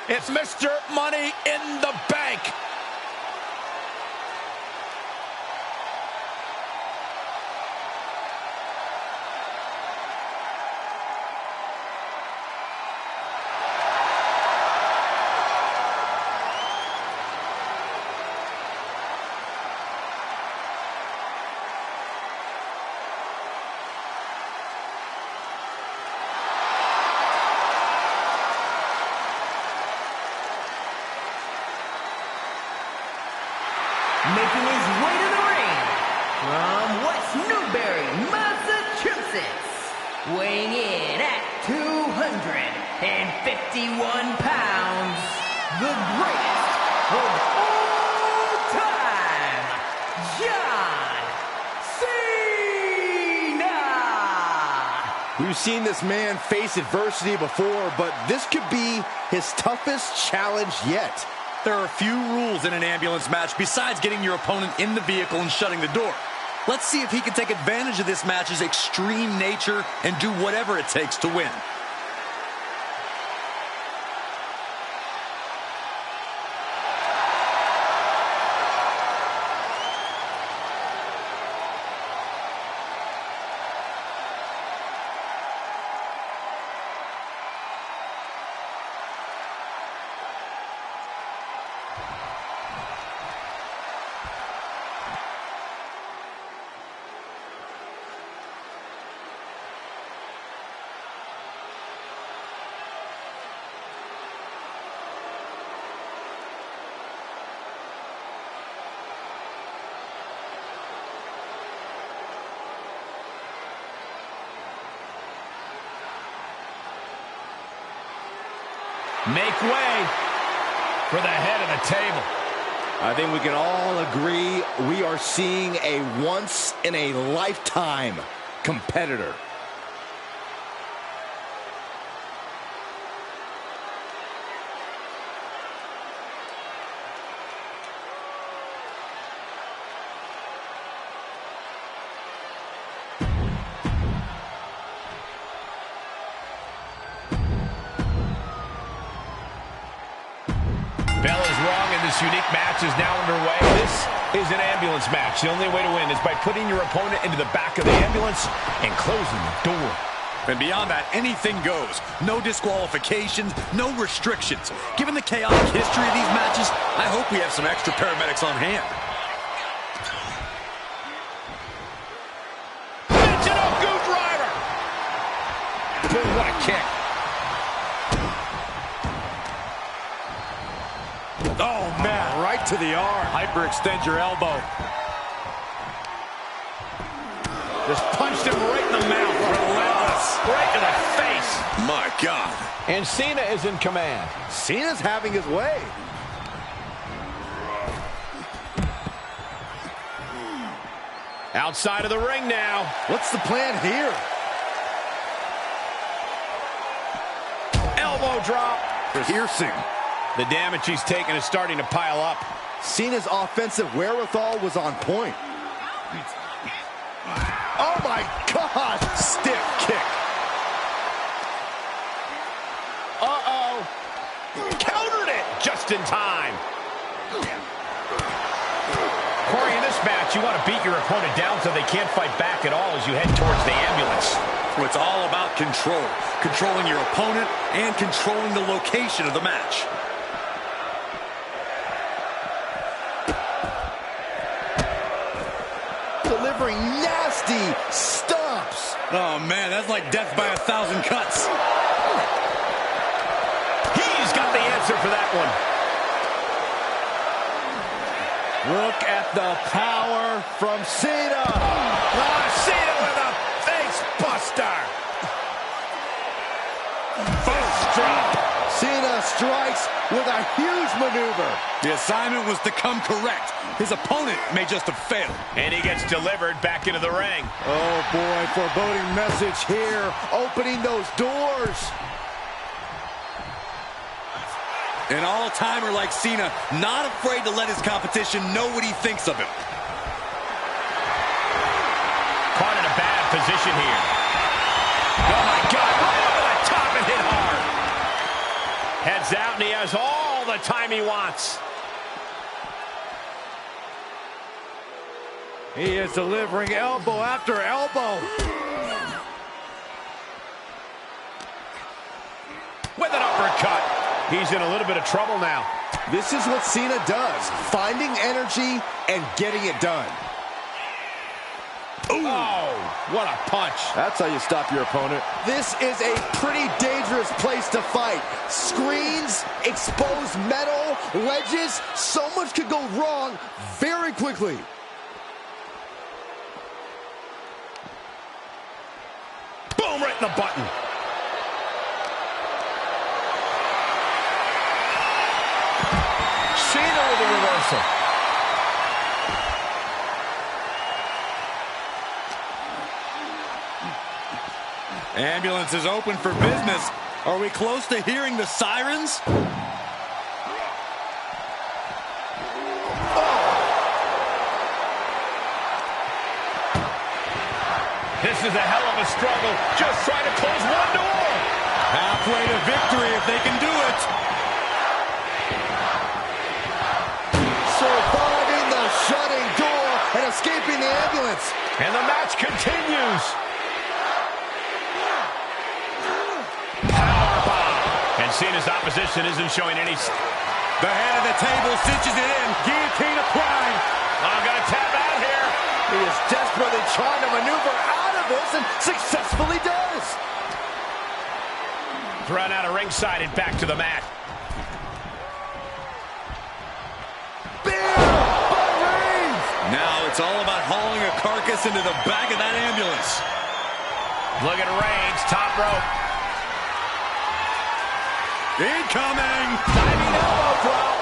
It's Mr. Money in the Bank. Making his way to the ring, from West Newbury, Massachusetts, weighing in at 251 pounds, the greatest of all time, John Cena! We've seen this man face adversity before, but this could be his toughest challenge yet. There are a few rules in an ambulance match besides getting your opponent in the vehicle and shutting the door. Let's see if he can take advantage of this match's extreme nature and do whatever it takes to win. Make way for the head of the table. I think we can all agree we are seeing a once-in-a-lifetime competitor. Bell is wrong, and this unique match is now underway. This is an ambulance match. The only way to win is by putting your opponent into the back of the ambulance and closing the door. And beyond that, anything goes. No disqualifications, no restrictions. Given the chaotic history of these matches, I hope we have some extra paramedics on hand. Digital Goo Driver! Boom, what a kick. Oh, man, right to the arm. Hyperextend your elbow. Just punched him right in the mouth. Relentless. Right to the face. My God. And Cena is in command. Cena's having his way. Outside of the ring now. What's the plan here? Elbow drop. Piercing. The damage he's taken is starting to pile up. Cena's offensive wherewithal was on point. Oh my God! Stiff kick. Uh-oh. Countered it just in time. Corey, in this match, you want to beat your opponent down so they can't fight back at all as you head towards the ambulance. It's all about control. Controlling your opponent and controlling the location of the match. Delivering nasty stomps. Oh, man, that's like death by 1,000 cuts. He's got the answer for that one. Look at the power from Cena. Cena with a face buster. First drop. Cena strikes with a huge maneuver. The assignment was to come correct. His opponent may just have failed. And he gets delivered back into the ring. Oh boy, foreboding message here. Opening those doors. An all-timer like Cena, not afraid to let his competition know what he thinks of him. Caught in a bad position here. Oh my God, right over the top and hit hard. Head tags out, and he has all the time he wants. He is delivering elbow after elbow. With an uppercut. He's in a little bit of trouble now. This is what Cena does, finding energy and getting it done. Ooh. Oh, what a punch. That's how you stop your opponent. This is a pretty dangerous place to fight. Screens, exposed metal, wedges, so much could go wrong very quickly. Boom, right in the button. Cena with a reversal. Ambulance is open for business. Are we close to hearing the sirens? This is a hell of a struggle. Just trying to close one door. Halfway to victory if they can do it. Surviving the shutting door and escaping the ambulance. And the match continues. Powerbomb. And Cena's opposition isn't showing any... The head of the table stitches it in. Guillotine applied. I'm going to tap out here. He is desperately trying to maneuver out of this and successfully does. Thrown out of ringside and back to the mat. Now it's all about hauling a carcass into the back of that ambulance. Look at Reigns, top rope. Incoming! Diving elbow drop.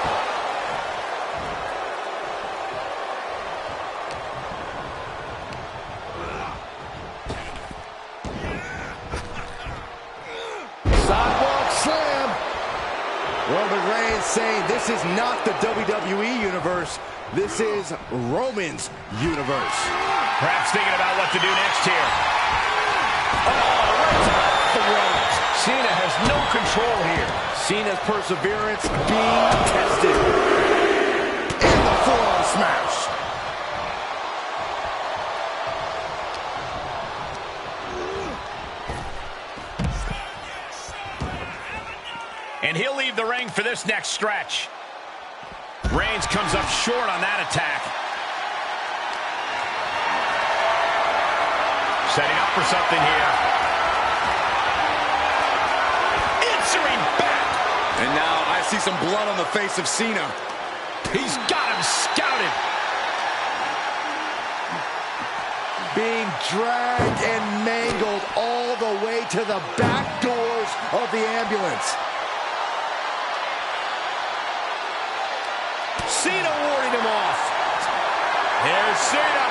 Sidewalk slam. Roman Reigns saying this is not the WWE universe. This is Roman's universe. Perhaps thinking about what to do next here. Oh, right to the throat. Cena has no control here. Cena's perseverance being tested. And the forearm smash. And he'll leave the ring for this next stretch. Reigns comes up short on that attack. Setting up for something here. Answering back. And now I see some blood on the face of Cena. He's got him scouted. Being dragged and mangled all the way to the back doors of the ambulance. Cena warding him off. Here's Cena.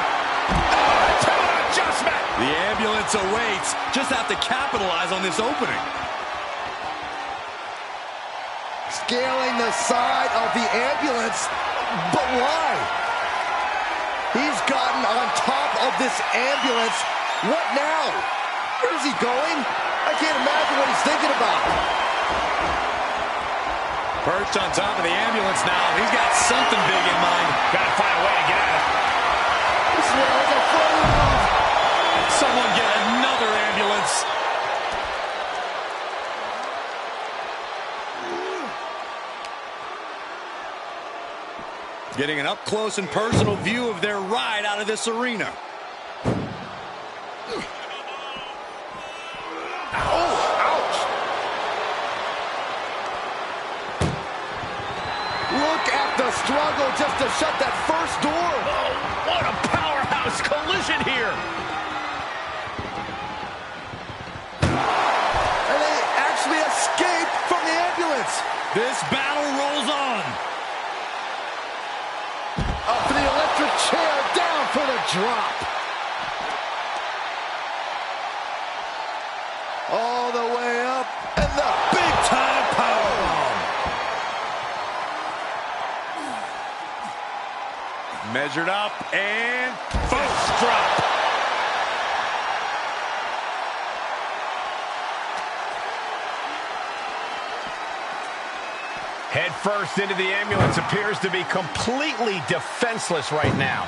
Oh, to an adjustment. The ambulance awaits. Just have to capitalize on this opening. Scaling the side of the ambulance, but why? He's gotten on top of this ambulance. What now? Where's he going? I can't imagine what he's thinking about. Perched on top of the ambulance now. He's got something big in mind. Got to find a way to get out. This was a funny move. Someone get another ambulance. Getting an up-close and personal view of their ride out of this arena. Struggle just to shut that first door. Oh, what a powerhouse collision here. And they actually escaped from the ambulance. This battle rolls on. Up for the electric chair, down for the drop. All the way up, and the big-time powerbomb. Measured up, and first drop. Head first into the ambulance, appears to be completely defenseless right now.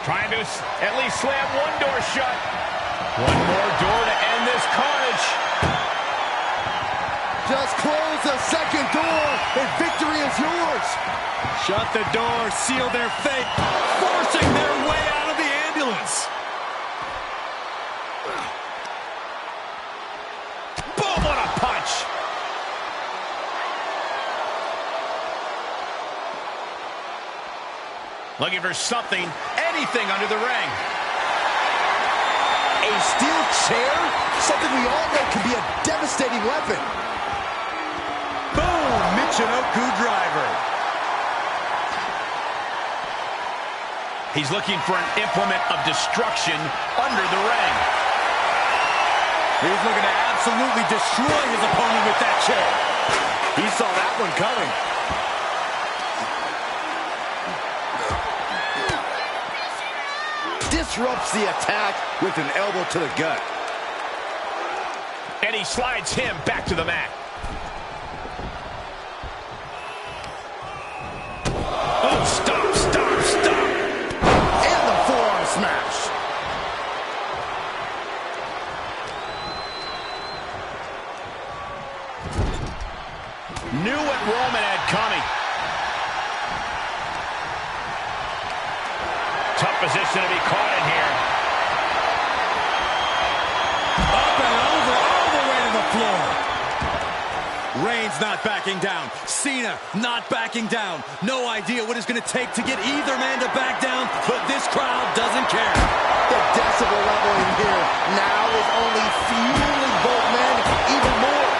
Trying to at least slam one door shut. One more door to end this carnage. Just close the second door, and victory is yours. Shut the door, seal their fate, forcing their way out of the ambulance. Boom, what a punch. Looking for something, anything under the ring. A steel chair? Something we all know can be a devastating weapon. Boom, Michinoku driver. He's looking for an implement of destruction under the ring. He's looking to absolutely destroy his opponent with that chair. He saw that one coming. Disrupts the attack with an elbow to the gut. And he slides him back to the mat. Oh, stop, stop, stop. And the forearm smash. Knew what Roman had coming. Tough position to be caught in here. Up and over, all the way to the floor. Reigns not backing down. Cena not backing down. No idea what it's going to take to get either man to back down, but this crowd doesn't care. The decibel level in here now is only fueling both men even more.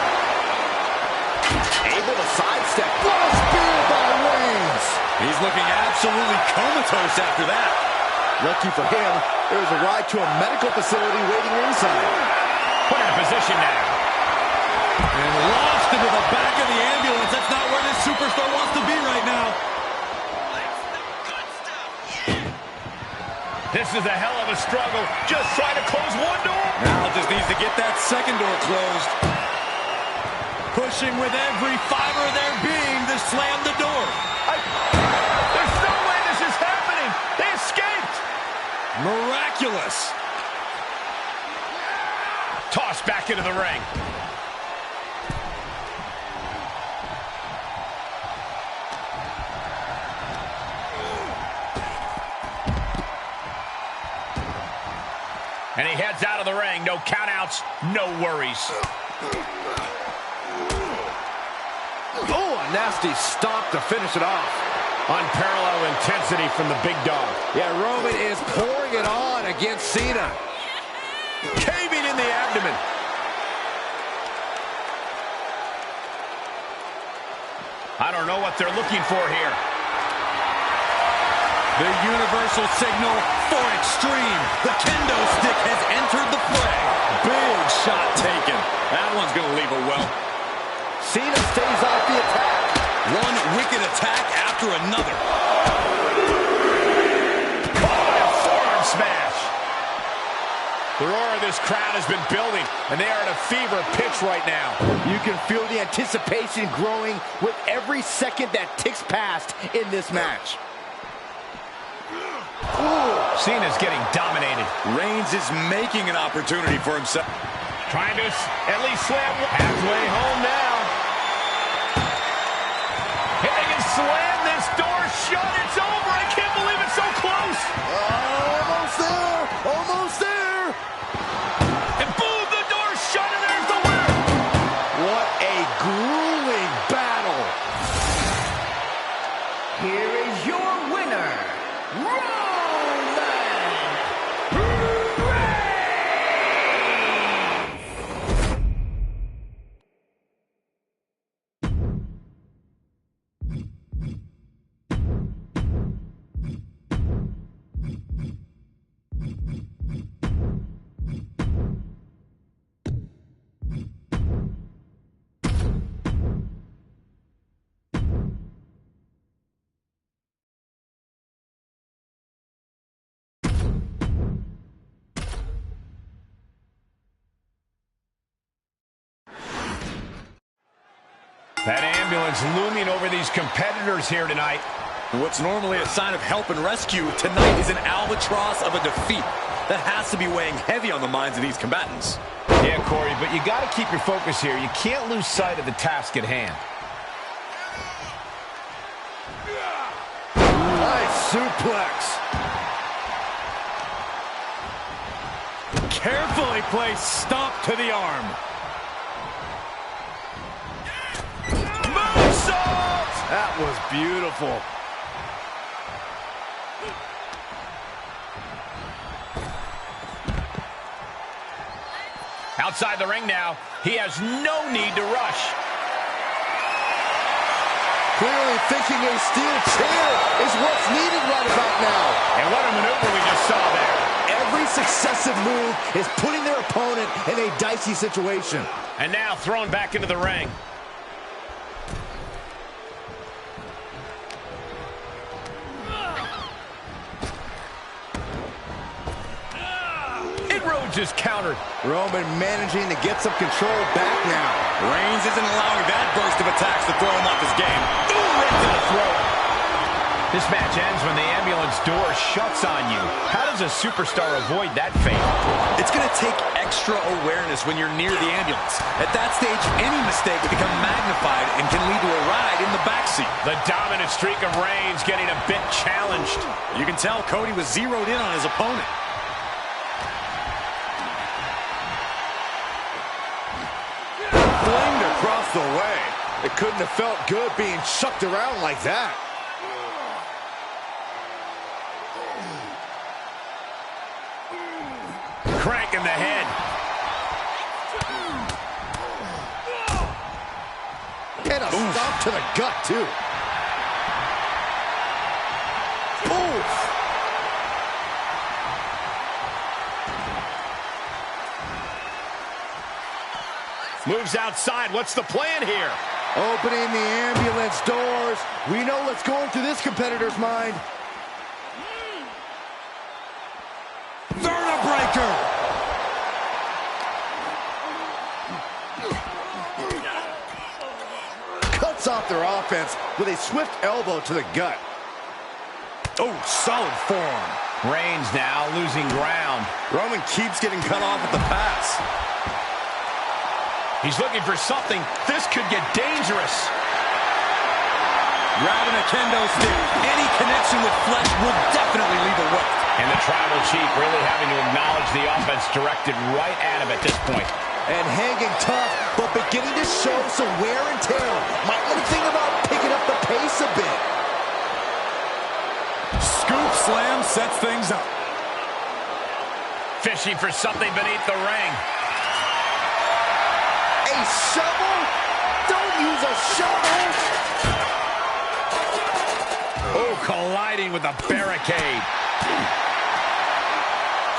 Able to sidestep. What a spear by Reigns. He's looking absolutely comatose after that. Lucky for him, there was a ride to a medical facility waiting ringside. Put in position now. And launched into the back of the ambulance. That's not where this superstar wants to be right now. This is a hell of a struggle. Just trying to close one door. Now just needs to get that second door closed. Pushing with every fiber of their being to slam the door. There's no way this is happening. They escaped. Miraculous. Tossed back into the ring. And he heads out of the ring. No countouts, no worries. Oh, a nasty stomp to finish it off. Unparalleled intensity from the big dog. Yeah, Roman is pouring it on against Cena. Caving in the abdomen. I don't know what they're looking for here. The universal signal for extreme. The kendo stick has entered the fray. Big shot taken. That one's going to leave a welt. Cena stays off the attack. One wicked attack after another. Oh, a forearm smash. The roar of this crowd has been building, and they are at a fever pitch right now. You can feel the anticipation growing with every second that ticks past in this match. Ooh. Cena's getting dominated. Reigns is making an opportunity for himself. Trying to at least slam halfway home now. If they can slam this door shut, it's over. I can't believe it's so close. Almost there. Almost there. And boom, the door shut, and there's the winner. What a grueling battle. Here is your winner, Roman. That ambulance looming over these competitors here tonight. What's normally a sign of help and rescue, tonight is an albatross of a defeat. That has to be weighing heavy on the minds of these combatants. Yeah, Corey, but you got to keep your focus here. You can't lose sight of the task at hand. Nice suplex. Carefully placed stomp to the arm. Moonsault! That was beautiful. Outside the ring now, he has no need to rush. Clearly thinking a steel chair is what's needed right about now. And what a maneuver we just saw there. Every successive move is putting their opponent in a dicey situation. And now thrown back into the ring. Rhodes is countered. Roman managing to get some control back now. Reigns isn't allowing that burst of attacks to throw him off his game. Ooh, right to the throat. This match ends when the ambulance door shuts on you. How does a superstar avoid that fate? It's going to take extra awareness when you're near the ambulance. At that stage, any mistake will become magnified and can lead to a ride in the backseat. The dominant streak of Reigns getting a bit challenged. You can tell Cody was zeroed in on his opponent. Flamed across the way. It couldn't have felt good being chucked around like that. Crank in the head. And a stomp to the gut, too. Oof. Moves outside. What's the plan here? Opening the ambulance doors. We know what's going through this competitor's mind. Vertebreaker! Cuts off their offense with a swift elbow to the gut. Oh, solid form. Reigns now losing ground. Roman keeps getting cut off at the pass. He's looking for something. This could get dangerous. Grabbing a kendo stick. Any connection with flesh will definitely leave a welt. And the tribal chief really having to acknowledge the offense directed right at him at this point. And hanging tough, but beginning to show some wear and tear. Might want to think about picking up the pace a bit. Scoop slam sets things up. Fishing for something beneath the ring. A shovel? Don't use a shovel! Oh, colliding with a barricade.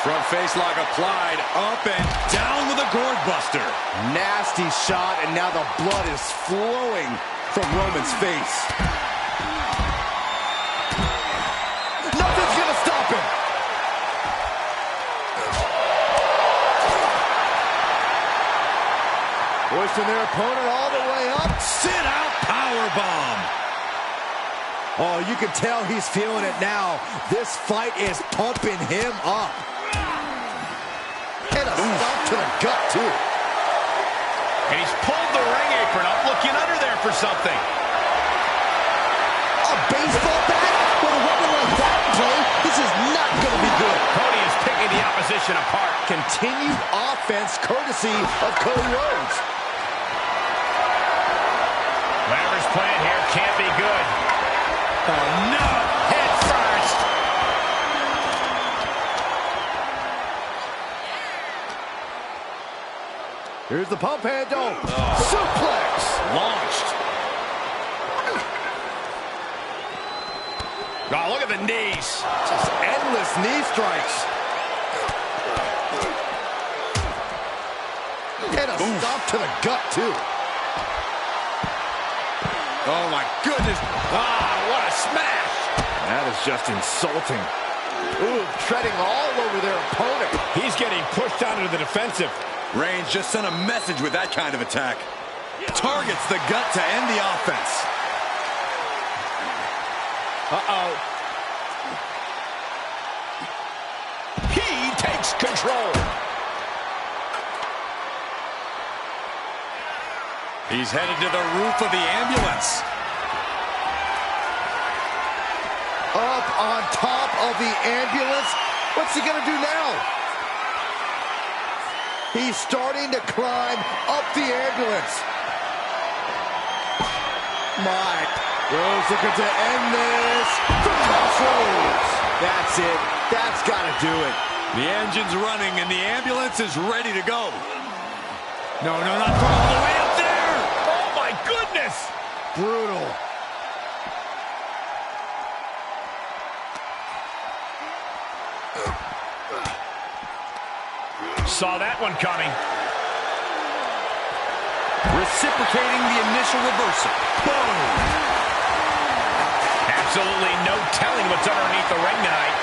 Front face lock applied, up and down with a gourd buster. Nasty shot, and now the blood is flowing from Roman's face. Nothing's gonna stop him. Hoisting their opponent all the way up. Sit out powerbomb. Oh, you can tell he's feeling it now. This fight is pumping him up. And a stomp to the gut, too. And he's pulled the ring apron up, looking under there for something. A baseball bat? With a weapon like that in play, this is not going to be good. Cody is picking the opposition apart. Continued offense courtesy of Cody Rhodes. Whatever's playing here can't be good. Oh, no. Head first. Here's the pump handle. Suplex. Launched. Oh, look at the knees. Just endless knee strikes. And a stomp to the gut, too. Oh, my goodness. Ah, what a smash. That is just insulting. Ooh, treading all over their opponent. He's getting pushed down into the defensive. Reigns just sent a message with that kind of attack. Targets the gut to end the offense. Uh-oh. He takes control. He's headed to the roof of the ambulance. Up on top of the ambulance. What's he gonna do now? He's starting to climb up the ambulance. My. Rose looking to end this. The crossroads. That's it. That's gotta do it. The engine's running and the ambulance is ready to go. No, not throw all the way up there. Oh, my goodness. Brutal. Saw that one coming. Reciprocating the initial reversal. Boom! Absolutely no telling what's underneath the ring tonight.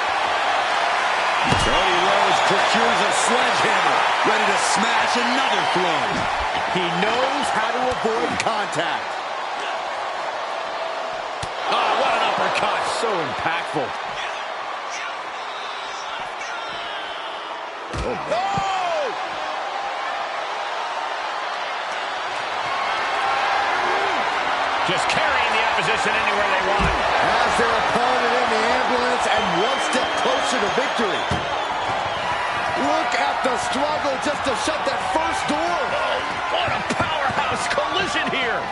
Cody Rhodes procures a sledgehammer, ready to smash another throne. He knows how to avoid contact. Oh, what an uppercut. So impactful. Oh! Just carrying the opposition anywhere they want. Has their opponent in the ambulance and one step closer to victory. Look at the struggle just to shut that first door. Oh, what a powerhouse collision here.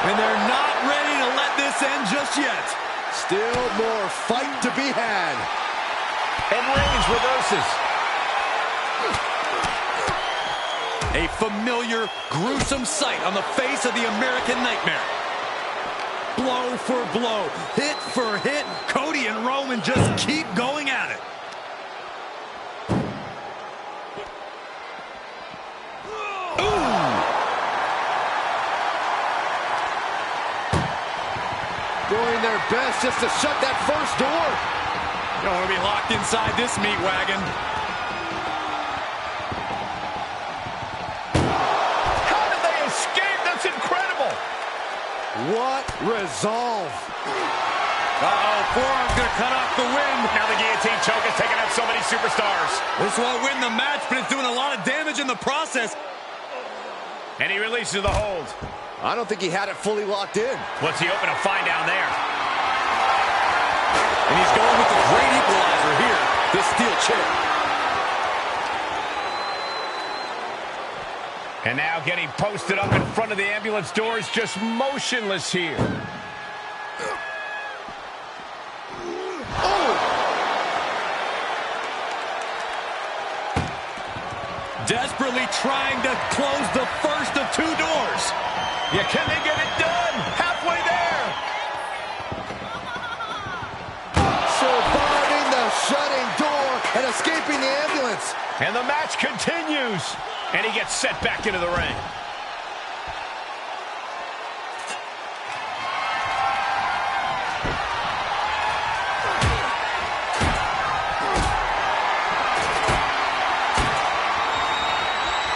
And they're not ready to let this end just yet. Still more fight to be had. And Reigns reverses. A familiar, gruesome sight on the face of the American Nightmare. Blow for blow, hit for hit, Cody and Roman just keep going at it. Doing their best just to shut that first door. Don't want to be locked inside this meat wagon. What resolve. Uh-oh, forearm's gonna cut off the wind. Now the guillotine choke is taking out so many superstars. This won't win the match, but it's doing a lot of damage in the process. And he releases the hold. I don't think he had it fully locked in. What's he hoping to find down there? And he's going with the great equalizer here, this steel chair. And now getting posted up in front of the ambulance doors, just motionless here. Oh! Desperately trying to close the first of two doors. Yeah, can they get it done? Halfway there. Surviving the shutting door and escaping the ambulance. And the match continues. And he gets set back into the ring.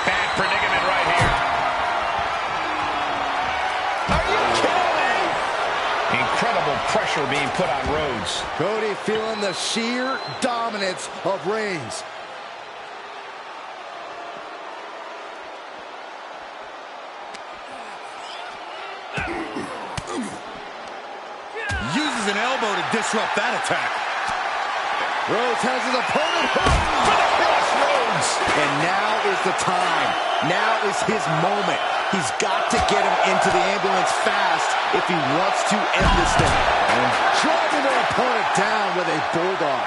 Bad predicament right here. Are you kidding me? Incredible pressure being put on Rhodes. Cody feeling the sheer dominance of Reigns. Uses an elbow to disrupt that attack. Rhodes has his opponent hooked For the crossroads. And now is the time. Now is his moment. He's got to get him into the ambulance fast if he wants to end this thing. And driving their opponent down with a bulldog.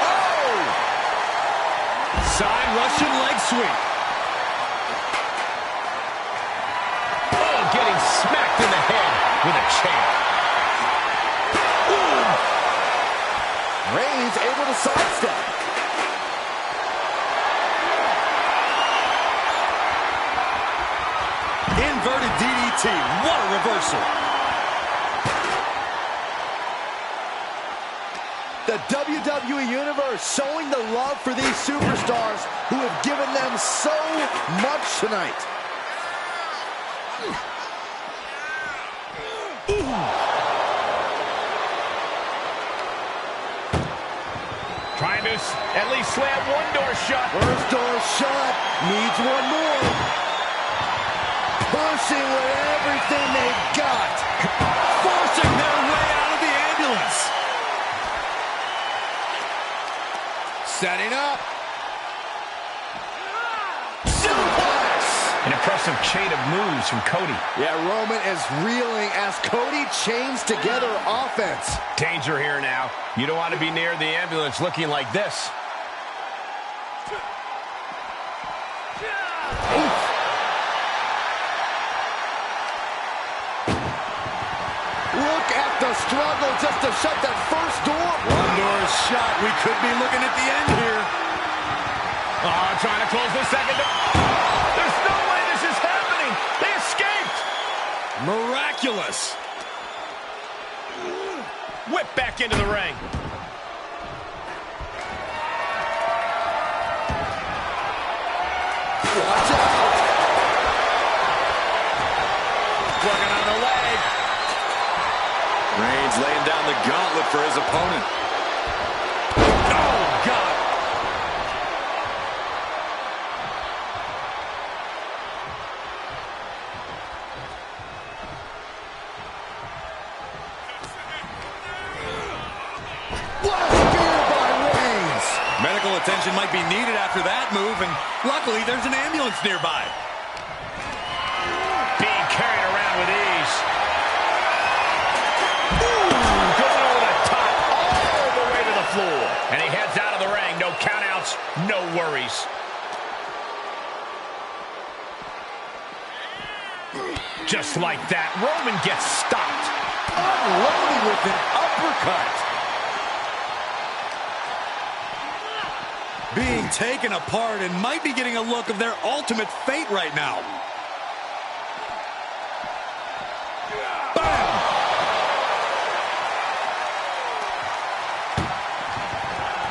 Oh! Side Russian leg sweep. Oh, getting smacked in the head with a chair. Reigns able to sidestep. Inverted DDT. What a reversal. The WWE Universe showing the love for these superstars who have given them so much tonight. Trying to at least slam one door shut. First door shut. Needs one more. Pushing with everything they've got. Forcing their way out of the ambulance. Setting up. Suplex. An impressive chain of moves from Cody. Yeah, Roman is reeling as Cody chains together offense. Danger here now. You don't want to be near the ambulance looking like this. Look at the struggle just to shut that first door. One door shut. We could be looking at the end here. Oh, trying to close the second door. There's no way this is happening. They escaped. Miraculous. Whip back into the ring. Watch out. Working on the leg. Reigns laying down the gauntlet for his opponent. Oh, God. What a spear by Reigns. Medical attention might be needed after that move, and luckily there's an ambulance nearby. Being carried around with ease. Going over the top, all the way to the floor. And he heads out of the ring. No countouts, no worries. Just like that, Roman gets stopped. Unloading with an uppercut. Being taken apart and might be getting a look of their ultimate fate right now. Bam!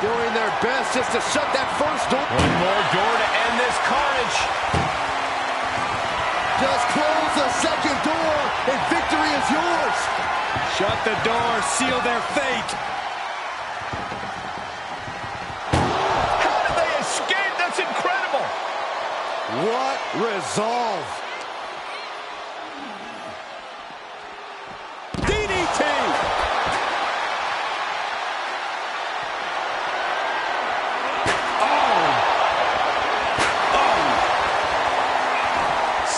Doing their best just to shut that first door. One more door to end this carnage. Just close the second door and victory is yours. Shut the door, seal their fate. How did they escape? That's incredible. What resolve. DDT!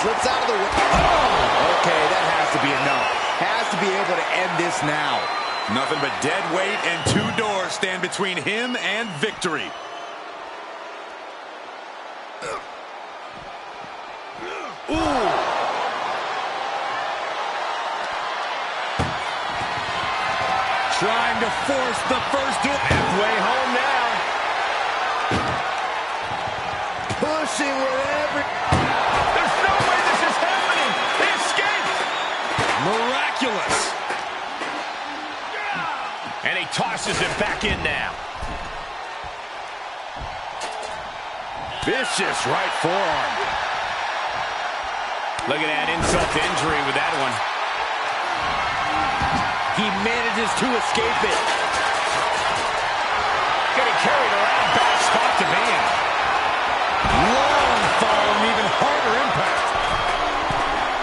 Slips out of the way. Oh! Okay, that has to be enough. Has to be able to end this now. Nothing but dead weight and two doors stand between him and victory. Ooh! Trying to force the first door. Halfway home now. Pushing with every... There's no way this is happening. They escaped. Miraculous. And he tosses it back in now. Vicious right forearm. Look at that insult to injury with that one. He manages to escape it. Getting carried around. Bad spot to be in. Long fall and even harder impact.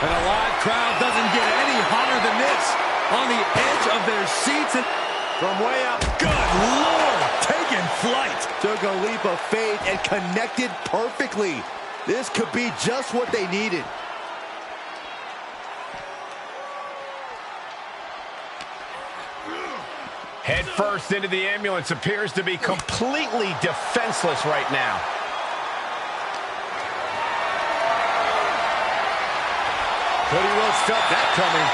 And a live crowd doesn't get any hotter than this. On the edge of their seats and from way up. Good Lord, taking flight. Took a leap of faith and connected perfectly. This could be just what they needed. Head first into the ambulance. Appears to be completely defenseless right now. Cody Rhodes felt that coming.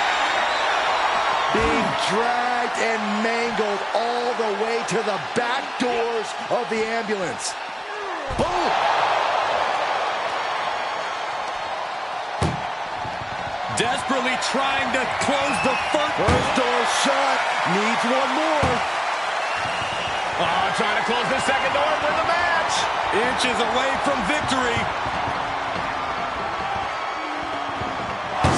Being dragged and mangled all the way to the back doors of the ambulance. Boom! Desperately trying to close the first door shut. Needs one more. Oh, trying to close the second door and win the match. Inches away from victory.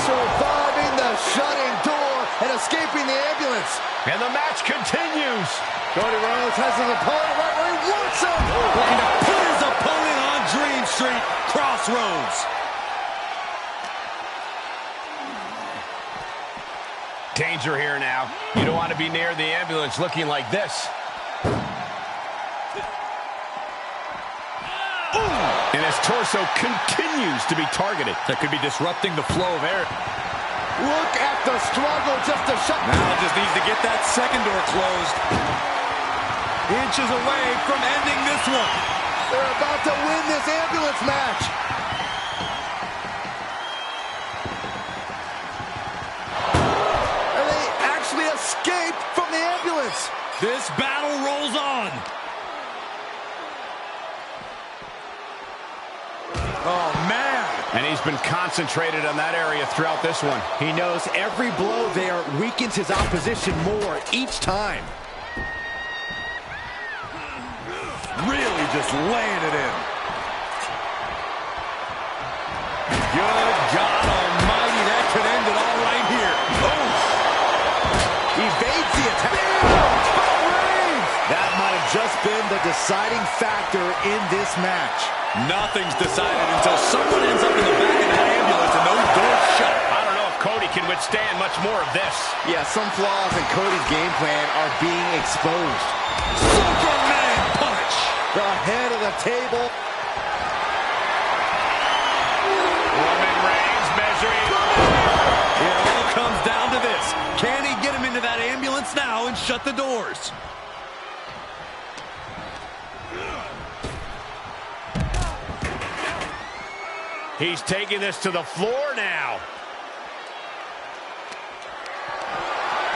Surviving the shutting door and escaping the ambulance. And the match continues. Cody Rhodes has his opponent right where he wants him. Looking to put his opponent on Dream Street. Crossroads. Danger here now. You don't want to be near the ambulance looking like this. And his torso continues to be targeted. That could be disrupting the flow of air. Look at the struggle just to shut. Now just needs to get that second door closed. Inches away from ending this one. They're about to win this ambulance match. And they actually escaped from the ambulance. This battle rolls on. Oh, man. And he's been concentrated on that area throughout this one. He knows every blow there weakens his opposition more each time. Really just laying it in. Good God almighty, that could end it all right here. Oh. Evades the attack. That might have just been the deciding factor in this match. Nothing's decided until someone ends up in the back of that ambulance and those doors shut. I don't know if Cody can withstand much more of this. Yeah, some flaws in Cody's game plan are being exposed. Superman punch. The head of the table. Roman Reigns measuring. It all comes down to this. Can he get him into that ambulance now and shut the doors? He's taking this to the floor now.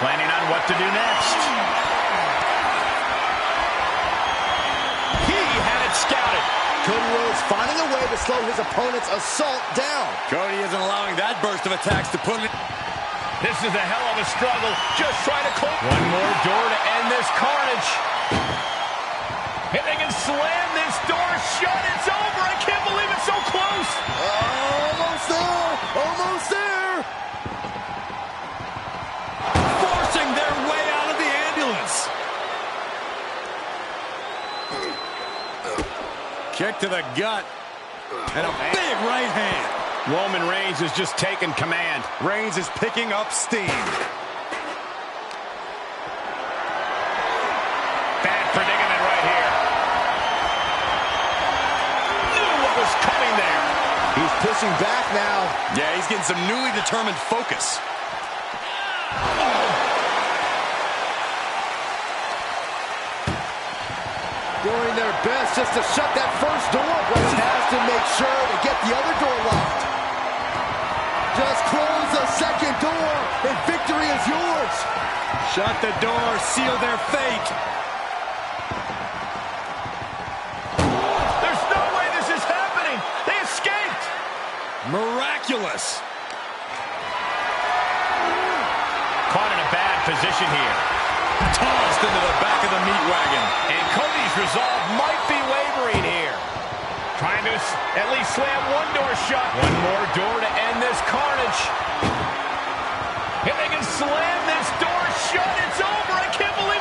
Planning on what to do next. He had it scouted. Cody Rhodes finding a way to slow his opponent's assault down. Cody isn't allowing that burst of attacks to put him in. This is a hell of a struggle. Just trying to close. One more door to end this carnage. And they can slam this door shut. It's over. I can't believe it's so close. Almost there. Almost there. Forcing their way out of the ambulance. Kick to the gut. And a big right hand. Roman Reigns has just taken command. Reigns is picking up steam. Bad predicament right here. Knew what was coming there. He's pushing back now. Yeah, he's getting some newly determined focus. Doing their best just to shut that first door. Reigns has to make sure to get the other door locked. Just close the second door, and victory is yours. Shut the door, seal their fate. There's no way this is happening. They escaped. Miraculous. Caught in a bad position here. Tossed into the back of the meat wagon. And Cody's resolve might be wavering here. Trying to at least slam one door shut. One more door to end this carnage. If they can slam this door shut, it's over. I can't believe...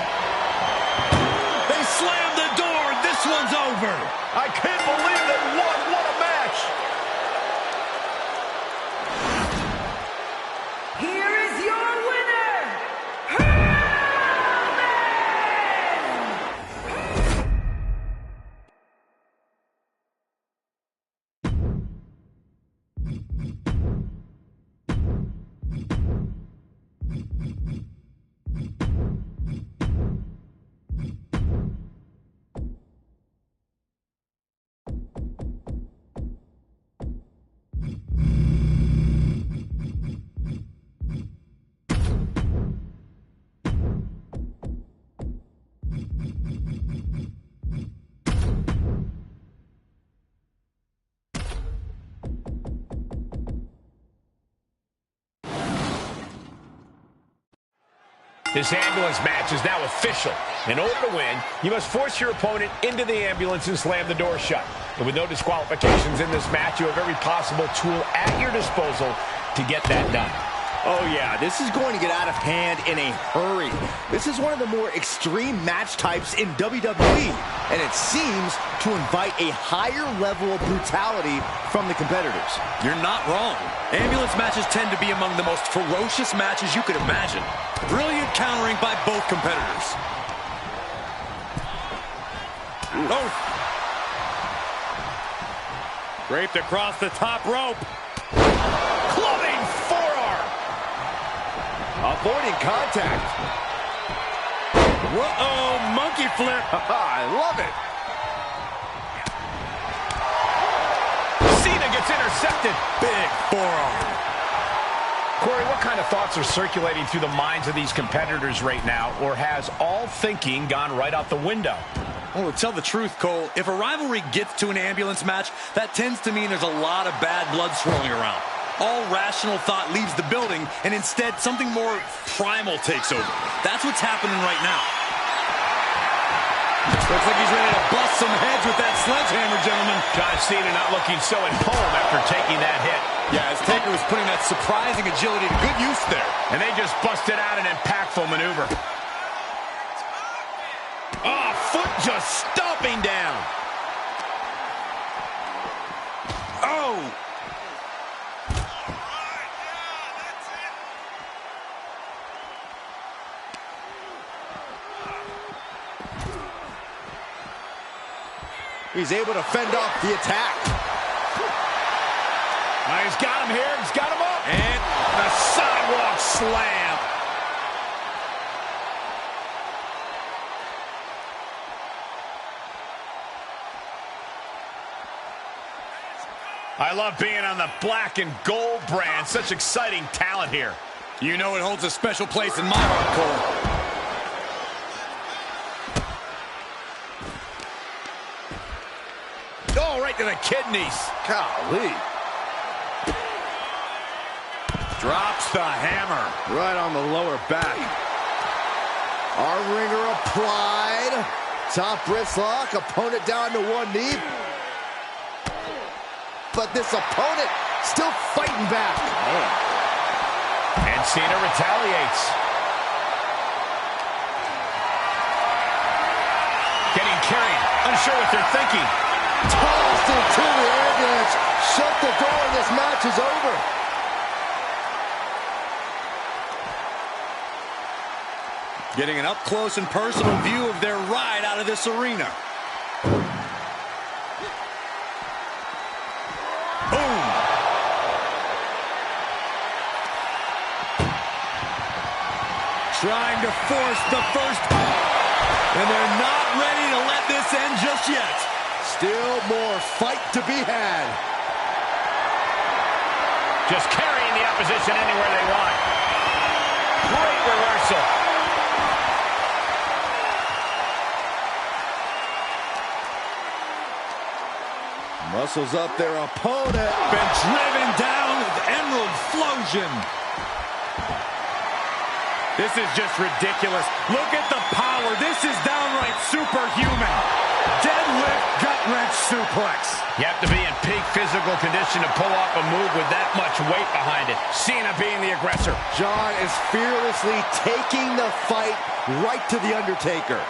They slammed the door. This one's over. I can't believe they won. What a match. Here is your winner, This ambulance match is now official. In order to win, you must force your opponent into the ambulance and slam the door shut. And with no disqualifications in this match, you have every possible tool at your disposal to get that done. Oh yeah, this is going to get out of hand in a hurry. This is one of the more extreme match types in WWE, and it seems to invite a higher level of brutality from the competitors. You're not wrong. Ambulance matches tend to be among the most ferocious matches you could imagine. Brilliant countering by both competitors. Oh! Draped across the top rope. Clubbing forearm. Avoiding contact. Whoa, monkey flip. I love it. Cena gets intercepted. Big forearm. Corey, what kind of thoughts are circulating through the minds of these competitors right now, or has all thinking gone right out the window? Well, to tell the truth, Cole, if a rivalry gets to an ambulance match, that tends to mean there's a lot of bad blood swirling around. All rational thought leaves the building, and instead something more primal takes over. That's what's happening right now. Looks like he's ready to bust some heads with that sledgehammer, gentlemen. John Cena not looking so at home after taking that hit. Yeah, as Taker was putting that surprising agility to good use there. And they just busted out an impactful maneuver. Oh, foot just stomping down. Oh! He's able to fend off the attack. He's got him here. He's got him up. And the sidewalk slam. I love being on the black and gold brand. Such exciting talent here. You know it holds a special place in my heart, Cole. Oh, right to the kidneys. Golly. Drops the hammer. Right on the lower back. Our ringer applied. Top wrist lock. Opponent down to one knee. But this opponent still fighting back. And Cena retaliates. Getting carried. Unsure what they're thinking. Tossed into the ambulance. Shut the door and this match is over. Getting an up-close and personal view of their ride out of this arena. Boom! Trying to force the first. And they're not ready to let this end just yet. Still more fight to be had. Just carrying the opposition anywhere they want. Great reversal. Muscles up their opponent. Been driven down with Emerald Flosion. This is just ridiculous. Look at the power. This is downright superhuman. Deadlift gut-wrench suplex. You have to be in peak physical condition to pull off a move with that much weight behind it. Cena being the aggressor. John is fearlessly taking the fight right to the Undertaker.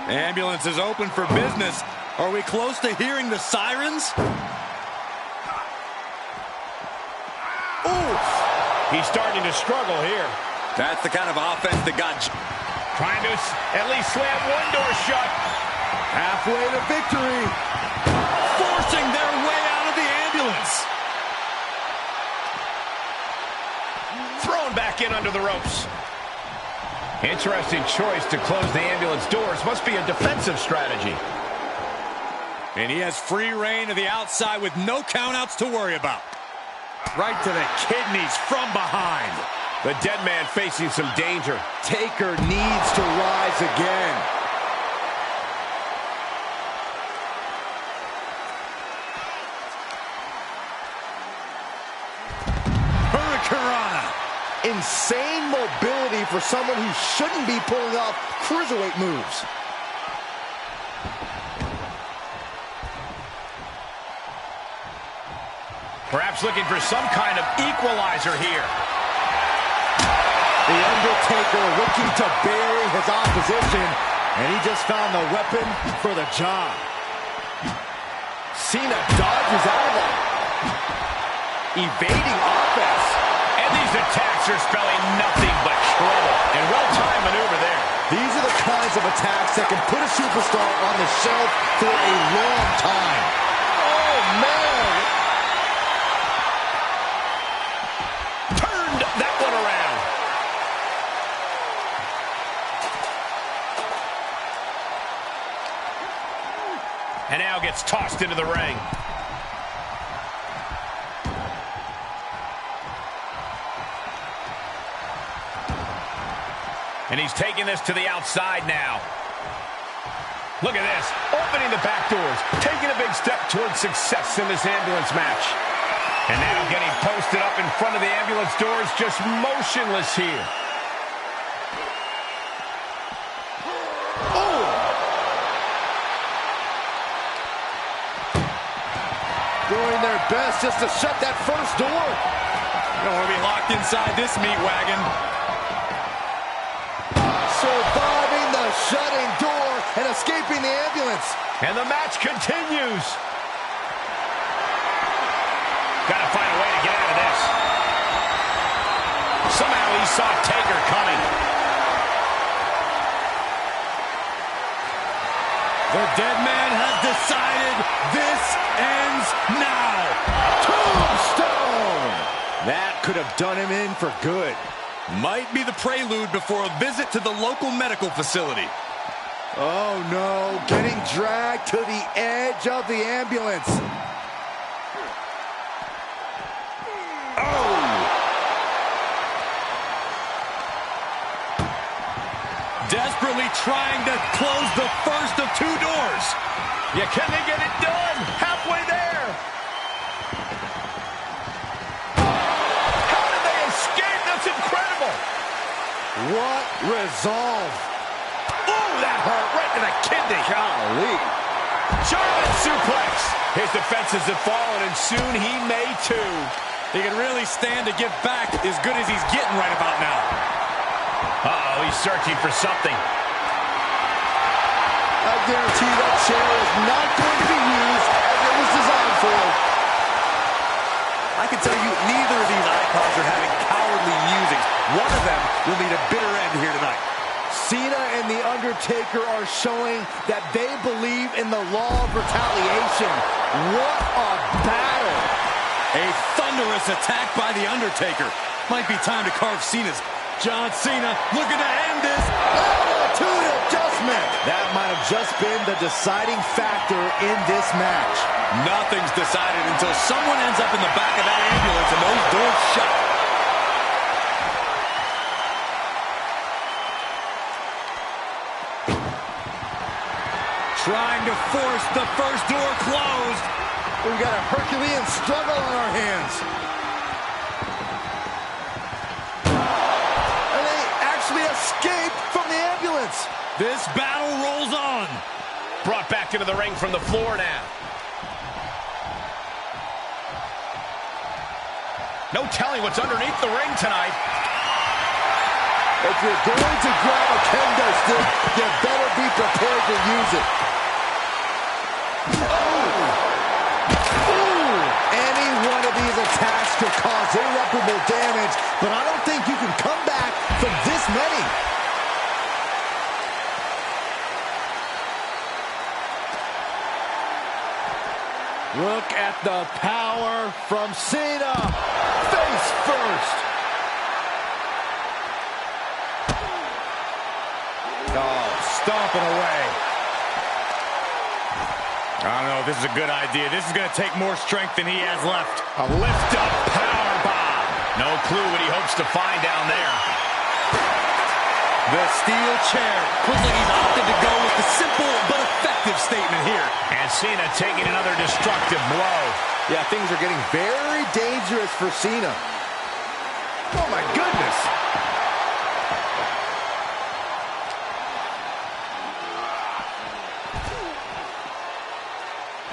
Ambulance is open for business. Are we close to hearing the sirens? Ooh! He's starting to struggle here. That's the kind of offense that got... Trying to at least slam one door shut. Halfway to victory. Forcing their way out of the ambulance. Thrown back in under the ropes. Interesting choice to close the ambulance doors. Must be a defensive strategy. And he has free reign to the outside with no countouts to worry about. Right to the kidneys from behind. The dead man facing some danger. Taker needs to rise again. Hurricanrana. Insane mobility for someone who shouldn't be pulling off cruiserweight moves. Perhaps looking for some kind of equalizer here. The Undertaker looking to bury his opposition, and he just found the weapon for the job. Cena dodges out of that. Evading offense. And these attacks are spelling nothing but trouble. And well-timed maneuver there. These are the kinds of attacks that can put a superstar on the shelf for a long time. Oh, man. Turned that one around. And now gets tossed into the ring. And he's taking this to the outside now. Look at this. Opening the back doors. Taking a big step towards success in this ambulance match. And now getting posted up in front of the ambulance doors, just motionless here. Oh! Doing their best just to shut that first door. You don't want to be locked inside this meat wagon. Surviving the shutting door and escaping the ambulance. And the match continues. Got to find a way to get out of this. Somehow he saw Taker coming. The dead man has decided this ends now. Tombstone! That could have done him in for good. Might be the prelude before a visit to the local medical facility. Oh no, getting dragged to the edge of the ambulance. Oh! Desperately trying to close the first of two doors. Yeah, can they get it done? Halfway there. How did they escape? That's incredible. What resolve. Oh, that hurt right to the kidney. Golly. German suplex. His defenses have fallen, and soon he may too. He can really stand to get back as good as he's getting right about now. Uh-oh, he's searching for something. I guarantee that chair is not going to be used as it was designed for. I can tell you neither of these icons are having cowardly musings. One of them will meet a bitter end here tonight. Cena and The Undertaker are showing that they believe in the law of retaliation. What a battle! A thunderous attack by The Undertaker. Might be time to carve Cena's. John Cena looking to end this. Attitude adjustment. That might have just been the deciding factor in this match. Nothing's decided until someone ends up in the back of that ambulance and those doors shut. Trying to force the first door closed. We've got a Herculean struggle on our hands. And they actually escaped from the ambulance. This battle rolls on. Brought back into the ring from the floor now. No telling what's underneath the ring tonight. If you're going to grab a kendo stick, you better be prepared to use it. Any one of these attacks could cause irreparable damage, but I don't think you can come back from this many. Look at the power from Cena. Face first. Oh, stomping away. I don't know if this is a good idea. This is going to take more strength than he has left. A lift-up power bomb. No clue what he hopes to find down there. The steel chair. Looks like he's opted to go with the simple but effective statement here. And Cena taking another destructive blow. Yeah, things are getting very dangerous for Cena. Oh, my goodness.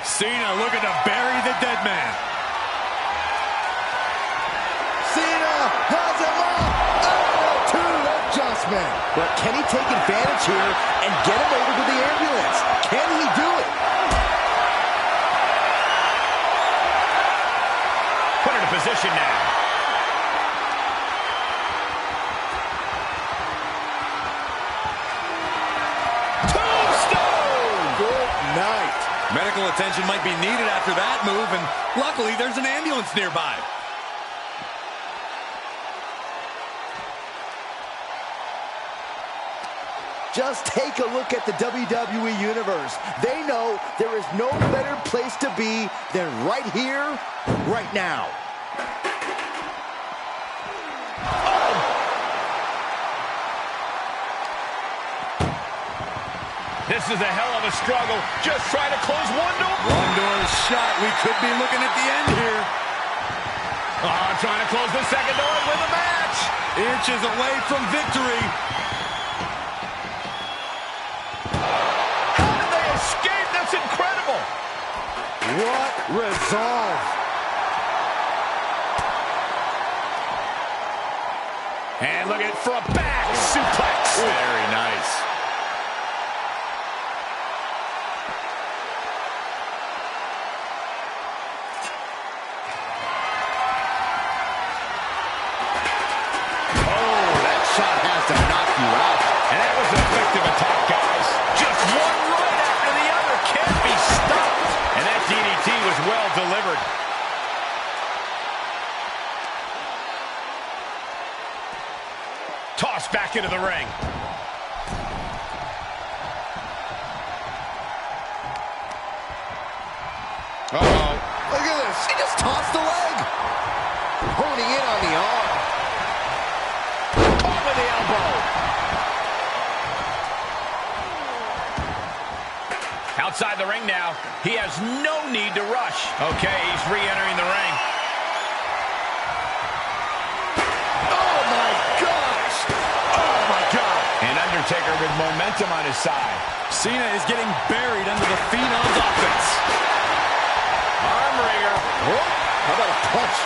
Cena looking to bury the dead man. Cena has him up. Attitude adjustment. But can he take advantage here and get him over to the ambulance? Can he do it? Put into position now. Tombstone! Good night. Medical attention might be needed after that move, and luckily there's an ambulance nearby. Just take a look at the WWE Universe. They know there is no better place to be than right here, right now. This is a hell of a struggle. Just trying to close one door. One door is shut. We could be looking at the end here. Oh, trying to close the second door and win the match. Inches away from victory. How did they escape? That's incredible. What resolve. And look at for a back suplex. Very nice. And that was an effective attack, guys. Just one right after the other can't be stopped. And that DDT was well delivered. Tossed back into the ring. Uh-oh. Look at this. He just tossed the leg. Honing in on the arm. Caught with the elbow. Outside the ring now. He has no need to rush. Okay, he's re-entering the ring. Oh, my gosh. Oh, my God. And Undertaker with momentum on his side. Cena is getting buried under the Phenom's offense. Arm wringer. Oh, how about a punch?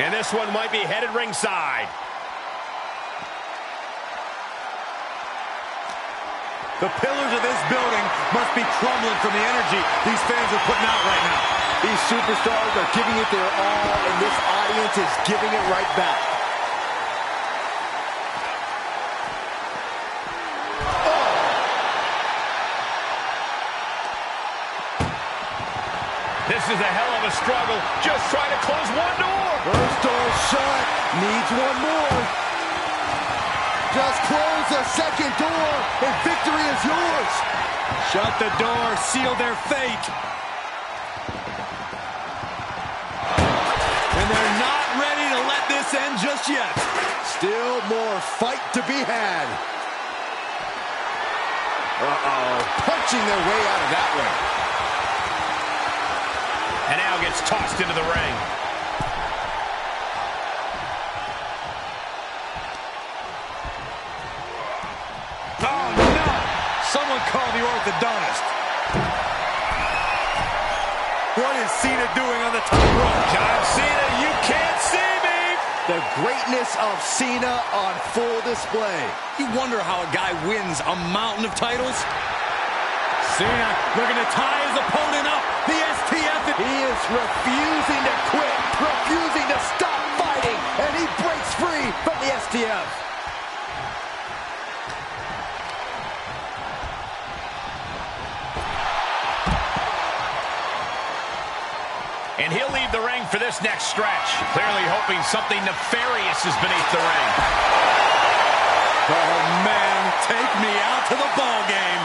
And this one might be headed ringside. The pillars of this building must be crumbling from the energy these fans are putting out right now. These superstars are giving it their all, and this audience is giving it right back. This is a hell of a struggle. Just trying to close one door. First door shut. Needs one more. Just close the second door, and victory is yours. Shut the door, seal their fate. And they're not ready to let this end just yet. Still more fight to be had. Uh-oh. Punching their way out of that one. And now gets tossed into the ring. Oh, no! Someone call the orthodontist. What is Cena doing on the top rope? John Cena, you can't see me! The greatness of Cena on full display. You wonder how a guy wins a mountain of titles? Cena looking to tie his opponent up. The STF. He is refusing to quit, refusing to stop fighting, and he breaks free from the STF. And he'll leave the ring for this next stretch. Clearly hoping something nefarious is beneath the ring. Oh, man, take me out to the ball game.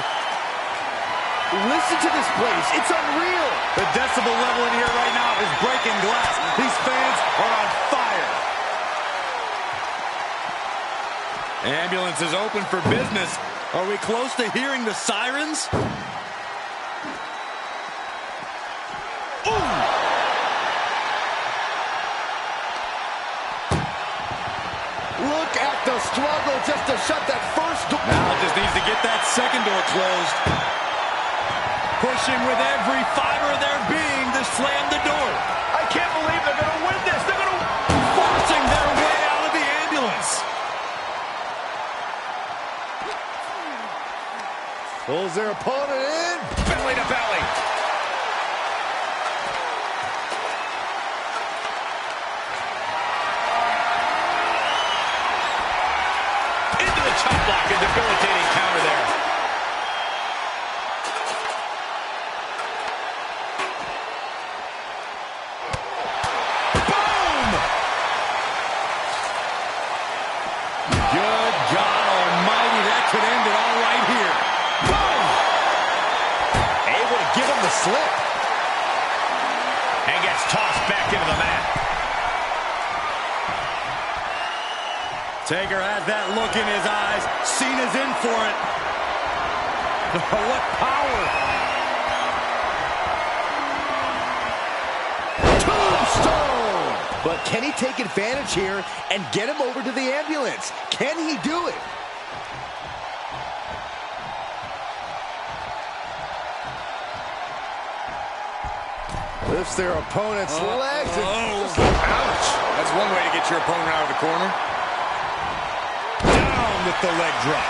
Listen to this place. It's unreal. The decibel level in here right now is breaking glass. These fans are on fire. Ambulance is open for business. Are we close to hearing the sirens? Ooh! Look at the struggle just to shut that first door. Now just needs to get that second door closed. Pushing with every fiber of their being to slam the door. I can't believe they're going to win this. They're going to... Forcing their way out of the ambulance. Pulls their opponent in. Belly to belly. Into the chop block, a debilitating counter there. Boom! Good God Almighty, that could end it all right here. Boom! Able to give him the slip. And gets tossed back into the mat. Taker has that look in his eyes. Cena's in for it. What power! Tombstone! But can he take advantage here and get him over to the ambulance? Can he do it? Lifts their opponent's legs. Ouch! That's one way to get your opponent out of the corner. Down with the leg drop.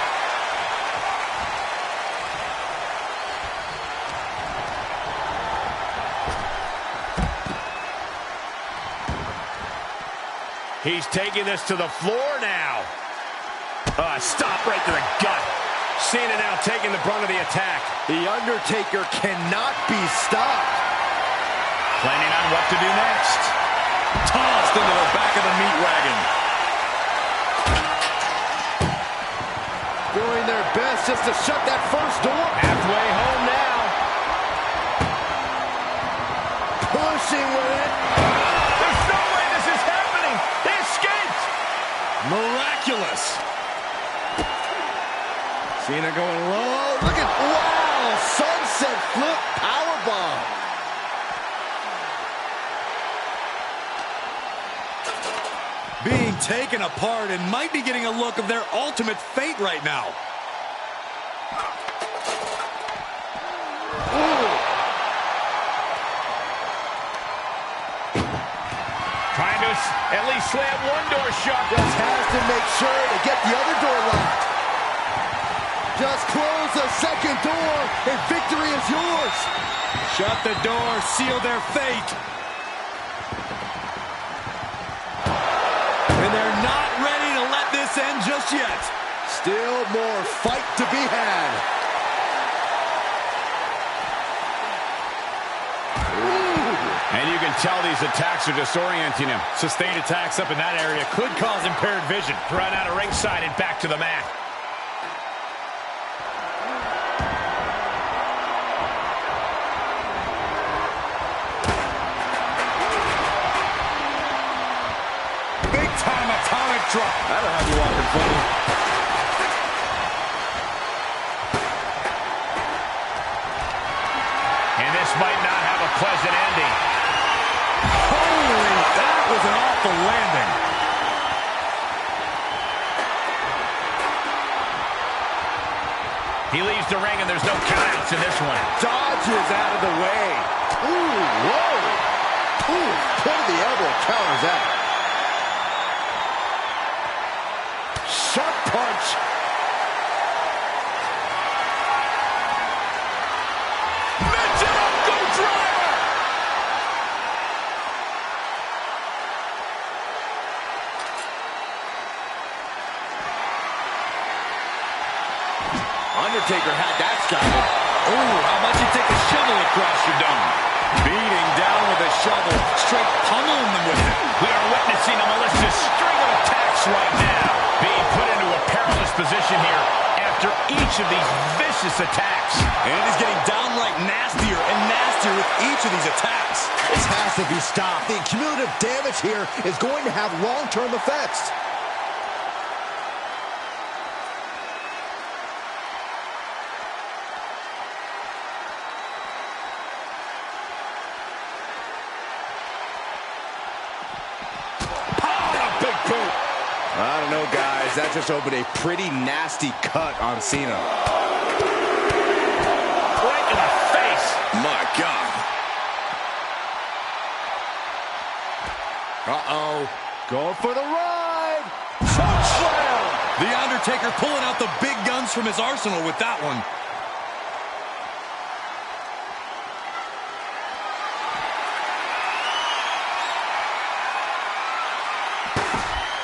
He's taking this to the floor now. Stop right to the gut. Cena now taking the brunt of the attack. The Undertaker cannot be stopped. Planning on what to do next. Tossed into the back of the meat wagon. Doing their best just to shut that first door. Halfway home now. Pushing with it. There's no way this is happening. They escaped. Miraculous. Cena going low. Look at, wow, sunset flip powerbomb. Being taken apart and might be getting a look of their ultimate fate right now. Trying to at least slam one door shut. Just has to make sure to get the other door locked. Just close the second door and victory is yours. Shut the door, seal their fate. And they're not ready to let this end just yet. Still more fight to be had. And you can tell these attacks are disorienting him. Sustained attacks up in that area could cause impaired vision. Run out of ringside and back to the mat. Big time atomic drop. That'll have you walking funny. And this might not have a pleasant ending. Holy, that was an awful landing. He leaves the ring and there's no countouts in this one. Dodges out of the way. Ooh, whoa. Ooh, put the elbow counters that. Sharp punch. Mention up, go driver! Undertaker had that scouted. Ooh, how about you take a shovel across your dome? Beating down with a shovel, straight pummeling them with it. We are witnessing a malicious string of attacks right now. Being put into a perilous position here after each of these vicious attacks. And he's getting downright nastier and nastier with each of these attacks. This has to be stopped. The cumulative damage here is going to have long-term effects. Guys, that just opened a pretty nasty cut on Cena. Right in the face. My God. Uh-oh. Going for the ride. Choke slam. The Undertaker pulling out the big guns from his arsenal with that one.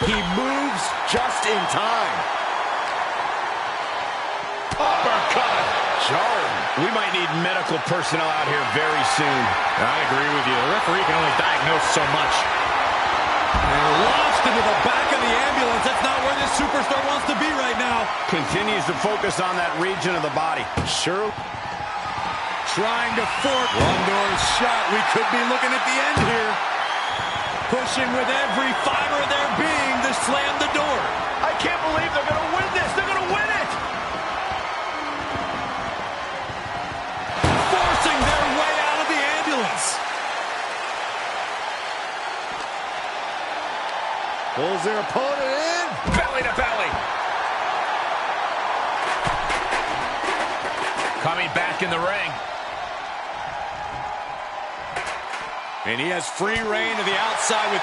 He moves just in time. Uppercut. Jarring. We might need medical personnel out here very soon. I agree with you. The referee can only diagnose so much. And launched into the back of the ambulance. That's not where this superstar wants to be right now. Continues to focus on that region of the body. Sure. Trying to fork. One door shot. We could be looking at the end here. Pushing with every fiber of their being to slam the door. I can't believe they're going to win this. They're going to win it. Forcing their way out of the ambulance. Pulls their opponent in. Belly to belly. Coming back in the ring. And he has free reign to the outside with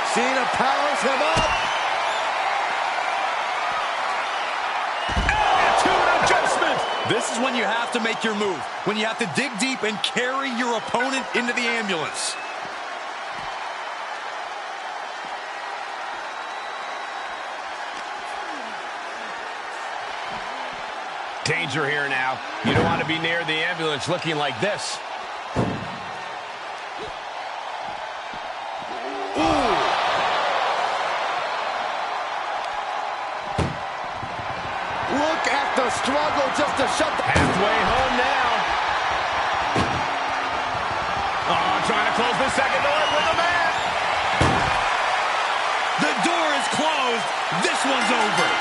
Cena powers him up. attitude adjustment. This is when you have to make your move. When you have to dig deep and carry your opponent into the ambulance. Danger here now. You don't want to be near the ambulance looking like this. Look at the struggle just to shut the... Halfway home now. Oh, trying to close the second door with the man. The door is closed. This one's over.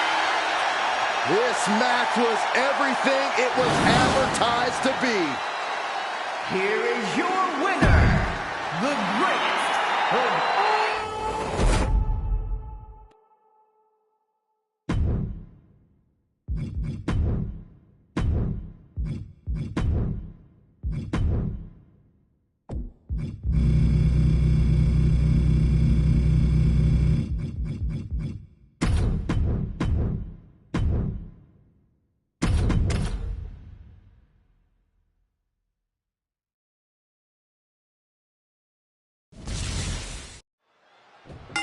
This match was everything it was advertised to be. Here is your winner, the greatest of all.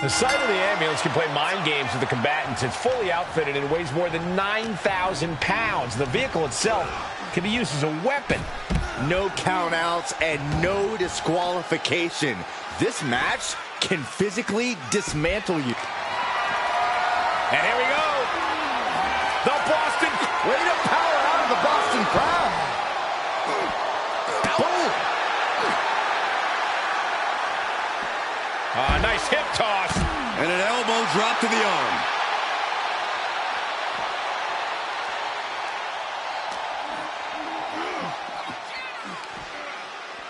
The sight of the ambulance can play mind games with the combatants. It's fully outfitted and weighs more than 9,000 pounds. The vehicle itself can be used as a weapon. No countouts and no disqualification. This match can physically dismantle you. And here we go. The Boston. Way to power out of the Boston crowd. Boom. Nice hip toss. And an elbow drop to the arm.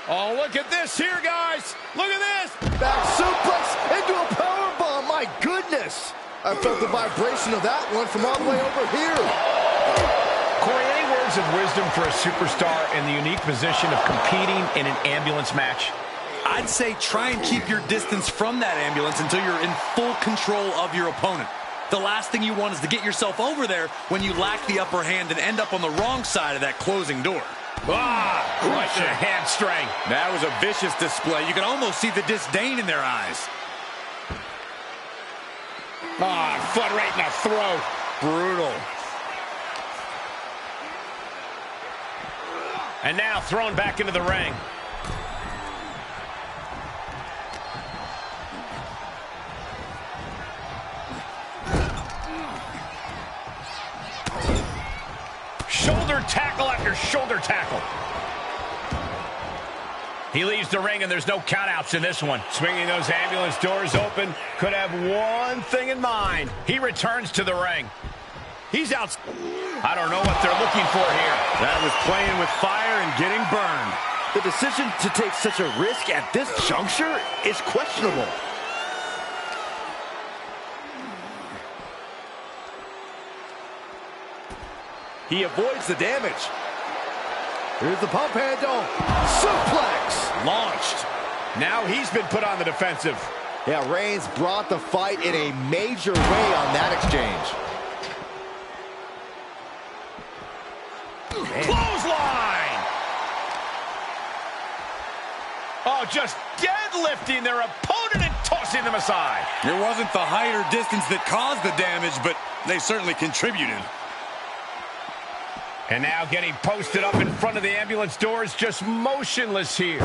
Oh, look at this here, guys. Look at this. Back suplex into a powerbomb. My goodness. I felt the vibration of that one from all the way over here. Corey, any words of wisdom for a superstar in the unique position of competing in an ambulance match? I'd say try and keep your distance from that ambulance until you're in full control of your opponent. The last thing you want is to get yourself over there when you lack the upper hand and end up on the wrong side of that closing door. Right to the hamstring. That was a vicious display. You can almost see the disdain in their eyes. Foot right in the throat. Brutal. And now thrown back into the ring. Shoulder tackle after shoulder tackle. He leaves the ring, and there's no countouts in this one. Swinging those ambulance doors open, could have one thing in mind. He returns to the ring. He's out. I don't know what they're looking for here. That was playing with fire and getting burned. The decision to take such a risk at this juncture is questionable. He avoids the damage. Here's the pump handle. Suplex. Launched. Now he's been put on the defensive. Yeah, Reigns brought the fight in a major way on that exchange. Man. Clothesline! Oh, just deadlifting their opponent and tossing them aside. It wasn't the height or distance that caused the damage, but they certainly contributed. And now getting posted up in front of the ambulance doors, just motionless here.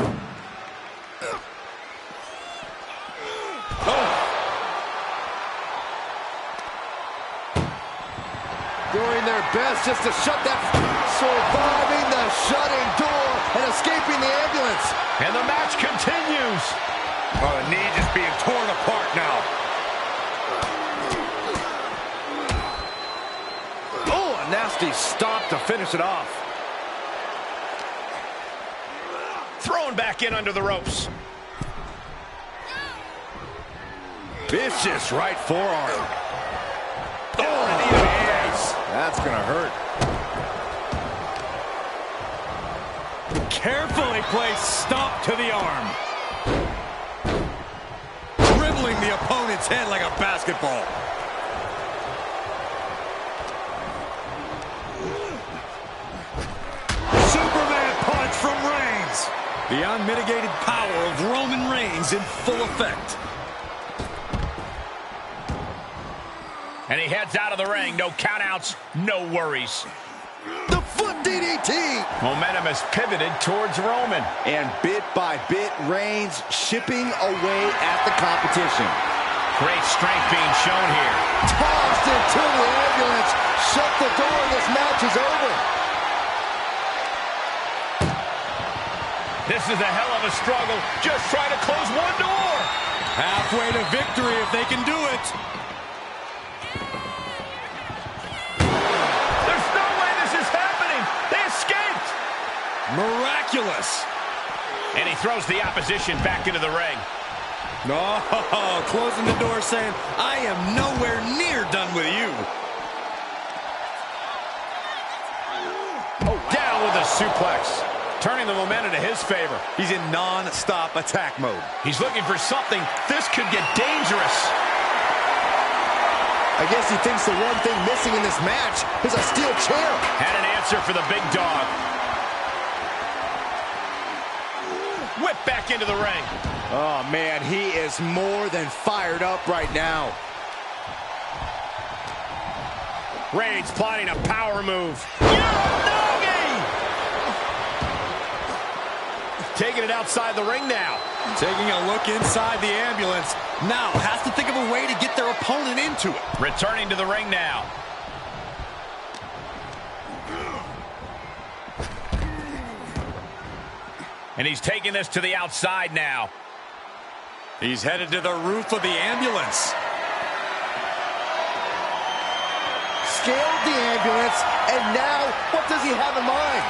Doing their best just to shut that, surviving the shutting door and escaping the ambulance. And the match continues. Oh, the knee just being torn apart now. Oh, a nasty stop to finish it off. Thrown back in under the ropes. Vicious right forearm. Oh, and he is. That's gonna hurt. Carefully placed stomp to the arm. Dribbling the opponent's head like a basketball. Superman punch from Reigns. The unmitigated power of Roman Reigns in full effect. And he heads out of the ring. No countouts, no worries. The foot DDT. Momentum has pivoted towards Roman. And bit by bit, Reigns chipping away at the competition. Great strength being shown here. Tossed into the ambulance. Shut the door. This match is over. This is a hell of a struggle. Just trying to close one door. Halfway to victory if they can do it. There's no way this is happening. They escaped. Miraculous. And he throws the opposition back into the ring. Oh, closing the door saying, I am nowhere near done with you. Oh, down with a suplex. Turning the momentum to his favor. He's in non-stop attack mode. He's looking for something. This could get dangerous. I guess he thinks the one thing missing in this match is a steel chair. Had an answer for the big dog. Whip back into the ring. Oh, man, he is more than fired up right now. Reigns plotting a power move. Uranagi! Taking it outside the ring now. Taking a look inside the ambulance. Now has to think of a way to get their opponent into it. Returning to the ring now. And he's taking this to the outside now. He's headed to the roof of the ambulance. Scaled the ambulance, and now what does he have in mind?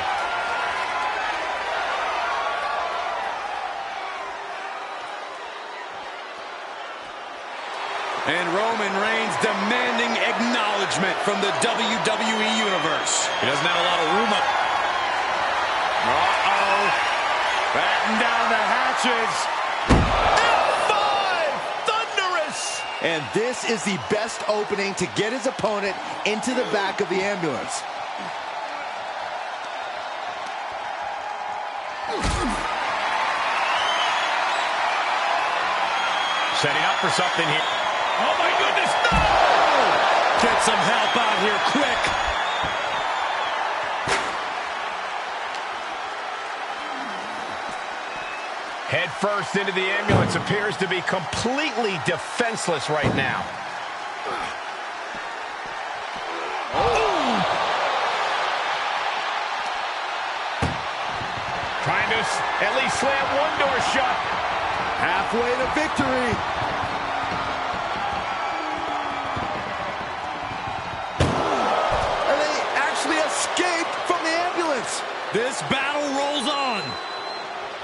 And Roman Reigns demanding acknowledgement from the WWE Universe. He doesn't have a lot of room up. Uh-oh. Batten down the hatches. Thunderous! And this is the best opening to get his opponent into the back of the ambulance. Setting up for something here. Oh my goodness, no! Get some help out here quick. Head first into the ambulance, appears to be completely defenseless right now. Trying to at least slam one door shut. Halfway to victory. And they actually escaped from the ambulance. This battle rolls on.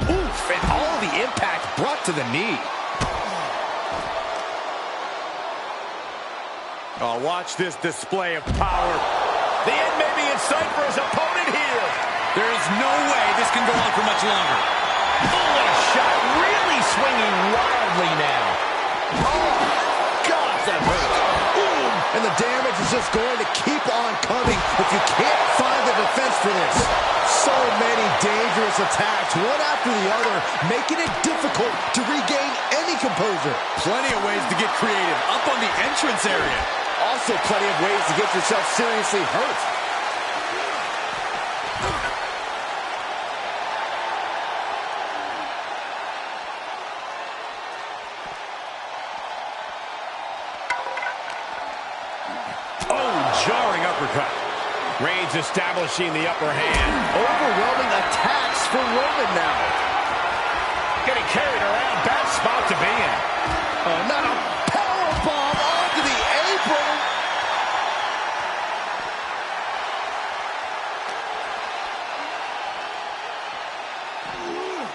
Oof, and all the impact brought to the knee. Oh, watch this display of power. The end may be in sight for his opponent here. There is no way this can go on for much longer. Oh, what a shot. Really swinging wildly now. Oh, God, that hurt. And the damage is just going to keep on coming if you can't find the defense for this. So many dangerous attacks, one after the other, making it difficult to regain any composure. Plenty of ways to get creative. Up on the entrance area. Also plenty of ways to get yourself seriously hurt. Jarring uppercut. Reigns establishing the upper hand. Overwhelming attacks for Roman now. Getting carried around. Bad spot to be in. Oh, not a powerbomb onto the apron.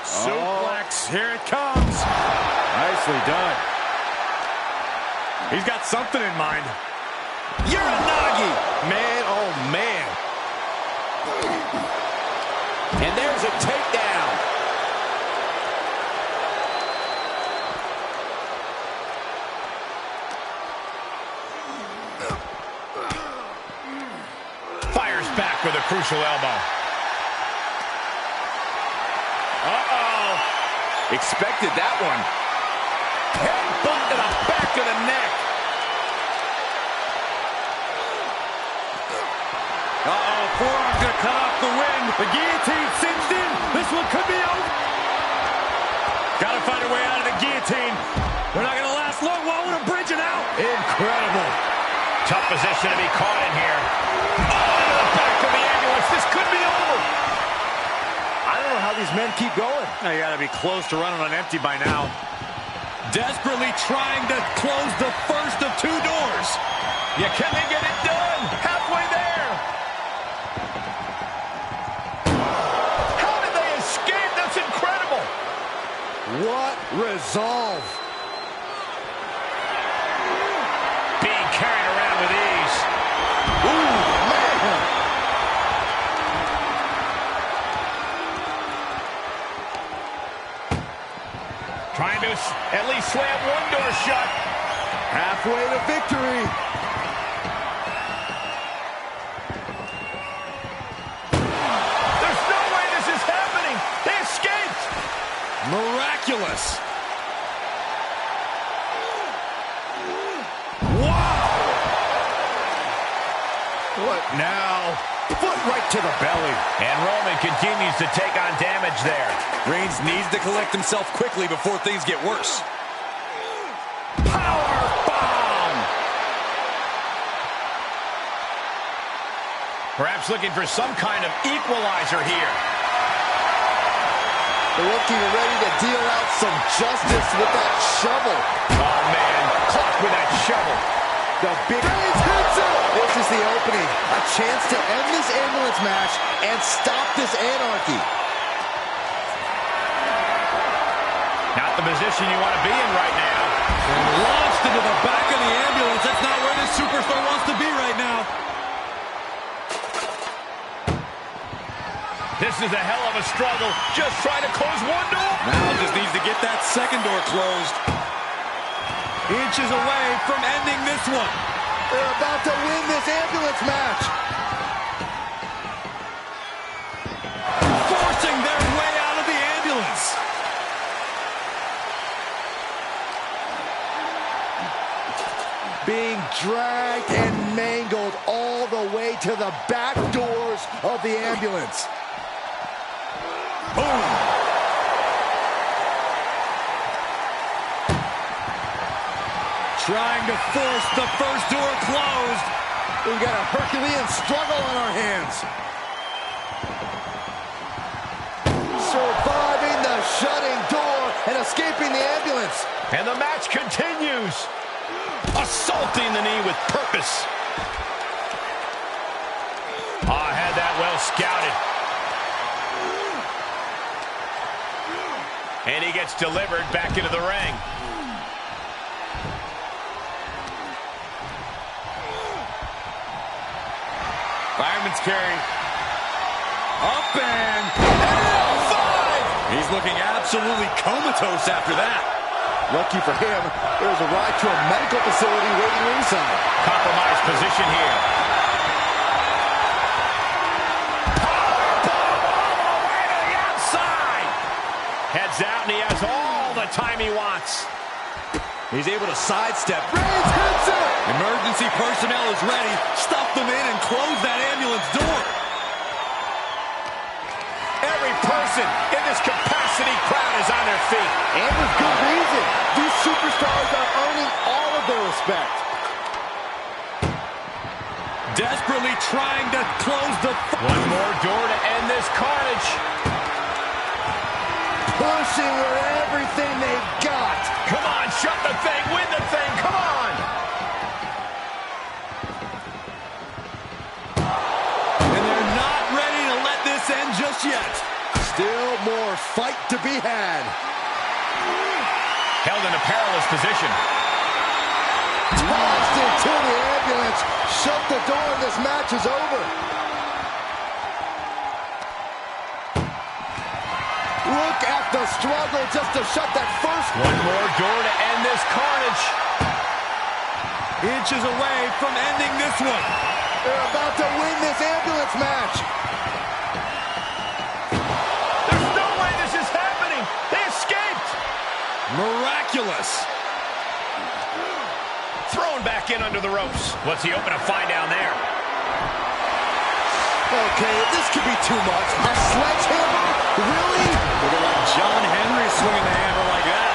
Suplex. Here it comes. Nicely done. He's got something in mind. Uranagi! Man, oh man. And there's a takedown. Fires back with a crucial elbow. Uh-oh. Expected that one. Headbutt to the back of the neck. Uh-oh, forearm's gonna cut off the wind. The guillotine cinched in. This one could be over. Gotta find a way out of the guillotine. They're not gonna last long. Wow, what a bridging out. Incredible. Tough position to be caught in here. Oh, into the back of the ambulance. This could be over. I don't know how these men keep going. Now you gotta be close to running on empty by now. Desperately trying to close the first of two doors. Yeah, can they get it done? Halfway there. How did they escape? That's incredible. What resolve. Being carried around with ease. Ooh, man. Trying to at least slam one door shut. Halfway to victory. There's no way this is happening. They escaped. Miraculous. Wow. What now? Foot right to the belly. And Roman continues to take on damage there. Reigns needs to collect himself quickly before things get worse. Power bomb. Perhaps looking for some kind of equalizer here. Looking ready to deal out some justice with that shovel. Oh, man. Clock with that shovel. The big Reigns hits it. This is the opening. A chance to end this ambulance match and stop this anarchy. Not the position you want to be in right now. And launched into the back of the ambulance. That's not where this superstar wants to be right now. This is a hell of a struggle. Just trying to close one door. Now just needs to get that second door closed. Inches away from ending this one. They're about to win this ambulance match. Forcing their way out of the ambulance. Being dragged and mangled all the way to the back doors of the ambulance. Boom. Trying to force the first door closed. We've got a Herculean struggle on our hands. Surviving the shutting door and escaping the ambulance. And the match continues. Assaulting the knee with purpose. Oh, had that well scouted. And he gets delivered back into the ring. performance, Kerry. Up and 5! He's looking absolutely comatose after that. Lucky for him, there's a ride to a medical facility waiting ringside. Compromised position here. Powerbomb all the way to the outside. Heads out, and he has all the time he wants. He's able to sidestep. Reigns hits it! Emergency personnel is ready. Stuff them in and close that ambulance door. Every person in this capacity crowd is on their feet. And with good reason. These superstars are earning all of their respect. Desperately trying to close the... One more door to end this carnage. Pushing with everything they've got. Come on, shut the thing, win the thing, come on! And they're not ready to let this end just yet. Still more fight to be had. Held in a perilous position. Tossed into the ambulance. Shut the door and this match is over. Look at the struggle just to shut that first. One more door to end this carnage. Inches away from ending this one. They're about to win this ambulance match. There's no way this is happening. They escaped. Miraculous. Thrown back in under the ropes. What's he open to find down there? Okay, this could be too much. A sledgehammer? Really? Look at like John Henry swinging the hammer like that.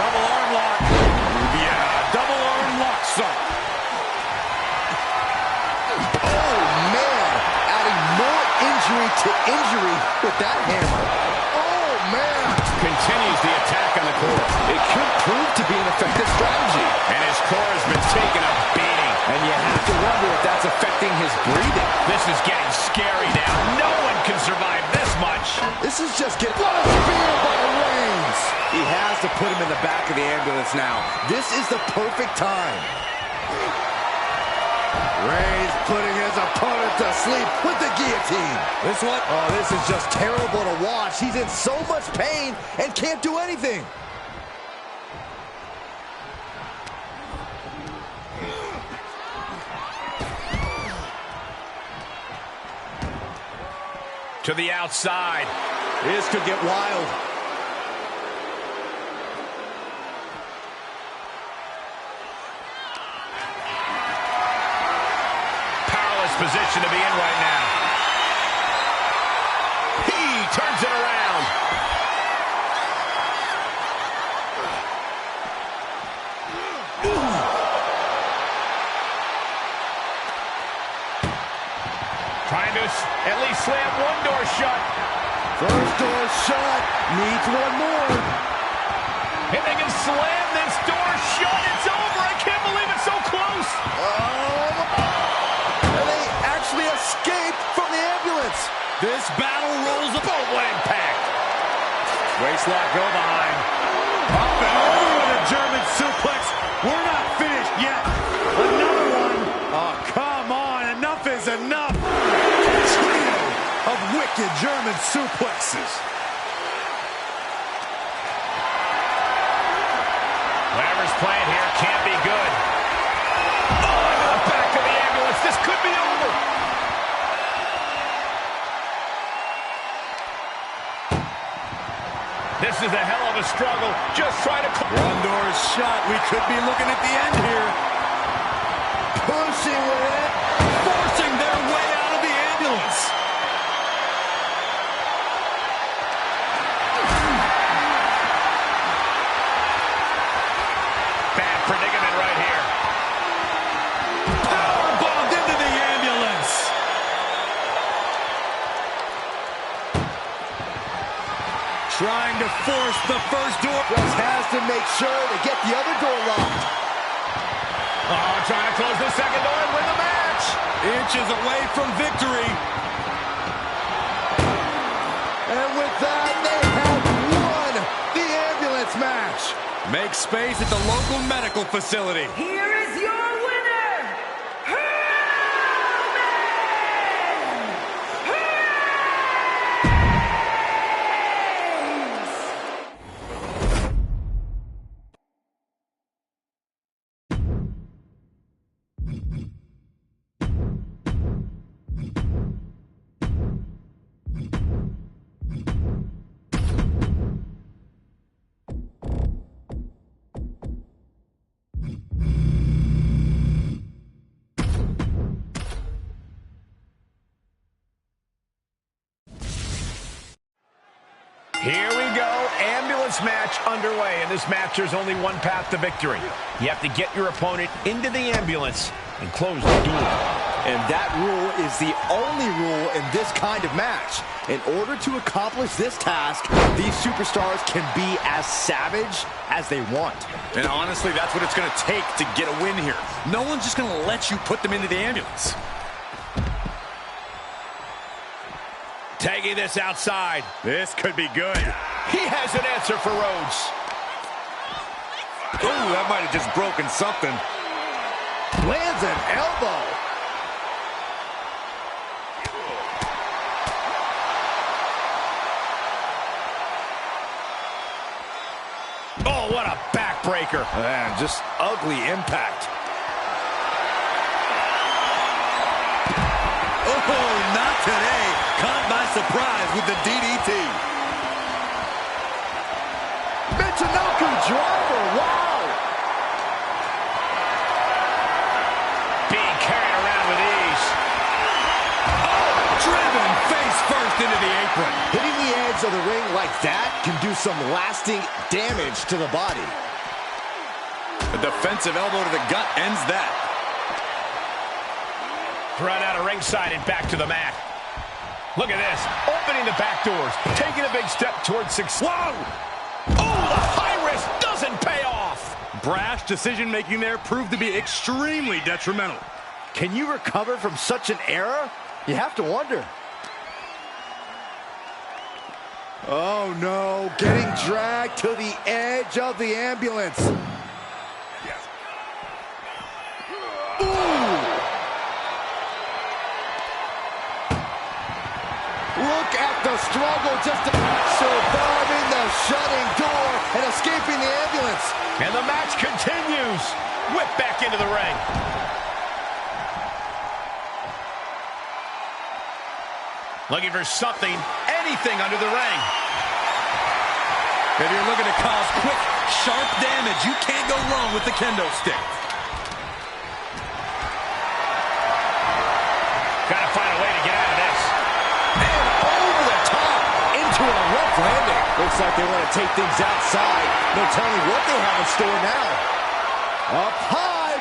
Double arm lock. Yeah, double arm lock, son. Oh, man. Adding more injury to injury with that hammer. Oh, man. Continues the attack on the core. It could prove to be an effective strategy. And his core has been taking a beating. And you have to wonder if that's affecting his breathing. This is getting scary now. No one can survive this much. This is just getting... What a spear by Reigns! He has to put him in the back of the ambulance now. This is the perfect time. Reigns putting his opponent to sleep with the guillotine. This one? Oh, this is just terrible to watch. He's in so much pain and can't do anything. To the outside. This could get wild. Powerless position to be in right now. He turns it around. Trying to at least slam one door shut. First door shut. Needs one more. If they can slam this door shut, it's over. I can't believe it's so close. And they actually escaped from the ambulance. This battle rolls up. Boom, what impact. Waistlock go behind. Up and over with a German suplex. We're not finished yet. Another one. Oh, come on. Enough is enough. Trio of wicked German suplexes. Whatever's playing here can't be good. Oh, into the back of the ambulance. This could be over. This is a hell of a struggle. Just try to... One door is shut. We could be looking at the end here. Pushing with it. Forcing their way out of the ambulance. Bad predicament right here. Power bombed into the ambulance. Trying to force the first door. Just has to make sure to get the other door locked. Oh, trying to close the second door and win the match. Inches away from victory. And with that, they have won the ambulance match. Make space at the local medical facility. Here is your winner, Here we go, ambulance match underway. In this match, there's only one path to victory. You have to get your opponent into the ambulance and close the door. And that rule is the only rule in this kind of match. In order to accomplish this task, these superstars can be as savage as they want. And honestly, that's what it's going to take to get a win here. No one's just going to let you put them into the ambulance. Taking this outside. This could be good. He has an answer for Rhodes. Oh, that might have just broken something. Lands an elbow. Oh, what a backbreaker. Man, just ugly impact. Oh, not today. Caught by surprise with the DDT. Michinoku driver, wow. Being carried around with ease. Oh, driven face first into the apron. Hitting the edge of the ring like that can do some lasting damage to the body. A defensive elbow to the gut ends that. Thrown out of ringside and back to the mat. Look at this. Opening the back doors. Taking a big step towards success. Whoa! Oh, the high risk doesn't pay off. Brash decision-making there proved to be extremely detrimental. Can you recover from such an error? You have to wonder. Oh, no. Getting dragged to the edge of the ambulance. Ooh! Look at the struggle just surviving the shutting door and escaping the ambulance. And the match continues. Whip back into the ring. Looking for something, anything under the ring. If you're looking to cause quick, sharp damage, you can't go wrong with the kendo stick. Gotta find a way to get out of this. And over the top into a rough landing. Looks like they want to take things outside. No telling what they have in store now. Up high.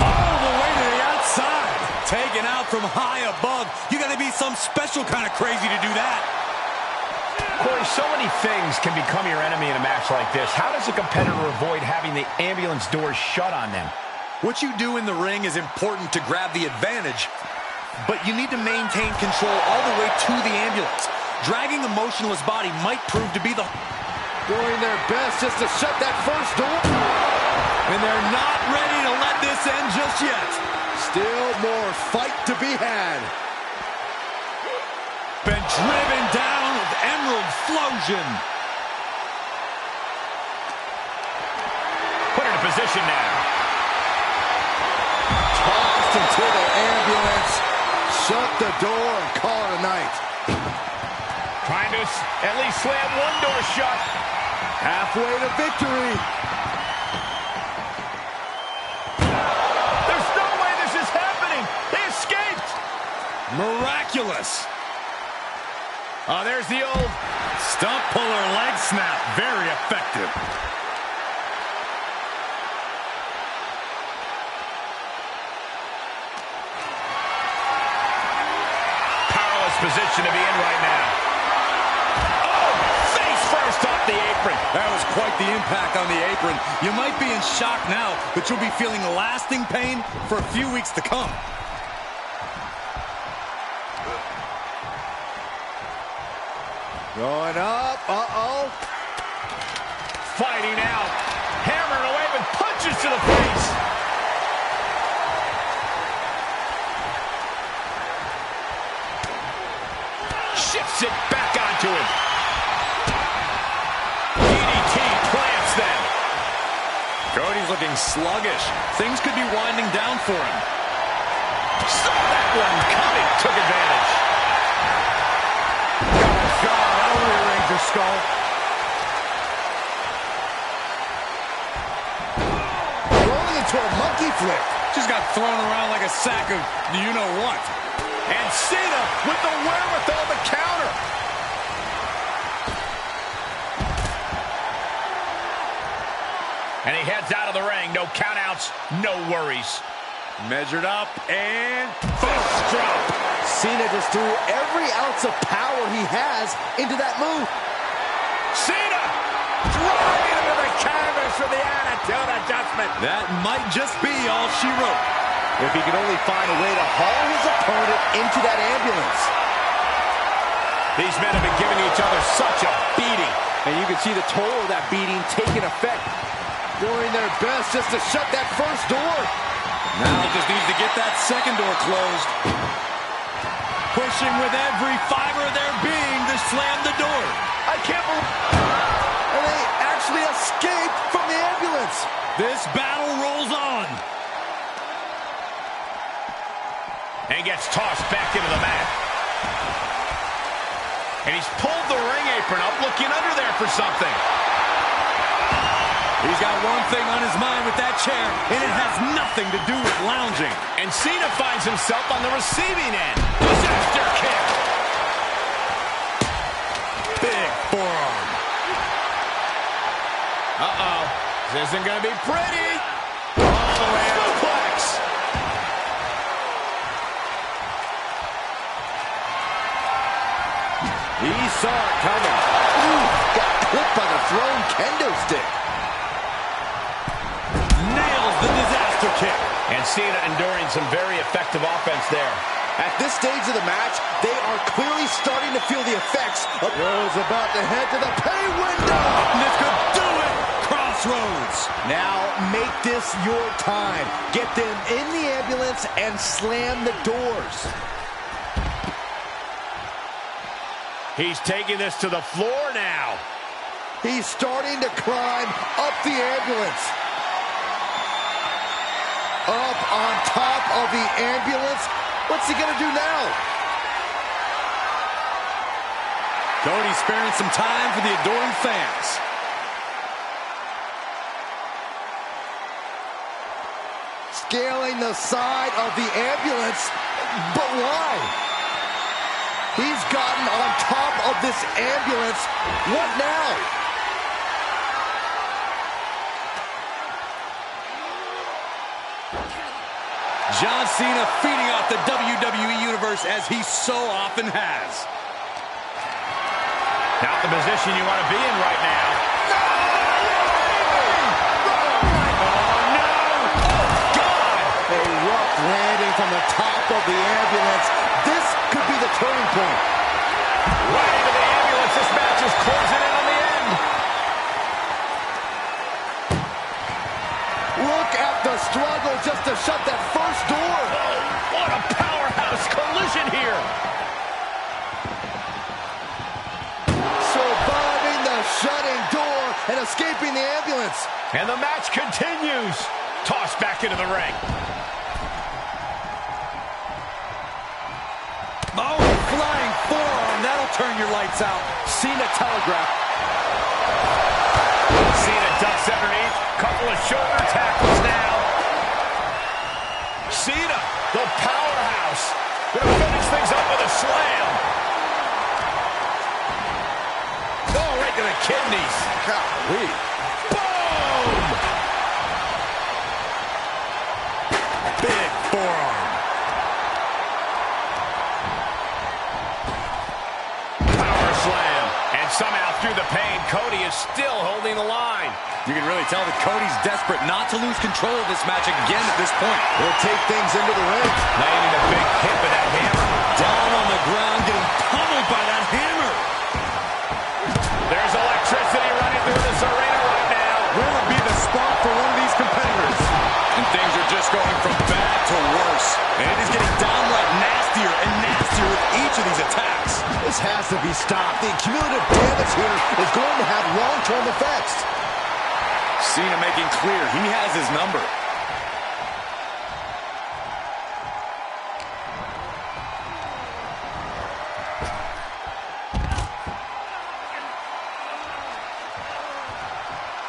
All the way to the outside. Taken out from high above. You gotta be some special kind of crazy to do that. Corey, so many things can become your enemy in a match like this. How does a competitor avoid having the ambulance doors shut on them? What you do in the ring is important to grab the advantage, but you need to maintain control all the way to the ambulance. Dragging a motionless body might prove to be the... Doing their best just to shut that first door. And they're not ready to let this end just yet. Still more fight to be had. Been driven down with Emerald Flosion. Put her in position now. Tossed into the ambulance. Shut the door and call it a night. Trying to at least slam one door shut. Halfway to victory. There's no way this is happening. They escaped. Miraculous. Oh, there's the old stump puller leg snap. Very effective. Powerless position to be in right now. Oh, face first off the apron. That was quite the impact on the apron. You might be in shock now, but you'll be feeling lasting pain for a few weeks to come. Going up. Uh-oh. Fighting out. Hammering away with punches to the face. Shifts it back onto him. DDT plants them. Cody's looking sluggish. Things could be winding down for him. Saw that one coming. Took advantage. God, that'll rearrange your skull. Rolling into a monkey flip. Just got thrown around like a sack of you-know-what. And Cena with the wherewithal to counter. And he heads out of the ring. No countouts, no worries. Measured up and fist drop. Cena just threw every ounce of power he has into that move. Cena driving into the canvas for the attitude adjustment. That might just be all she wrote. If he could only find a way to haul his opponent into that ambulance. These men have been giving each other such a beating. And you can see the toll of that beating taking effect. Doing their best just to shut that first door. Now just needs to get that second door closed. Pushing with every fiber of their being to slam the door. I can't believe... And they actually escaped from the ambulance. This battle rolls on. And gets tossed back into the mat. And he's pulled the ring apron up, looking under there for something. He's got one thing on his mind with that chair, and it has nothing to do with lounging. And Cena finds himself on the receiving end. Disaster kick. Big forearm. Uh-oh. This isn't going to be pretty. All the way out. Suplex. He saw it coming. Ooh, got clipped by the thrown kendo stick. Nails the disaster kick. And Cena enduring some very effective offense there. At this stage of the match, they are clearly starting to feel the effects of... Rose about to head to the pay window. This could do it. Crossroads. Now make this your time. Get them in the ambulance and slam the doors. He's taking this to the floor now. He's starting to climb up the ambulance. Up on top of the ambulance. What's he gonna do now? Cody sparing some time for the adoring fans. Scaling the side of the ambulance. But why? He's gotten on top of this ambulance. What now? John Cena feeding off the WWE Universe as he so often has. Not the position you want to be in right now. Oh, no! Oh, God! A rough landing from the top of the ambulance. This could be the turning point. Right into the ambulance. This match is closing in on the end. Look at the struggle just to shut that first door. Oh, what a powerhouse collision here. Surviving the shutting door and escaping the ambulance. And the match continues. Tossed back into the ring. Oh, flying forearm. That'll turn your lights out. Cena telegraph. Cena ducks underneath. Couple of shoulder tackles now. Cena, the powerhouse, gonna finish things up with a slam. Oh, right to the kidneys. Golly. Boom! Big forearm. Power slam. And somehow through the pain, Cody is still holding the line. You can really tell that Cody's desperate not to lose control of this match again at this point. He'll take things into the ring. Landing a big hit with that hammer. Down on the ground, getting pummeled by that hammer. There's electricity running through this arena right now. Will it be the spot for one of these competitors? And things are just going from bad to worse. And it is getting downright nastier and nastier with each of these attacks. This has to be stopped. The cumulative damage here is going to have long-term effects. Cena making clear he has his number.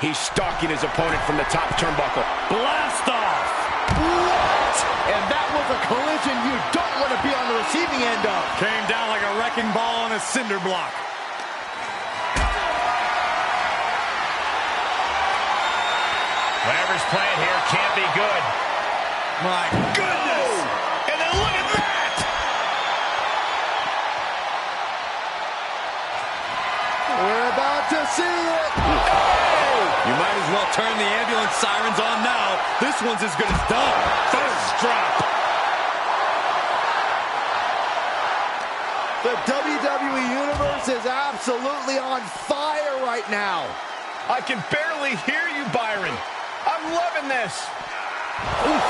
He's stalking his opponent from the top turnbuckle. Blast off! What? And that was a collision you don't want to be on the receiving end of. Came down like a wrecking ball on a cinder block. plan here can't be good. My goodness! And then look at that! We're about to see it. Oh! You might as well turn the ambulance sirens on now. This one's as good as done. First drop. The WWE Universe is absolutely on fire right now. I can barely hear you, Byron. I'm loving this. Oof.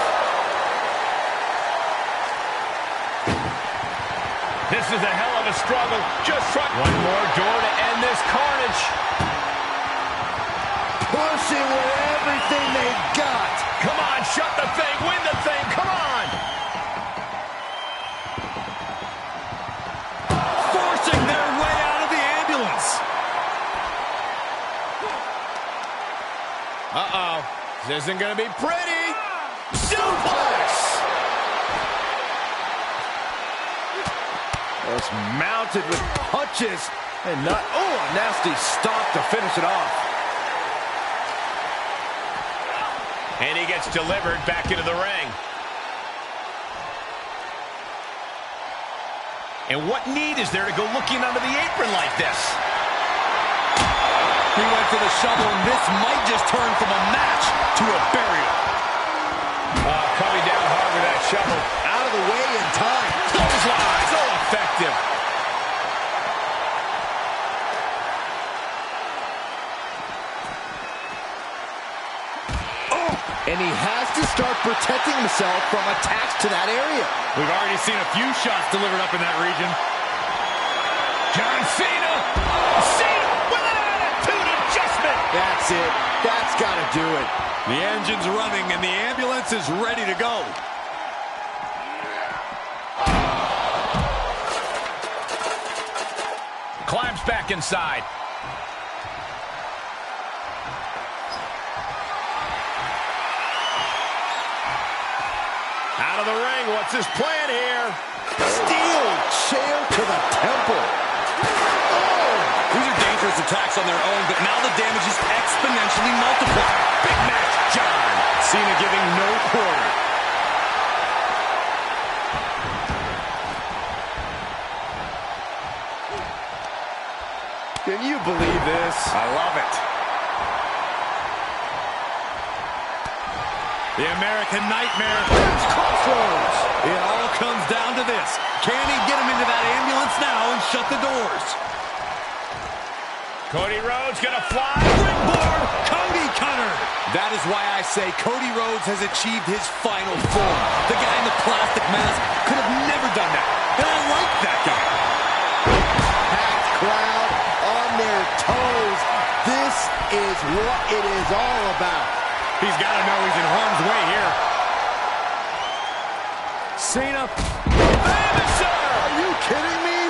This is a hell of a struggle. Just try one more door to end this carnage. Pushing with everything they've got. Come on, shut the thing, win the thing, come on. Forcing their way out of the ambulance. Uh-oh. This isn't going to be pretty. Suplex! Just mounted with punches and not... Oh, a nasty stop to finish it off. And he gets delivered back into the ring. And what need is there to go looking under the apron like this? He went for the shovel, and this might just turn from a match to a burial. Coming down hard with that shovel. Out of the way in time. Clothesline, so effective. Oh, and he has to start protecting himself from attacks to that area. We've already seen a few shots delivered up in that region. John Cena! Cena with an attitude adjustment! That's it. That's got to do it. The engine's running, and the ambulance is ready to go. Climbs back inside. Out of the ring, what's his plan here? Steel chair to the temple. These are dangerous attacks on their own, but now the damage is exponentially multiplied. Big match, John. Cena giving no quarter. Can you believe this? I love it. The American Nightmare. Crossroads. It all comes down to this. Can he get him into that ambulance now and shut the doors? Cody Rhodes gonna fly. Springboard, Cody cutter. That is why I say Cody Rhodes has achieved his final form. The guy in the plastic mask could have never done that. And I like that guy. Packed crowd on their toes. This is what it is all about. He's got to know he's in harm's way here. Cena. Finisher! Are you kidding me?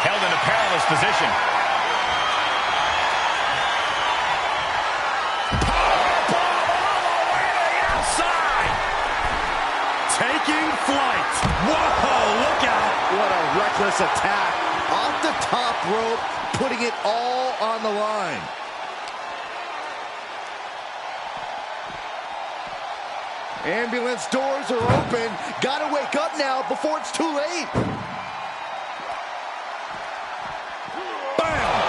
Held in a perilous position. Powerbomb all the way to the outside. Taking flight. Whoa, look out. What a reckless attack. Off the top rope, putting it all on the line. Ambulance doors are open. Gotta wake up now before it's too late. Bam!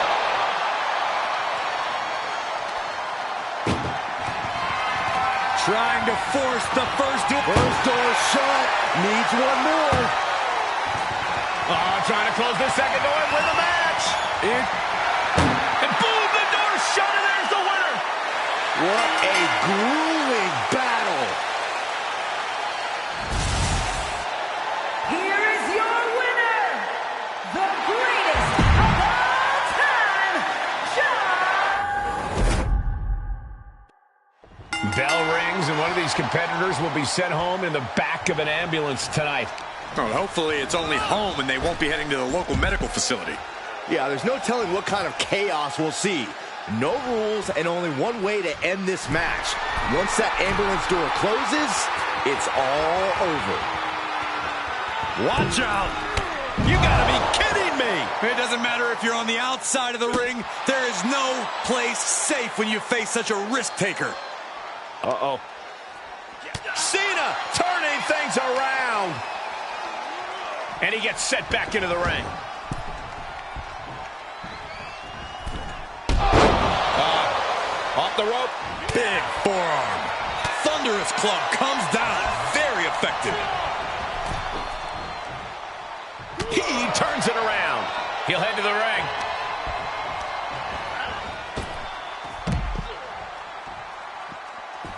Trying to force the first door. First door shut. Needs one more. Trying to close the second door and win the match. And boom, the door's shut, and there's the winner. What a grueling battle. Here is your winner, the greatest of all time, John! Bell rings, and one of these competitors will be sent home in the back of an ambulance tonight. Well, hopefully it's only home and they won't be heading to the local medical facility. Yeah, there's no telling what kind of chaos we'll see. No rules and only one way to end this match. Once that ambulance door closes, it's all over. Watch out! You gotta be kidding me! It doesn't matter if you're on the outside of the ring. There is no place safe when you face such a risk taker. Uh-oh. Cena turning things around. And he gets set back into the ring. Off the rope. Big forearm. Thunderous club comes down. Very effective. He turns it around. He'll head to the ring.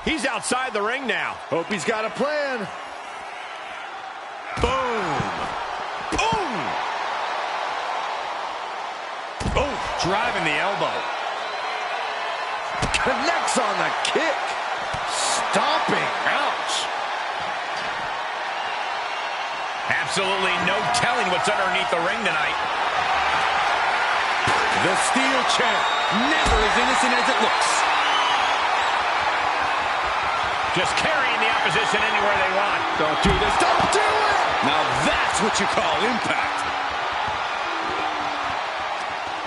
He's outside the ring now. Hope he's got a plan. Boom. Boom. Oh, driving the elbow. Connects on the kick. Stomping. Ouch. Absolutely no telling what's underneath the ring tonight. The steel chair, never as innocent as it looks. Just carrying the opposition anywhere they want. Don't do this. Don't do it! Now that's what you call impact.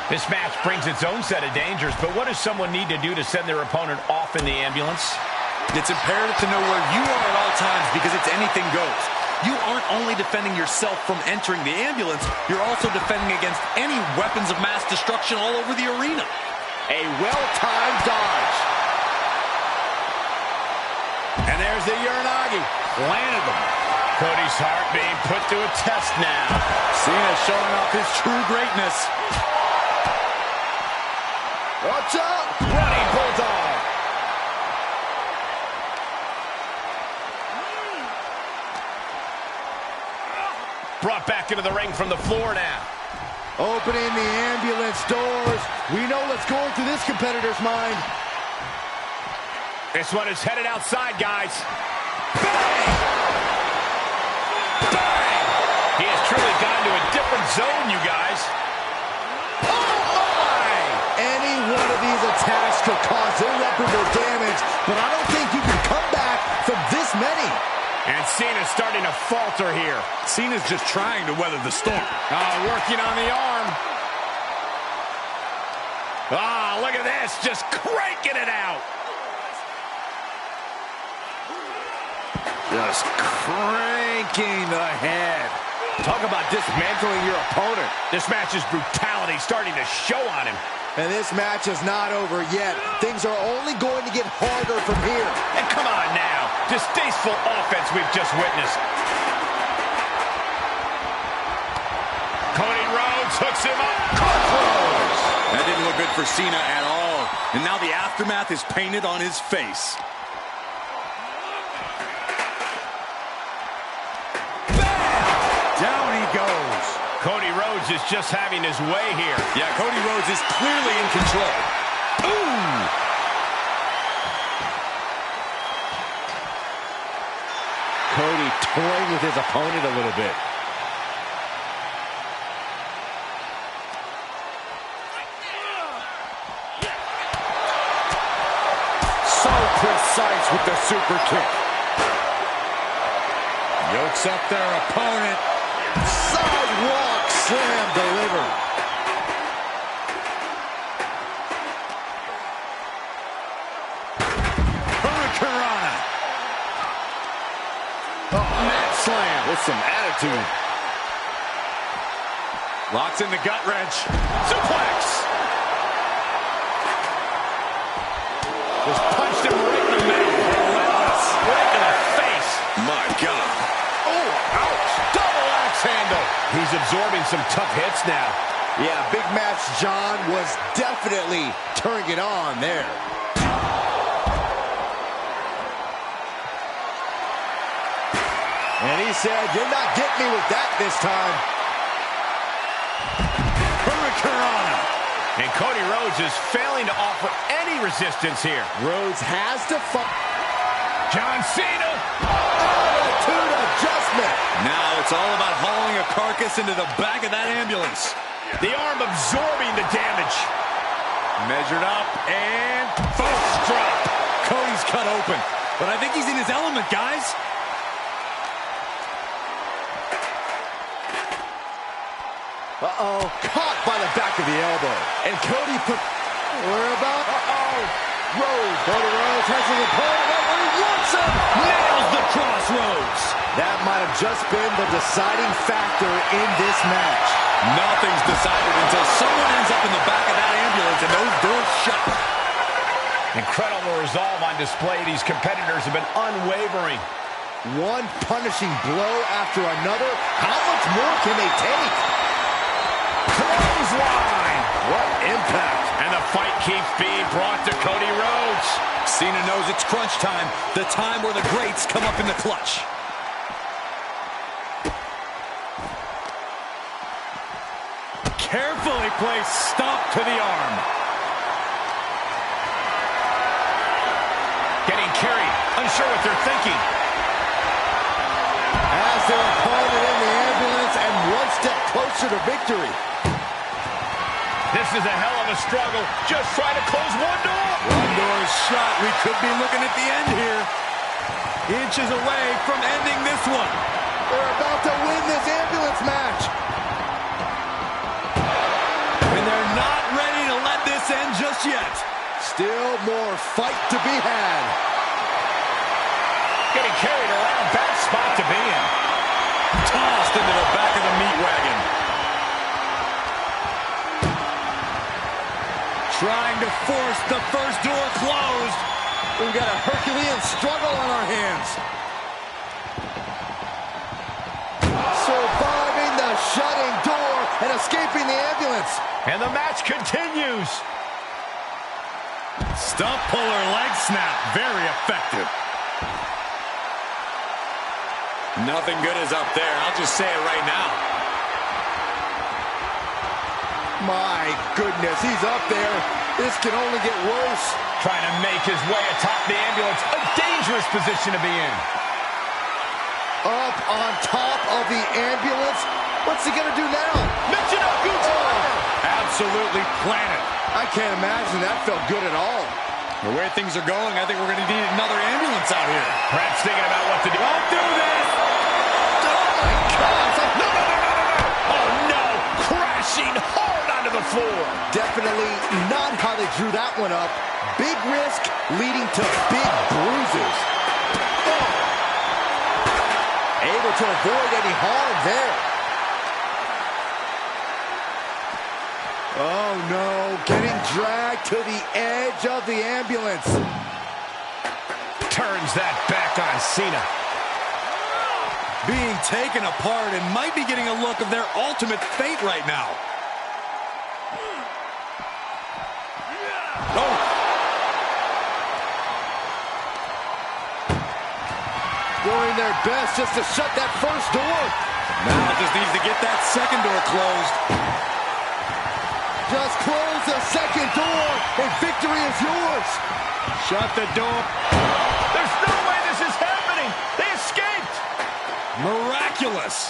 This match brings its own set of dangers, but what does someone need to do to send their opponent off in the ambulance? It's imperative to know where you are at all times because it's anything goes. You aren't only defending yourself from entering the ambulance, you're also defending against any weapons of mass destruction all over the arena. A well-timed dodge. And there's the Uranagi. Landed them. Cody's heart being put to a test now. Cena showing off his true greatness. Watch out! Running bulldog. Brought back into the ring from the floor now. Opening the ambulance doors. We know what's going through this competitor's mind. This one is headed outside, guys. Bang! Bang! He has truly gone to a different zone, you guys. Oh, my! Any one of these attacks could cause irreparable damage, but I don't think you can come back from this many. And Cena's starting to falter here. Cena's just trying to weather the storm. Working on the arm. Look at this, just cranking it out. Just cranking the head. Talk about dismantling your opponent. This match's brutality starting to show on him. And this match is not over yet. Things are only going to get harder from here. And come on now. Distasteful offense we've just witnessed. Cody Rhodes hooks him up. Crossroads. That didn't look good for Cena at all. And now the aftermath is painted on his face. Down he goes. Cody Rhodes is just having his way here. Yeah, Cody Rhodes is clearly in control. Ooh! Cody toying with his opponent a little bit. So precise with the super kick. Yokes up their opponent. Sidewalk slam delivered. Hurricanrana. Mat slam with some attitude. Locks in the gut wrench. Suplex. Just punched him right in the mouth. Relentless. Right in the face. My God. Oh, ouch. Double axe handle. He's absorbing some tough hits now. Yeah, Big Match John was definitely turning it on there. And he said, "You're not getting me with that this time." Hurricanrana. And Cody Rhodes is failing to offer any resistance here. Rhodes has to fight. John Cena. Attitude adjustment. Now it's all about hauling a carcass into the back of that ambulance. The arm absorbing the damage. Measured up and folks drop. Cody's cut open, but I think he's in his element, guys. Uh-oh, caught by the back of the elbow. And Cody put... We're about... Rhodes. Cody Rhodes has his opponent right where he wants him. Nails the crossroads. That might have just been the deciding factor in this match. Nothing's decided until someone ends up in the back of that ambulance and those doors shut. Incredible resolve on display. These competitors have been unwavering. One punishing blow after another. How much more can they take? Clothesline. What impact. And the fight keeps being brought to Cody Rhodes. Cena knows it's crunch time, the time where the greats come up in the clutch. Carefully placed stomp to the arm. Getting carried, unsure what they're thinking. As their opponent in the ambulance and one step closer to victory. This is a hell of a struggle. Just trying to close one door. One door is shut. We could be looking at the end here. Inches away from ending this one. They're about to win this ambulance match. And they're not ready to let this end just yet. Still more fight to be had. Getting carried around. Bad spot to be in. Tossed into the back of the meat wagon. Trying to force the first door closed. We've got a Herculean struggle on our hands. Surviving the shutting door and escaping the ambulance. And the match continues. Stump puller leg snap. Very effective. Nothing good is up there. I'll just say it right now. My goodness, he's up there. This can only get worse. Trying to make his way atop the ambulance. A dangerous position to be in. Up on top of the ambulance. What's he gonna do now? Absolutely planted. I can't imagine that felt good at all. The way things are going, I think we're going to need another ambulance out here. Perhaps thinking about what to do. Don't do this! Oh my God! No. Oh no! Crashing hard onto the floor. Definitely not how they drew that one up. Big risk leading to big bruises. Oh. Able to avoid any harm there. Oh no, getting dragged to the edge of the ambulance. Turns that back on Cena. Being taken apart and might be getting a look of their ultimate fate right now. Oh. Doing their best just to shut that first door. Now just needs to get that second door closed. Just close the second door and victory is yours. Shut the door. There's no way this is happening. They escaped. Miraculous.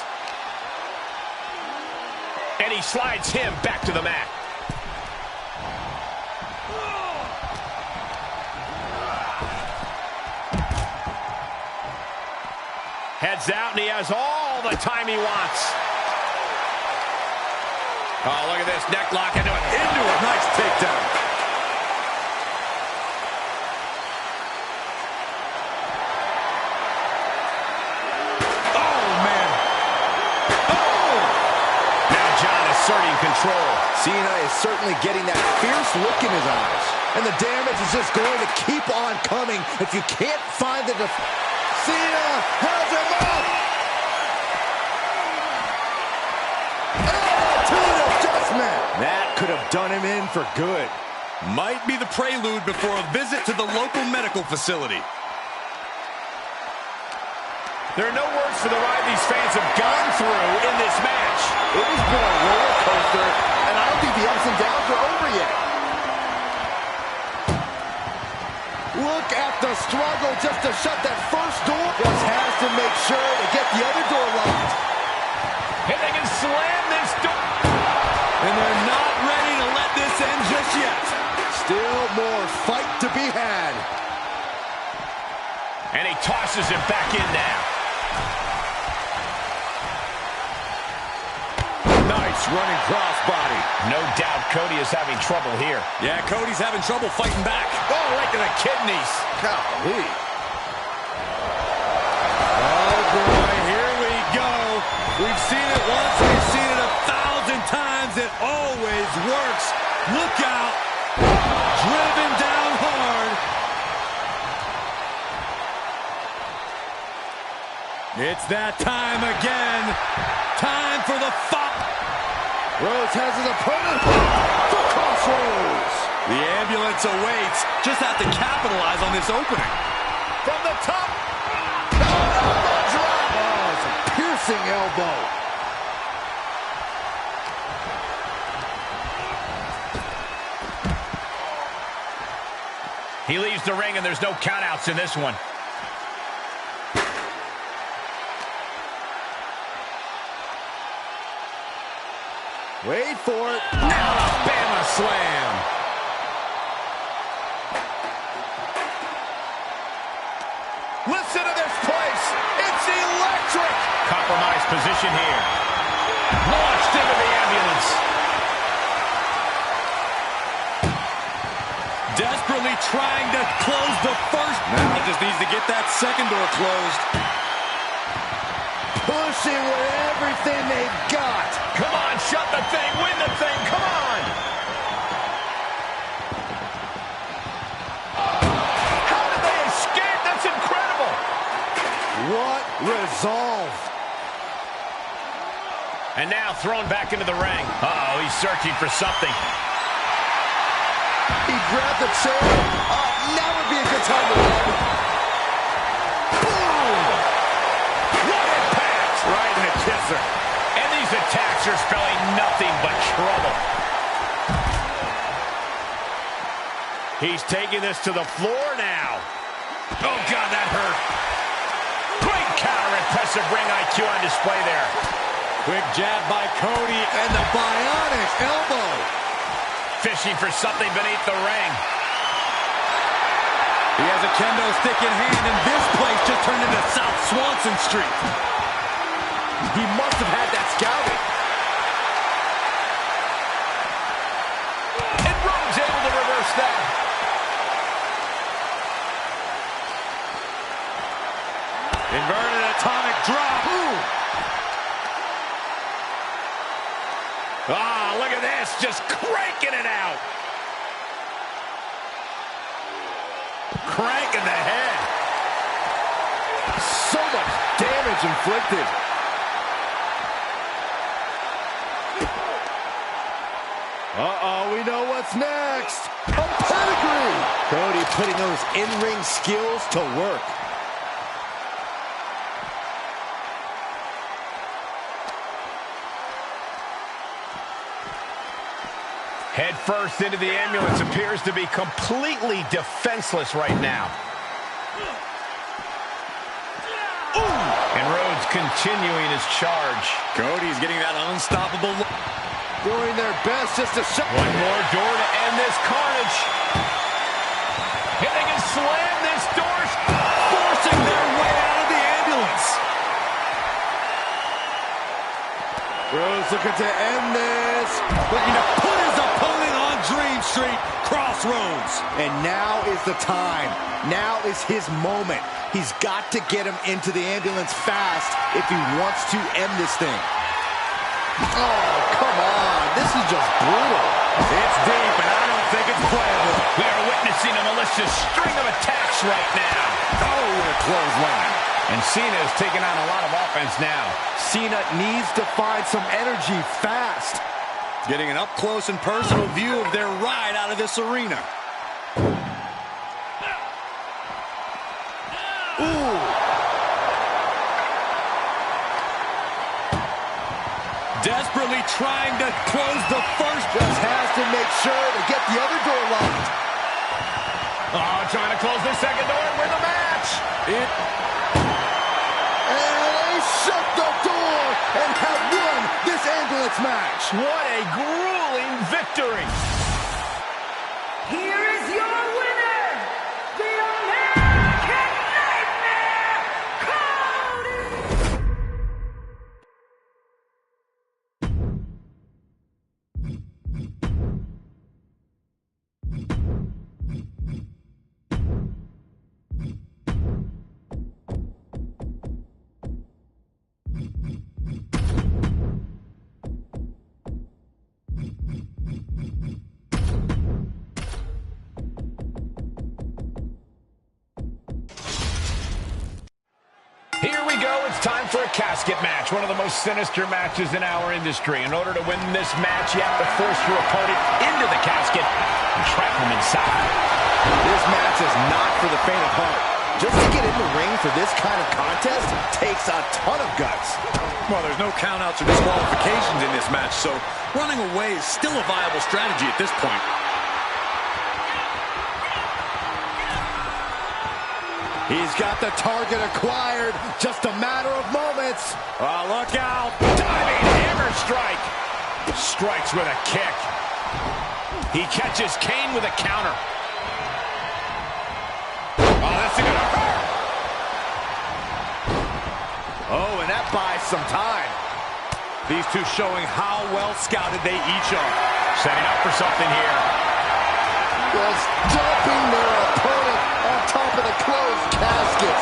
And he slides him back to the mat. Heads out, and he has all the time he wants. Oh, look at this. Neck lock into it. Into a nice takedown. Oh, man. Oh! Now John asserting control. Cena is certainly getting that fierce look in his eyes. And the damage is just going to keep on coming if you can't find the Cena has him up! Oh, to an adjustment! That could have done him in for good. Might be the prelude before a visit to the local medical facility. There are no words for the ride these fans have gone through in this match. It has been a roller coaster, and I don't think the ups and downs are over yet. Look at the struggle just to shut that first door. Just has to make sure to get the other door locked. And they can slam this door. And they're not ready to let this end just yet. Still more fight to be had. And he tosses him back in now. Nice Nice running crossbody. No doubt Cody is having trouble here. Yeah, Cody's having trouble fighting back. Oh, right to the kidneys. Golly. Oh, boy, here we go. We've seen it once, we've seen it 1,000 times. It always works. Look out. Driven down hard. It's that time again. Time for the fight. Rhodes has his opponent for crossroads. The ambulance awaits. Just have to capitalize on this opening. From the top. Elbow drop. Oh, it's a piercing elbow. He leaves the ring and there's no countouts in this one. Wait for it. Now Bama slam. Listen to this place. It's electric. Compromised position here. Launched into the ambulance. Desperately trying to close the first. Now just needs to get that second door closed. Pushing with everything they've got. Come on, shut the thing, win the thing, come on! How did they escape? That's incredible! What resolve. And now thrown back into the ring. Uh-oh, he's searching for something. He grabbed the chair. Now would be a good time to run. Boom! What impact! Right in the kisser. And these attacks are spelling nothing but trouble. He's taking this to the floor now. Oh, God, that hurt. Great counter, impressive ring IQ on display there. Quick jab by Cody and the bionic elbow. Fishing for something beneath the ring. He has a kendo stick in hand, and this place just turned into South Swanson Street. He must have had that scouting. And Rhodes able to reverse that. Inverted atomic drop. Ooh. Ah, look at this, just cranking it out. Cranking the head. So much damage inflicted. Uh-oh, we know what's next. A pedigree. Cody putting those in-ring skills to work. Head first into the ambulance, appears to be completely defenseless right now. Ooh! And Rhodes continuing his charge. Cody's getting that unstoppable look. Doing their best just to shut. One more door to end this carnage. And they can slam this door, Forcing their way out of the ambulance. Rhodes looking to end this. Looking to put his opponent on Dream Street. Crossroads. And now is the time. Now is his moment. He's got to get him into the ambulance fast if he wants to end this thing. Oh, come on. This is just brutal. It's deep, and I don't think it's playable. We are witnessing a malicious string of attacks right now. Oh, what a clothesline. And Cena is taking on a lot of offense now. Cena needs to find some energy fast. Getting an up-close and personal view of their ride out of this arena. Ooh. Desperately trying to close the first. Just has to make sure to get the other door locked. Oh, trying to close the second door and win the match. And they shut the door and have won this ambulance match. What a grueling victory. Here is your winner, the American Nightmare, Cody! Here we go. It's time for a casket match, one of the most sinister matches in our industry. In order to win this match, you have to force your opponent into the casket and trap them inside. This match is not for the faint of heart. Just to get in the ring for this kind of contest takes a ton of guts. Well, there's no countouts or disqualifications in this match, so running away is still a viable strategy at this point. He's got the target acquired. Just a matter of moments. Oh, look out. Diving hammer strike. Strikes with a kick. He catches Kane with a counter. Oh, this is gonna hurt. Oh, and that buys some time. These two showing how well scouted they each are. Setting up for something here. Was dumping their opponent on top of the closed casket.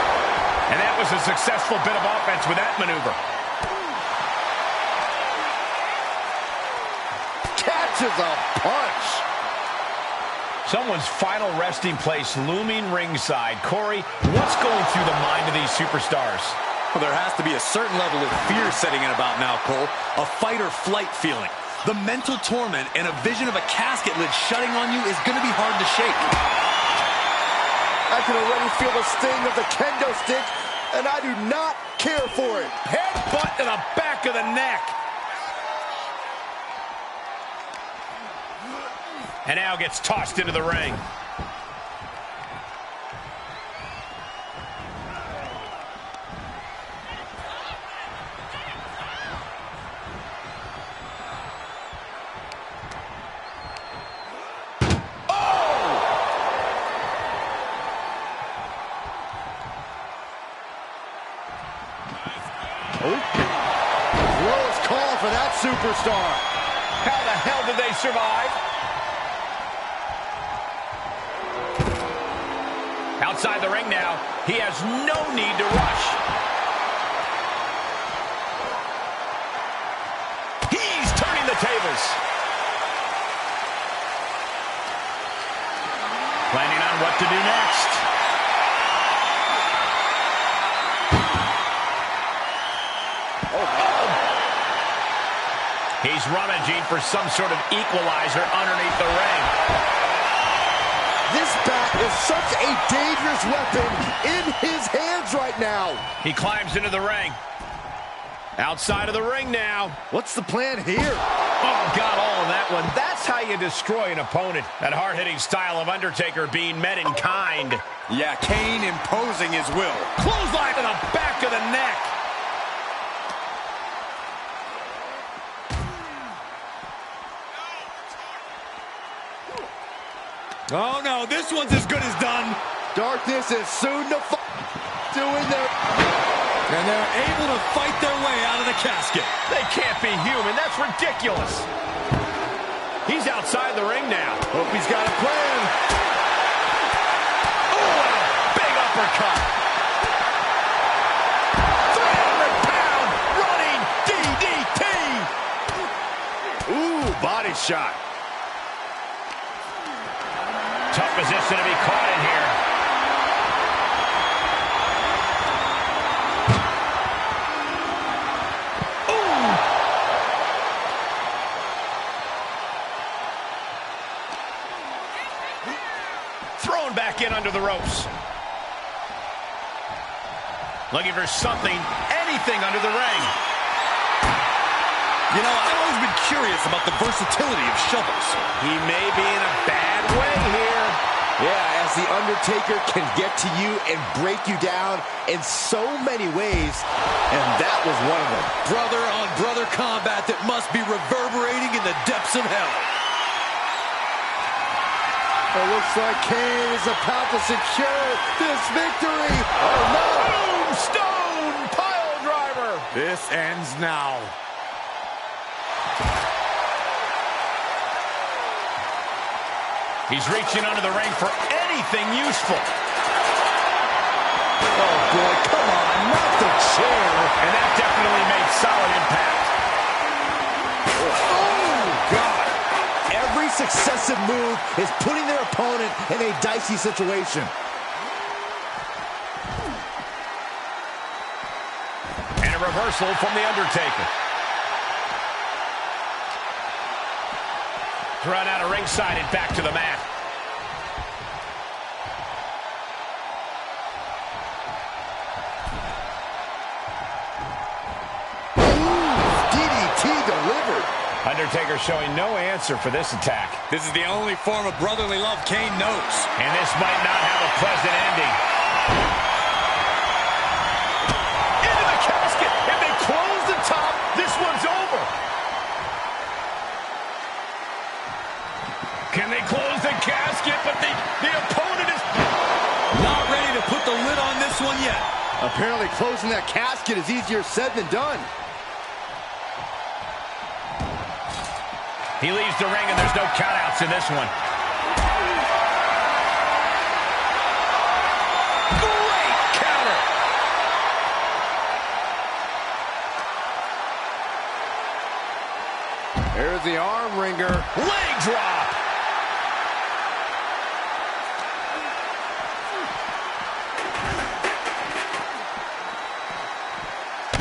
And that was a successful bit of offense with that maneuver. Catches a punch. Someone's final resting place looming ringside. Corey, what's going through the mind of these superstars? Well, there has to be a certain level of fear setting in about now, Cole. A fight or flight feeling. The mental torment and a vision of a casket lid shutting on you is going to be hard to shake. I can already feel the sting of the kendo stick, and I do not care for it. Headbutt to the back of the neck. And now gets tossed into the ring. Close call for that superstar. How the hell did they survive? Outside the ring now, he has no need to rush. He's turning the tables. Planning on what to do next. He's rummaging for some sort of equalizer underneath the ring. This bat is such a dangerous weapon in his hands right now. He climbs into the ring. Outside of the ring now. What's the plan here? Oh, got all of that one. That's how you destroy an opponent. That hard-hitting style of Undertaker being met in kind. Yeah, Kane imposing his will. Clothesline to the back of the neck. Oh, no, this one's as good as done. Darkness is soon to doing their... And they're able to fight their way out of the casket. They can't be human. That's ridiculous. He's outside the ring now. Hope he's got a plan. Oh, and a big uppercut. 300-pound running DDT. Ooh, body shot. Tough position to be caught in here. Ooh. Thrown back in under the ropes. Looking for something, anything under the ring. You know, I've always been curious about the versatility of shovels. He may be in a bad way here. Yeah, as The Undertaker can get to you and break you down in so many ways, and that was one of them. Brother-on-brother combat that must be reverberating in the depths of hell. It looks like Kane is about to secure this victory. Oh, no. Tombstone pile driver. This ends now. He's reaching under the ring for anything useful. Oh, boy, come on, not the chair. And that definitely made solid impact. Oh, God. Every successive move is putting their opponent in a dicey situation. a reversal from The Undertaker. Run out of ringside and back to the mat. Undertaker showing no answer for this attack. This is the only form of brotherly love Kane knows. And this might not have a pleasant ending. Into the casket. If they close the top, this one's over. Can they close the casket? But the opponent is not ready to put the lid on this one yet. Apparently closing that casket is easier said than done. He leaves the ring, and there's no countouts in this one. Great counter! There's the arm wringer. Leg drop!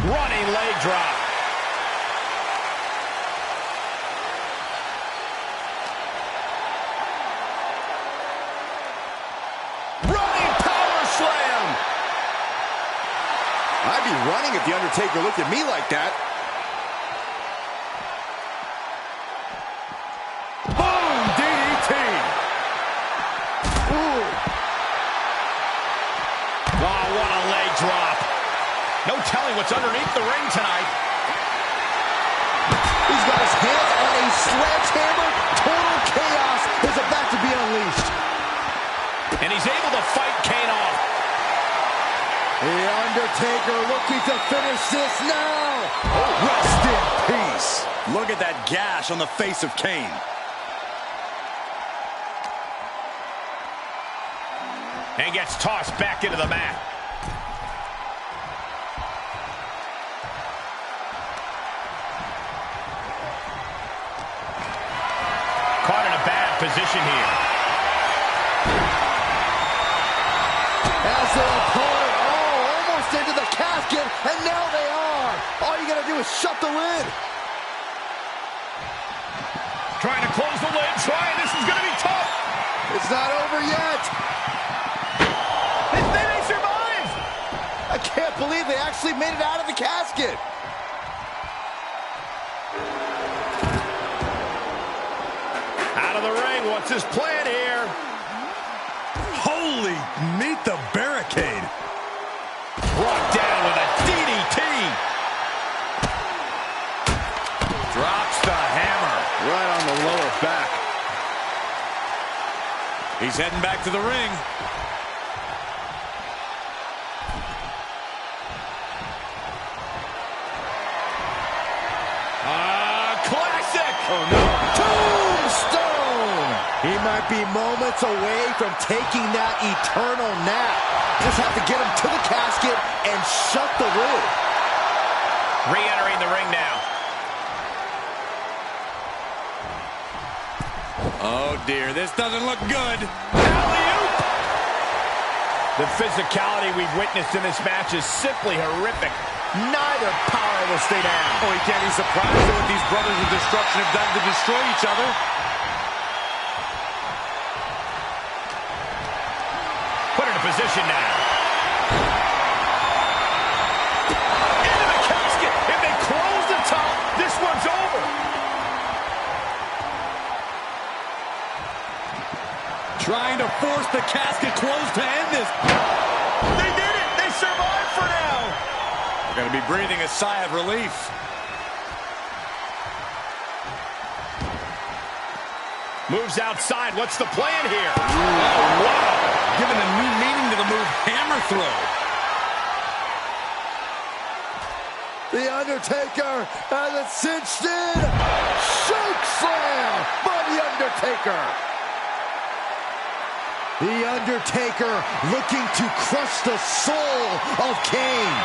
Running leg drop. I'd be running if The Undertaker looked at me like that. Boom! DDT! Ooh. Oh, what a leg drop. No telling what's underneath the ring tonight. He's got his hands on a sledgehammer. Total chaos is about to be unleashed. And he's able to fight Kane off. The Undertaker looking to finish this now. Rest in peace. Look at that gash on the face of Kane. And gets tossed back into the mat. Caught in a bad position here. As their opponent, almost into the casket, and now they are. All you gotta do is shut the lid. Trying to close the lid, this is gonna be tough. It's not over yet. They may survive. I can't believe they actually made it out of the casket. Out of the ring, what's his plan here? Holy, meet the barricade. Brought down with a DDT. Drops the hammer. Right on the lower back. He's heading back to the ring. Classic. Oh, no. Tombstone! He might be moments away from taking that eternal nap. Just have to get him to the casket and shut the lid. Re-entering the ring now. Oh, dear. This doesn't look good. Alley-oop! The physicality we've witnessed in this match is simply horrific. Neither power will stay down. Oh, he can't be surprised at what these brothers of destruction have done to destroy each other. Put in a position now. Into the casket. If they close the top, this one's over. Trying to force the casket closed to end this. They did it. They survived for now. Gonna be breathing a sigh of relief. Moves outside. What's the plan here? Oh, wow. Giving a new meaning to the move hammer throw. The Undertaker has it cinched in. Choke slam by The Undertaker. The Undertaker looking to crush the soul of Kane.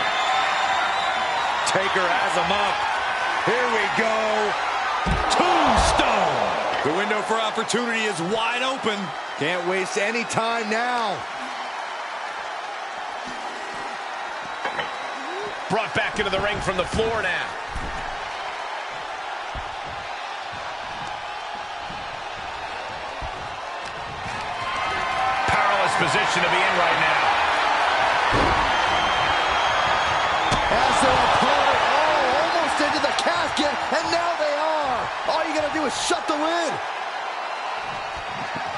Taker has him up. Here we go. Tombstone. The window for opportunity is wide open. Can't waste any time now. Brought back into the ring from the floor now. Powerless position to be in right now. As their opponent, almost into the casket, and now they are. All you gotta do is shut the lid.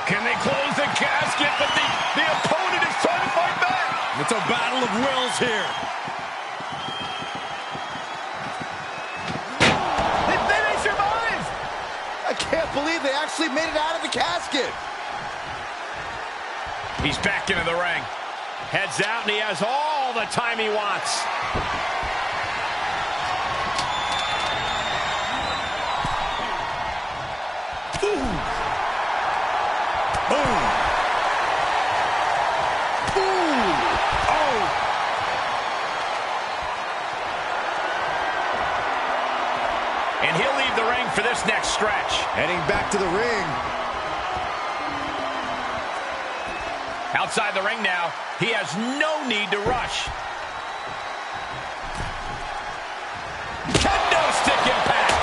Can they close the casket? But the opponent is trying to fight back. It's a battle of wills here. They may survive. I can't believe they actually made it out of the casket. He's back into the ring. Heads out, and he has all the time he wants. Boom. Boom. Boom. Oh. And he'll leave the ring for this next stretch. Heading back to the ring. Outside the ring now, he has no need to rush. Kendo stick impact.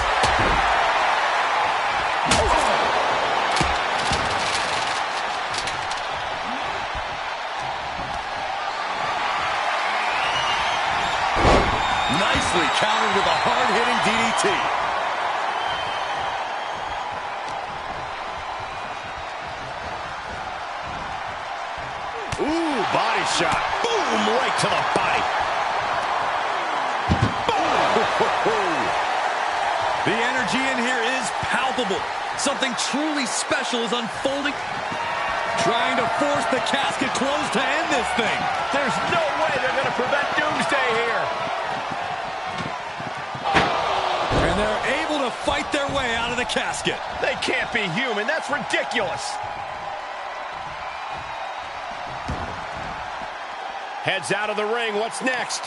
Nicely countered with a hard-hitting DDT. Ooh, body shot. Boom, right to the body. Boom. The energy in here is palpable. Something truly special is unfolding. Trying to force the casket closed to end this thing. There's no way they're going to prevent Doomsday here. And they're able to fight their way out of the casket. They can't be human. That's ridiculous. Heads out of the ring. What's next?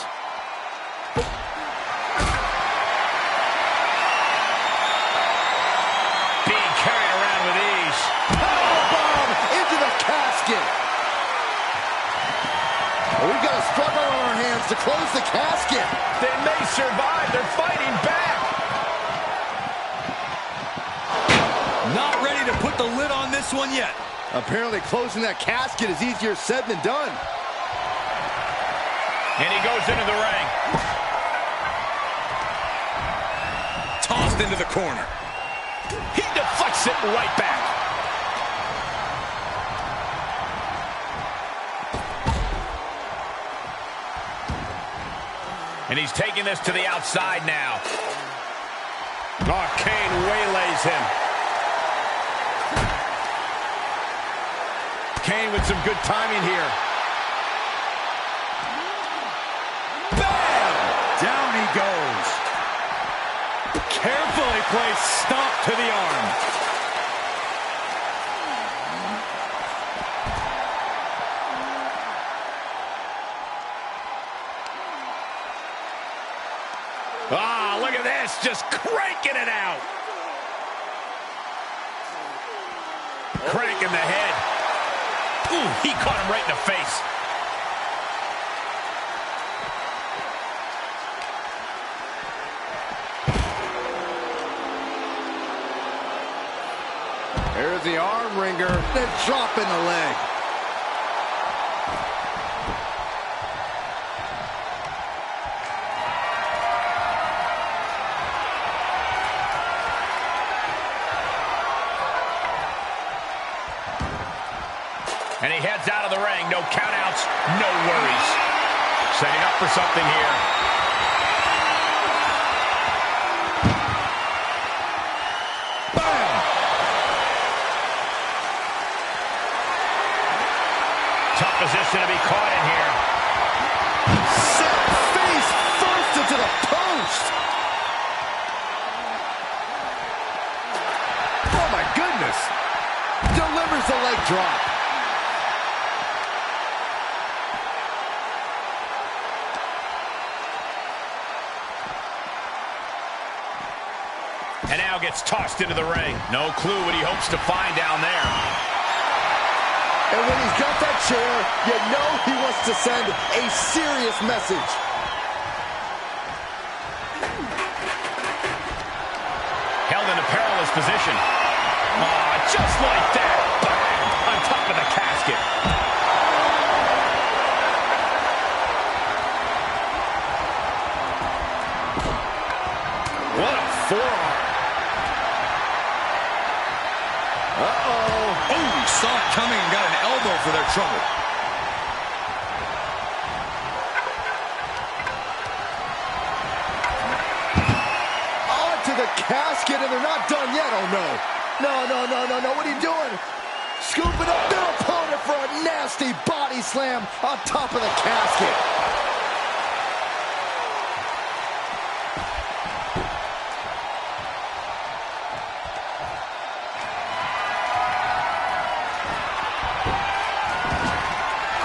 Being carried around with ease. Powerbomb into the casket. We've got a struggle on our hands to close the casket. They may survive. They're fighting back. Not ready to put the lid on this one yet. Apparently closing that casket is easier said than done. And he goes into the ring. Tossed into the corner. He deflects it right back. And he's taking this to the outside now. Oh, Kane waylays him. Kane with some good timing here. Bam! Down he goes. Carefully placed stomp to the arm. Ah, look at this, just cranking it out. Cranking the head. Ooh, he caught him right in the face. There's the arm wringer, then dropping the leg. And he heads out of the ring. No countouts, no worries. Setting up for something here. Bam! Tough position to be caught in here. Set face first into the post. Oh my goodness. Delivers the leg drop. And now gets tossed into the ring. No clue what he hopes to find down there. And when he's got that chair, you know he wants to send a serious message. position. Oh, just like that. Bang! On top of the casket. What a forearm. Uh-oh. Oh, saw it coming and got an elbow for their trouble. Onto the casket, and they're not done yet. Oh, no. No. What are you doing? Scooping up their opponent for a nasty body slam on top of the casket.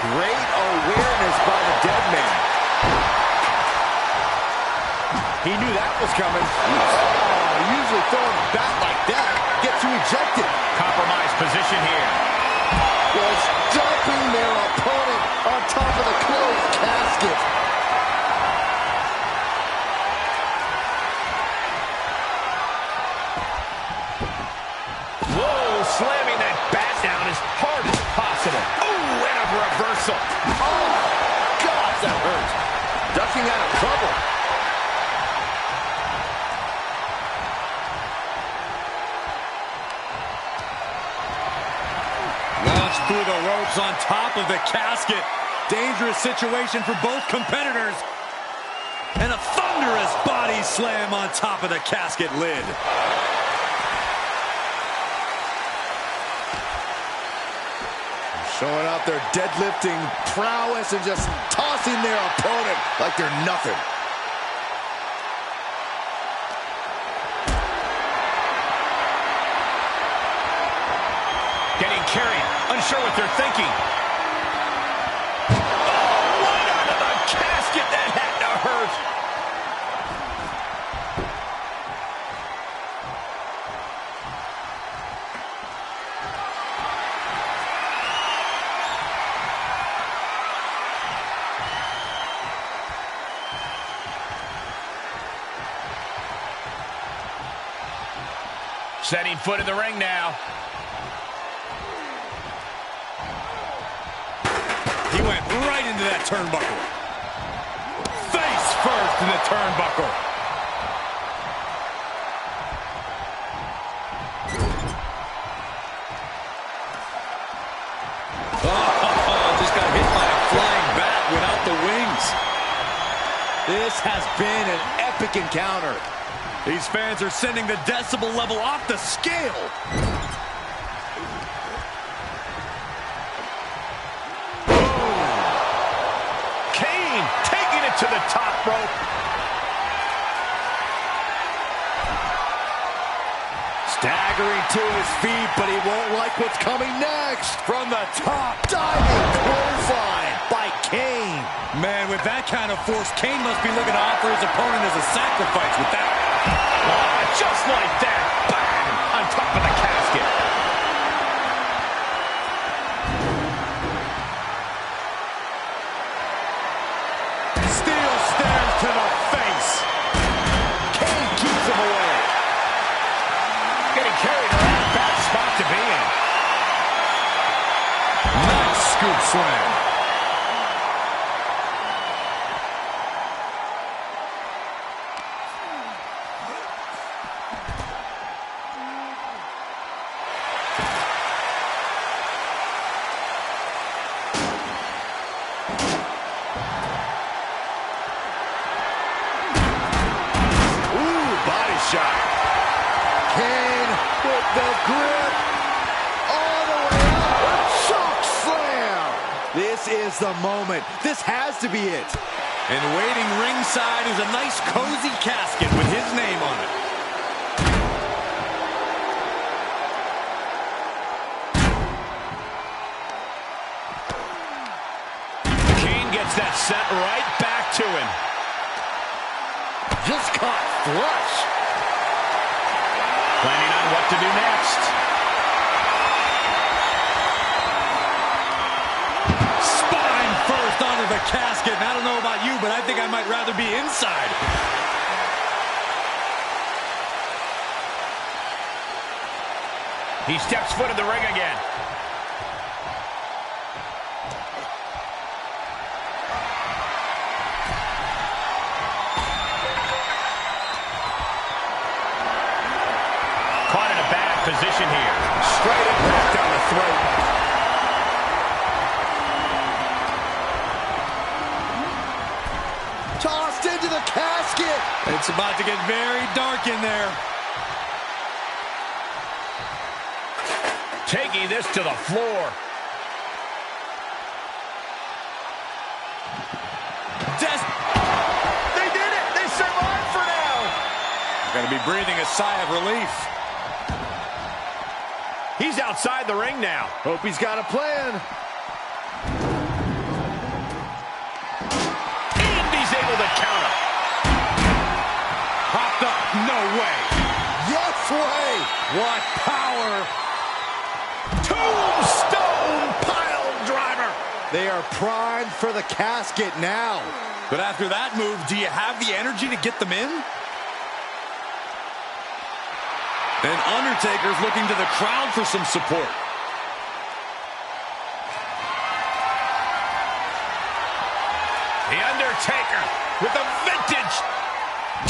Great awareness by the dead man. He knew that was coming. Oh, usually throwing a bat like that gets you ejected. Compromised position here. Was dumping their opponent on top of the closed casket. Whoa, slamming that bat down as hard as possible. Oh, and a reversal. Oh, God, that hurts. Ducking out of trouble. Launched through the ropes on top of the casket. Dangerous situation for both competitors. And a thunderous body slam on top of the casket lid. Showing out their deadlifting prowess and just tossing their opponent like they're nothing. Getting carried, unsure what they're thinking. Oh, right out of the casket, that had to hurt. Setting foot in the ring now. He went right into that turnbuckle. Face first in the turnbuckle. Oh, just got hit by a flying bat without the wings. This has been an epic encounter. These fans are sending the decibel level off the scale. Kane taking it to the top rope. Staggering to his feet, but he won't like what's coming next. From the top, diving clothesline by Kane. Man, with that kind of force, Kane must be looking to offer his opponent as a sacrifice with that. Oh, just like that. Bang! On top of the casket. Steel stares to the face. Kane keeps him away. Getting carried around. Bad spot to be in. Nice scoop slam. Shot. Kane with the grip. All the way up. Choke slam. This is the moment. This has to be it. And waiting ringside is a nice cozy casket with his name on it. Kane gets that set right back to him. Just caught flush. Planning on what to do next. Spine first onto the casket. And I don't know about you, but I think I might rather be inside. He steps foot in the ring again. Caught in a bad position here. Straight impact down the throat. Tossed into the casket. It's about to get very dark in there. Taking this to the floor. They did it! They survived for now! Going to be breathing a sigh of relief. He's outside the ring now. Hope he's got a plan. And he's able to counter. Popped up. No way. Yes way. What power. Tombstone pile driver. They are primed for the casket now. But after that move, do you have the energy to get them in? And Undertaker's looking to the crowd for some support. The Undertaker with a vintage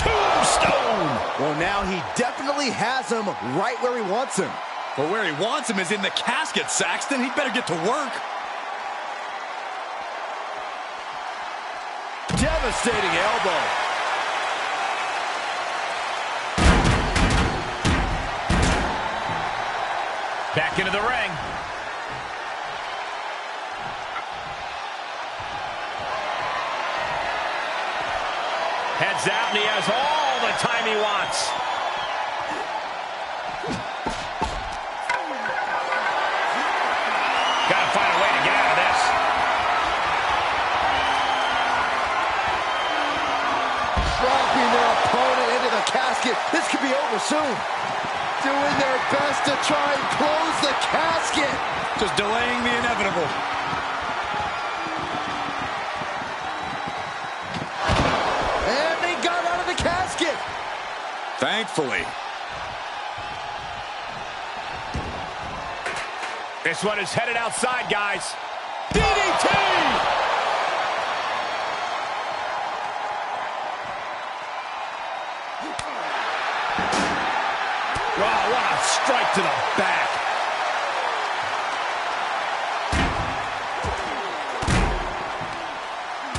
tombstone. Well, now he definitely has him right where he wants him. But where he wants him is in the casket, Saxton. He'd better get to work. Devastating elbow. Back into the ring. Heads out, and he has all the time he wants. Got to find a way to get out of this. Dropping their opponent into the casket. This could be over soon. Doing their best to try and close the casket. Just delaying the inevitable. And they got out of the casket. Thankfully. This one is headed outside, guys. DDT! Wow, what a strike to the back.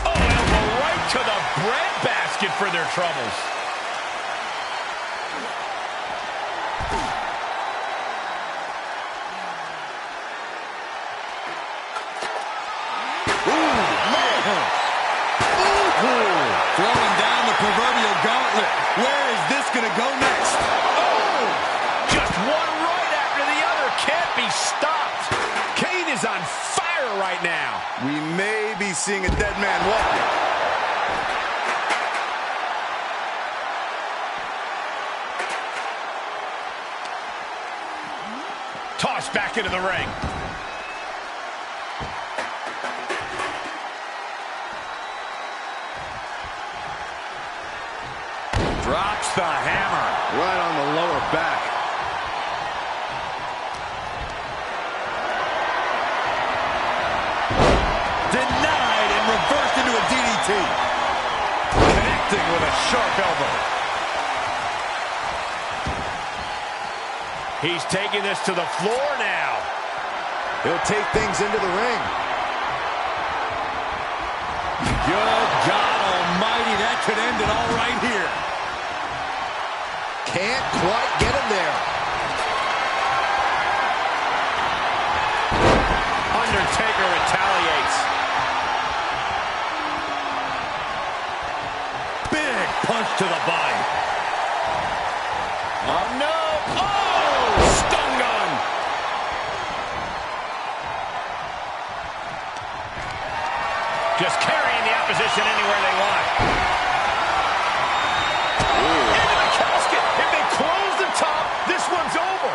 Oh, elbow right to the breadbasket for their troubles. Throwing down the proverbial gauntlet. Where is this going to go next? Oh! Just one right after the other. Can't be stopped. Kane is on fire right now. We may be seeing a dead man walking. Tossed back into the ring. Drops the hammer. Right on the lower back. Denied and reversed into a DDT. Connecting with a sharp elbow. He's taking this to the floor now. He'll take things into the ring. Good God almighty, that could end it all right here. Can't quite get him there. Undertaker retaliates. Big punch to the body. Oh, no. Oh, stun gun. Just carrying the opposition anywhere they want. Into the casket. If they close the top, this one's over.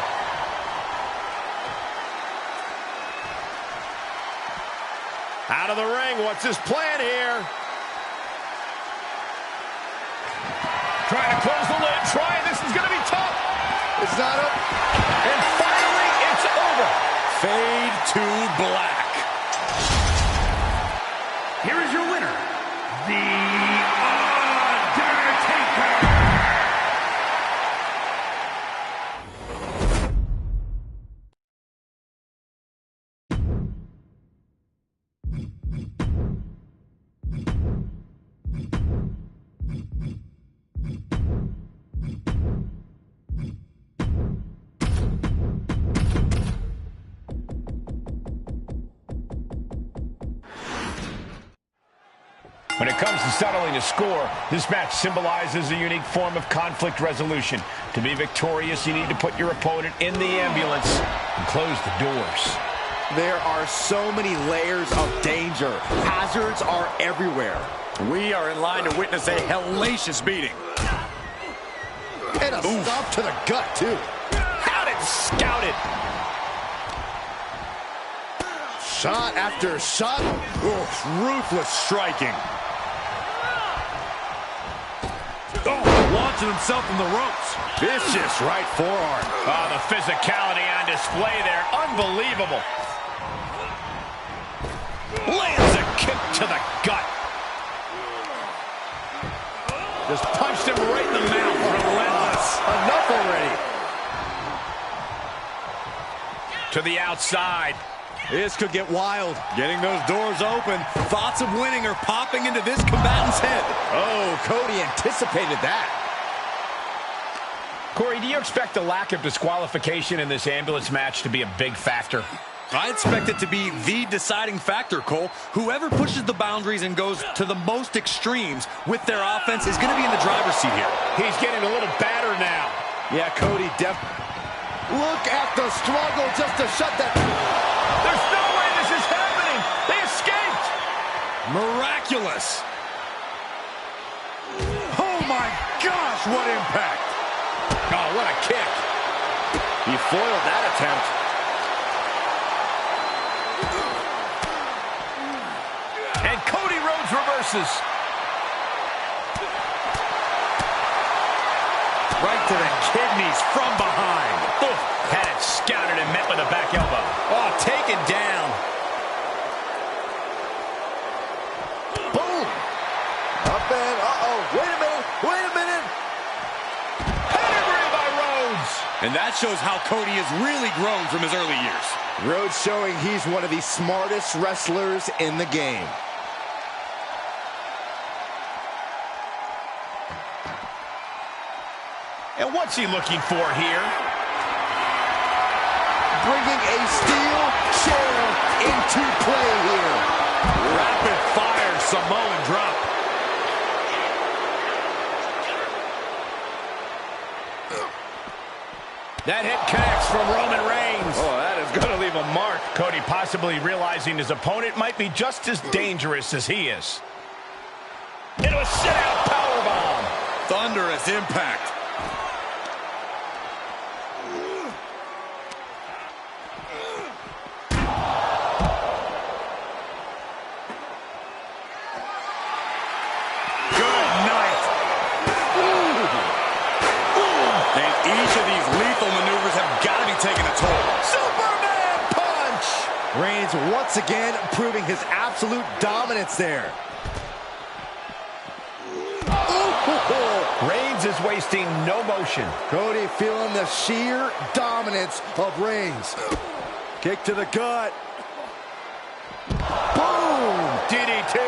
Out of the ring. What's his plan here? Trying to close the lid. Trying. This is going to be tough. It's not up. And finally, Fade to black. Here is your winner, The Undertaker. When it comes to settling a score, this match symbolizes a unique form of conflict resolution. To be victorious, you need to put your opponent in the ambulance and close the doors. There are so many layers of danger. Hazards are everywhere. We are in line to witness a hellacious beating. And a stomp to the gut, too. Had it scouted. Shot after shot. Oof, ruthless striking. Oh, launching himself in the ropes. Vicious right forearm. Oh, the physicality on display there. Unbelievable. Lands a kick to the gut. Just punched him right in the mouth. Relentless. Enough already. To the outside. This could get wild. Getting those doors open. Thoughts of winning are popping into this combatant's head. Oh, Cody anticipated that. Corey, do you expect the lack of disqualification in this ambulance match to be a big factor? I expect it to be the deciding factor, Cole. Whoever pushes the boundaries and goes to the most extremes with their offense is going to be in the driver's seat here. He's getting a little battered now. Yeah, Cody Look at the struggle just to shut that. There's no way this is happening. They escaped. Miraculous. Oh, my gosh, what impact. Oh, what a kick. He foiled that attempt. And Cody Rhodes reverses. Right to the kidneys from behind. Oof. Had it scouted and met with a back elbow. Oh, taken down. Boom. Up and, wait a minute. Pedigree by Rhodes. And that shows how Cody has really grown from his early years. Rhodes showing he's one of the smartest wrestlers in the game. And what's he looking for here? Bringing a steel chair into play here. Rapid fire Samoan drop. That hit connects from Roman Reigns. Oh, that is going to leave a mark. Cody possibly realizing his opponent might be just as dangerous as he is. Into a sit-out powerbomb. Thunderous impact. Reigns once again proving his absolute dominance there. Reigns is wasting no motion. Cody feeling the sheer dominance of Reigns. Kick to the gut. Boom! DDT.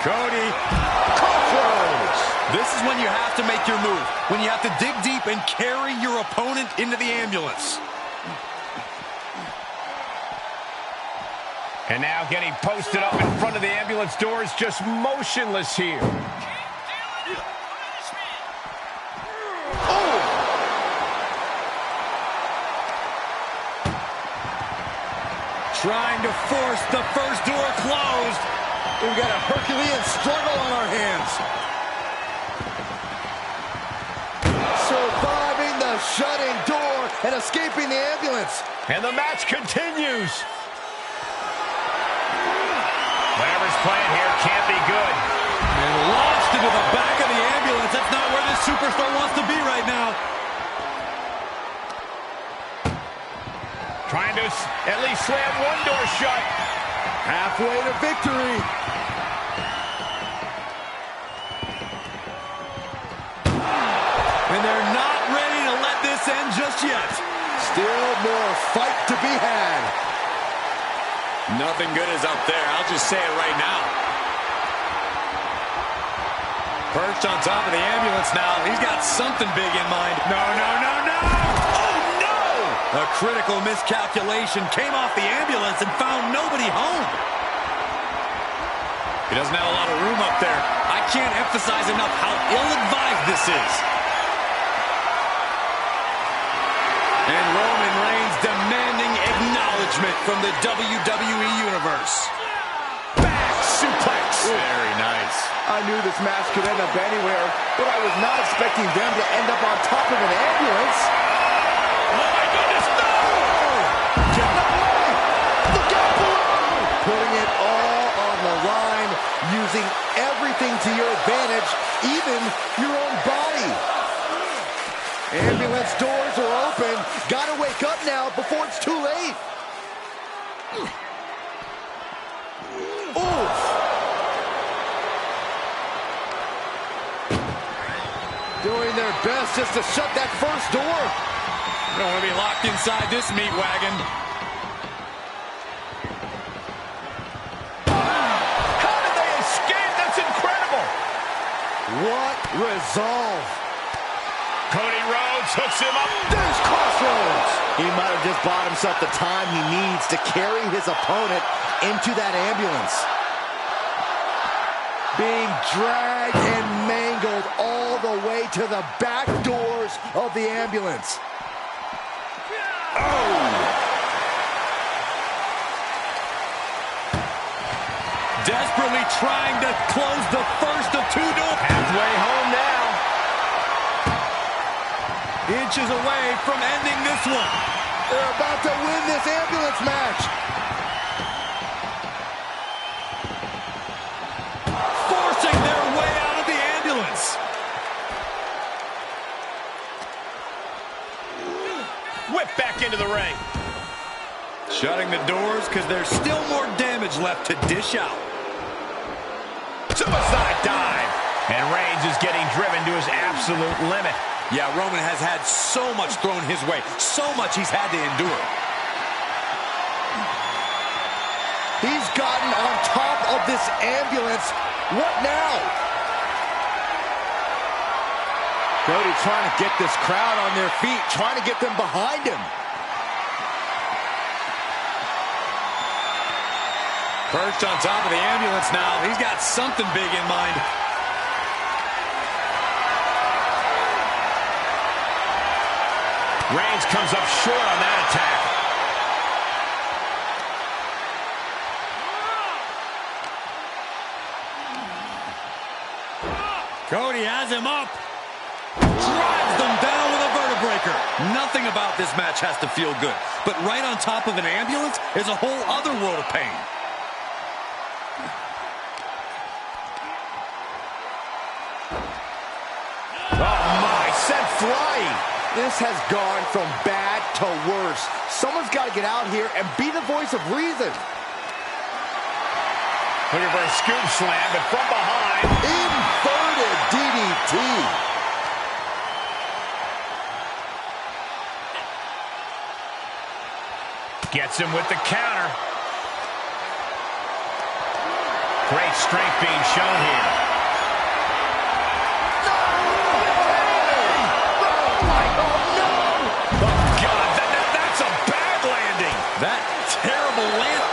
Cody. Crossroads. This is when you have to make your move. When you have to dig deep and carry your opponent into the ambulance. And now getting posted up in front of the ambulance doors, just motionless here. Oh! Trying to force the first door closed. We've got a Herculean struggle on our hands. Surviving the shut-in door and escaping the ambulance. And the match continues. Whatever's playing here can't be good. And launched into the back of the ambulance. That's not where this superstar wants to be right now. Trying to at least slam one door shut. Halfway to victory. And they're not ready to let this end just yet. Still more fight to be had. Nothing good is up there. I'll just say it right now. Perched on top of the ambulance now. He's got something big in mind. No, no, no, no! Oh, no! A critical miscalculation came off the ambulance and found nobody home. He doesn't have a lot of room up there. I can't emphasize enough how ill-advised this is. And Roman Reigns demanding acknowledgement from the WWE Universe. Back suplex. Very nice. I knew this match could end up anywhere, but I was not expecting them to end up on top of an ambulance. Oh, my goodness, no! Get the way! Look out below! Putting it all on the line, using everything to your advantage, even your own body. Ambulance doors are open. Gotta wake up now before it's too late. Oof. Doing their best just to shut that first door. You don't want to be locked inside this meat wagon. How did they escape? That's incredible! What resolve. Cody Rhodes hooks him up. There's Crossroads. He might have just bought himself the time he needs to carry his opponent into that ambulance. Being dragged and mangled all the way to the back doors of the ambulance. Oh! Desperately trying to close the first of two doors. Halfway home now. Inches away from ending this one. They're about to win this ambulance match. Forcing their way out of the ambulance. Whip back into the ring. Shutting the doors because there's still more damage left to dish out. Suicide dive. And Reigns is getting driven to his absolute limit. Yeah, Roman has had so much thrown his way. So much he's had to endure. He's gotten on top of this ambulance. What now? Cody trying to get this crowd on their feet, trying to get them behind him. Perched on top of the ambulance now. He's got something big in mind. Reigns comes up short on that attack. Cody has him up. Drives them down with a vertebreaker. Nothing about this match has to feel good. But right on top of an ambulance is a whole other world of pain. Oh my, sent flying. This has gone from bad to worse. Someone's got to get out here and be the voice of reason. Looking for a scoop slam, but from behind. Inverted DDT. Gets him with the counter. Great strength being shown here. That terrible land.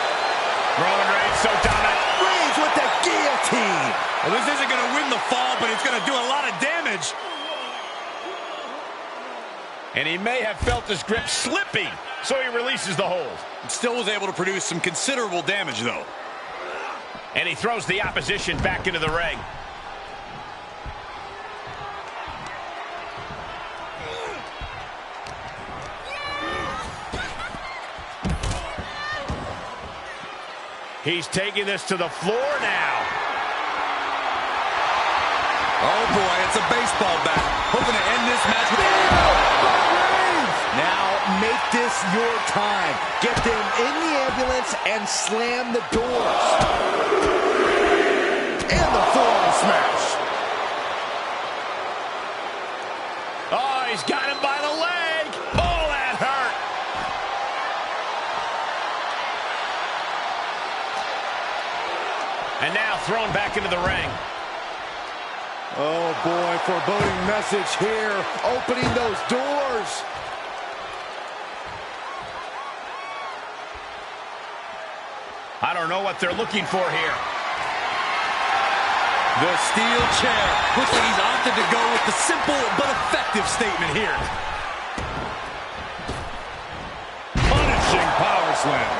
Roman Reigns so dominant. Reigns with the guillotine. Well, this isn't going to win the fall, but it's going to do a lot of damage. And he may have felt his grip slipping, so he releases the hold. Still was able to produce some considerable damage, though. And he throws the opposition back into the ring. He's taking this to the floor now. Oh, boy, it's a baseball bat. Hoping to end this match with... Now make this your time. Get them in the ambulance and slam the doors. And the forearm smash. Oh, he's got him by the leg. Oh, that hurt. And now thrown back into the ring. Oh boy, foreboding message here. Opening those doors. I don't know what they're looking for here. The steel chair. Looks like he's opted to go with the simple but effective statement here. Punishing power slam.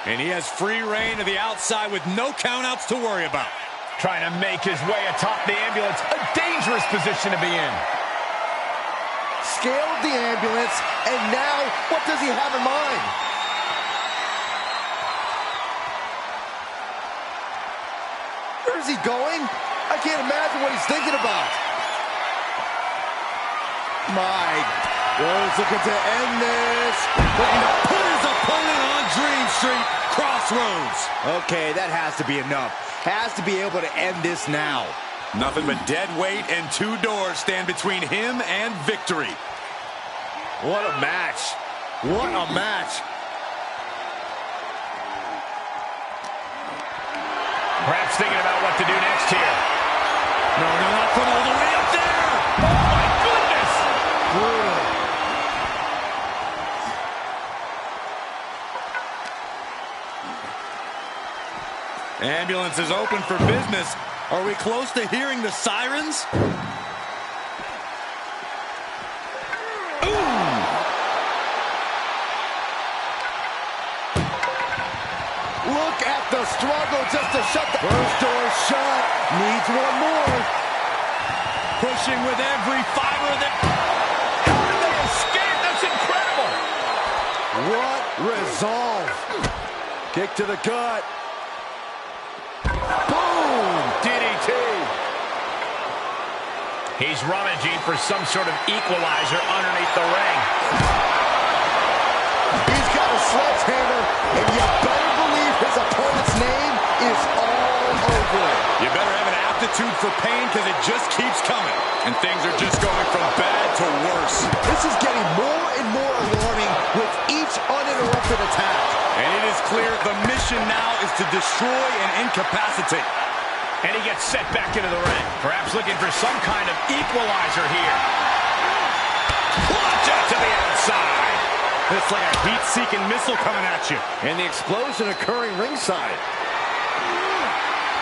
And he has free reign to the outside with no countouts to worry about. Trying to make his way atop the ambulance. A dangerous position to be in. Scaled the ambulance, and now what does he have in mind? Where is he going? I can't imagine what he's thinking about. Looking to end this. Looking to put his opponent on Dream Street Crossroads. Okay, that has to be enough. Has to be able to end this now. Nothing but dead weight and two doors stand between him and victory. What a match. What a match. Perhaps thinking about what to do next here. No, not from all the way up there. Oh, my goodness. Brutal. Ambulance is open for business. Are we close to hearing the sirens? Look at the struggle just to shut the first door shut. Needs one more. Pushing with every fiber of their... How did they escape? That's incredible. What resolve. Kick to the gut. Boom! DDT. He's rummaging for some sort of equalizer underneath the ring. He's got a sledgehammer, and you better believe his opponent's name is all over it. You better have an aptitude for pain because it just keeps coming. And things are just going from bad to worse. This is getting more and more alarming with each uninterrupted attack. And it is clear the mission now is to destroy and incapacitate. And he gets set back into the ring. Perhaps looking for some kind of equalizer here. Watch out to the outside. It's like a heat-seeking missile coming at you. And the explosion occurring ringside.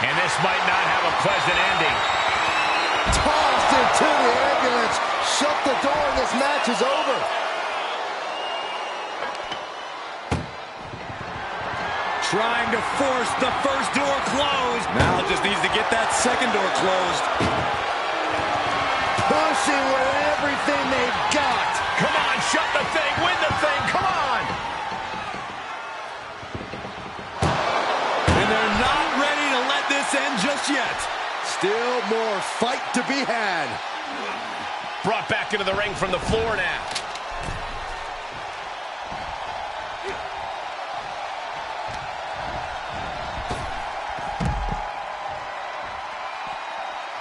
And this might not have a pleasant ending. Tossed into the ambulance. Shut the door and this match is over. Trying to force the first door closed. Now just needs to get that second door closed. Pushing with everything they've got. Come on, shut the thing, win the thing, come on! And they're not ready to let this end just yet. Still more fight to be had. Brought back into the ring from the floor now.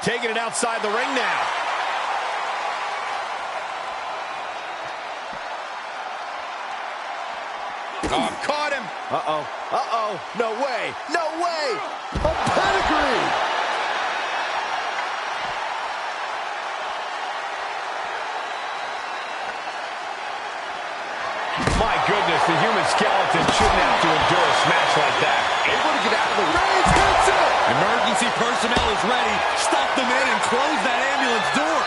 Taking it outside the ring now. Oh, caught him. Uh-oh. Uh-oh. No way. No way. A pedigree. My goodness, the human skeleton shouldn't have to endure a smash like that. Able to get out of the Reigns hits it. Emergency personnel is ready. Stop them in and close that ambulance door.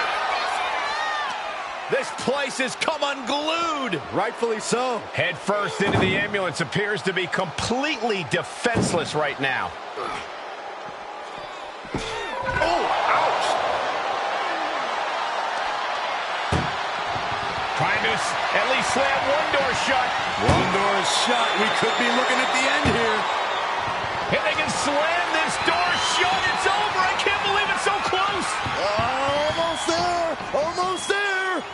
This place has come unglued. Rightfully so. Head first into the ambulance, appears to be completely defenseless right now. Oh, ouch. Trying to at least slam one door shut. One door is shut. We could be looking at the end here. If they can slam this door shut, it's over. I can't believe it's so close. Almost there. Almost there.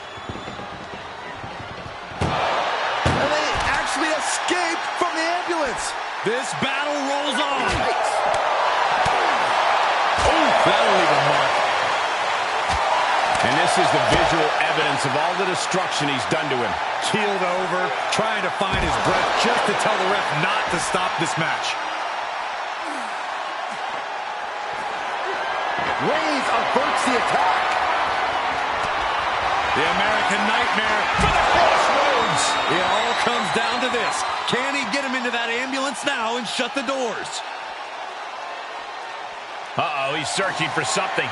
And they actually escaped from the ambulance. This battle rolls on. Oh, that'll leave a mark. And this is the visual evidence of all the destruction he's done to him. Keeled over, trying to find his breath just to tell the ref not to stop this match. Reigns averts the attack. The American Nightmare for the crossroads. It all comes down to this. Can he get him into that ambulance now and shut the doors? Uh-oh, he's searching for something.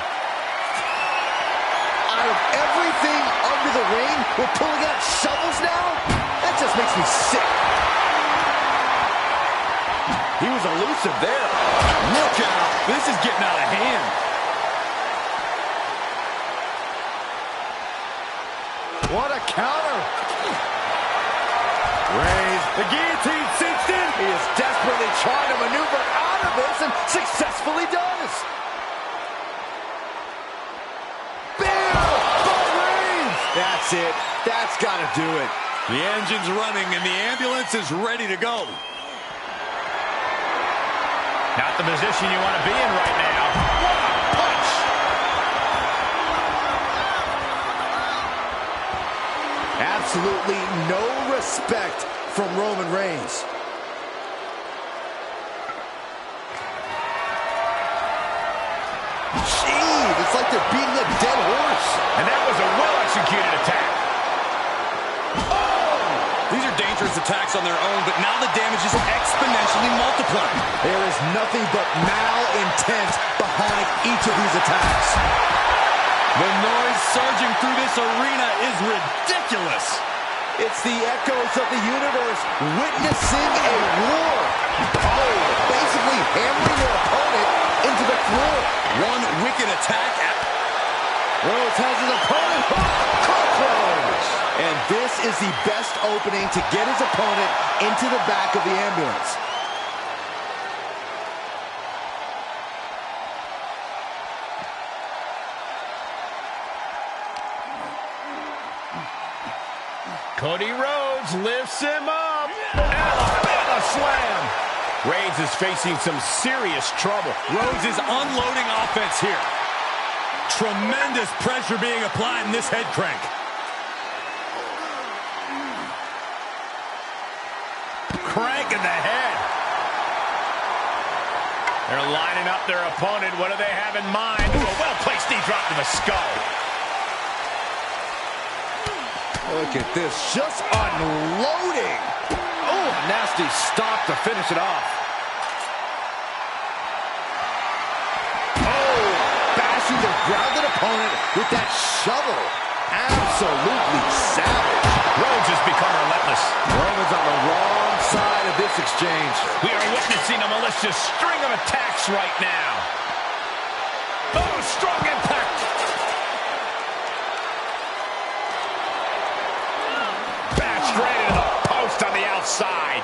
Out of everything under the ring, we're pulling out shovels now? That just makes me sick. He was elusive there. Look out. This is getting out of hand. What a counter. Reigns, the guillotine cinched in. He is desperately trying to maneuver out of this and successfully does. That's it. That's got to do it. The engine's running and the ambulance is ready to go. Not the position you want to be in right now. What a punch! Absolutely no respect from Roman Reigns. Jeez, it's like they're beating a dead horse. And that was a well-executed attack. Oh! These are dangerous attacks on their own, but now the damage is exponentially multiplied. There is nothing but malintent behind each of these attacks. The noise surging through this arena is ridiculous. It's the echoes of the universe witnessing a war. Oh, basically hammering their opponent into the floor. One wicked attack. Rhodes has his opponent close. And this is the best opening to get his opponent into the back of the ambulance. Cody Rhodes lifts him up. Alabama slam. Reigns is facing some serious trouble. Rhodes is unloading offense here. Tremendous pressure being applied in this head crank. Crank in the head. They're lining up their opponent. What do they have in mind? A well-placed knee drop to the skull. Look at this, just unloading. Oh, nasty stop to finish it off. Oh, bashing their grounded opponent with that shovel. Absolutely savage. Rhodes has become relentless. Roman's on the wrong side of this exchange. We are witnessing a malicious string of attacks right now. Oh, strong impact. Bashed right into the post on the outside.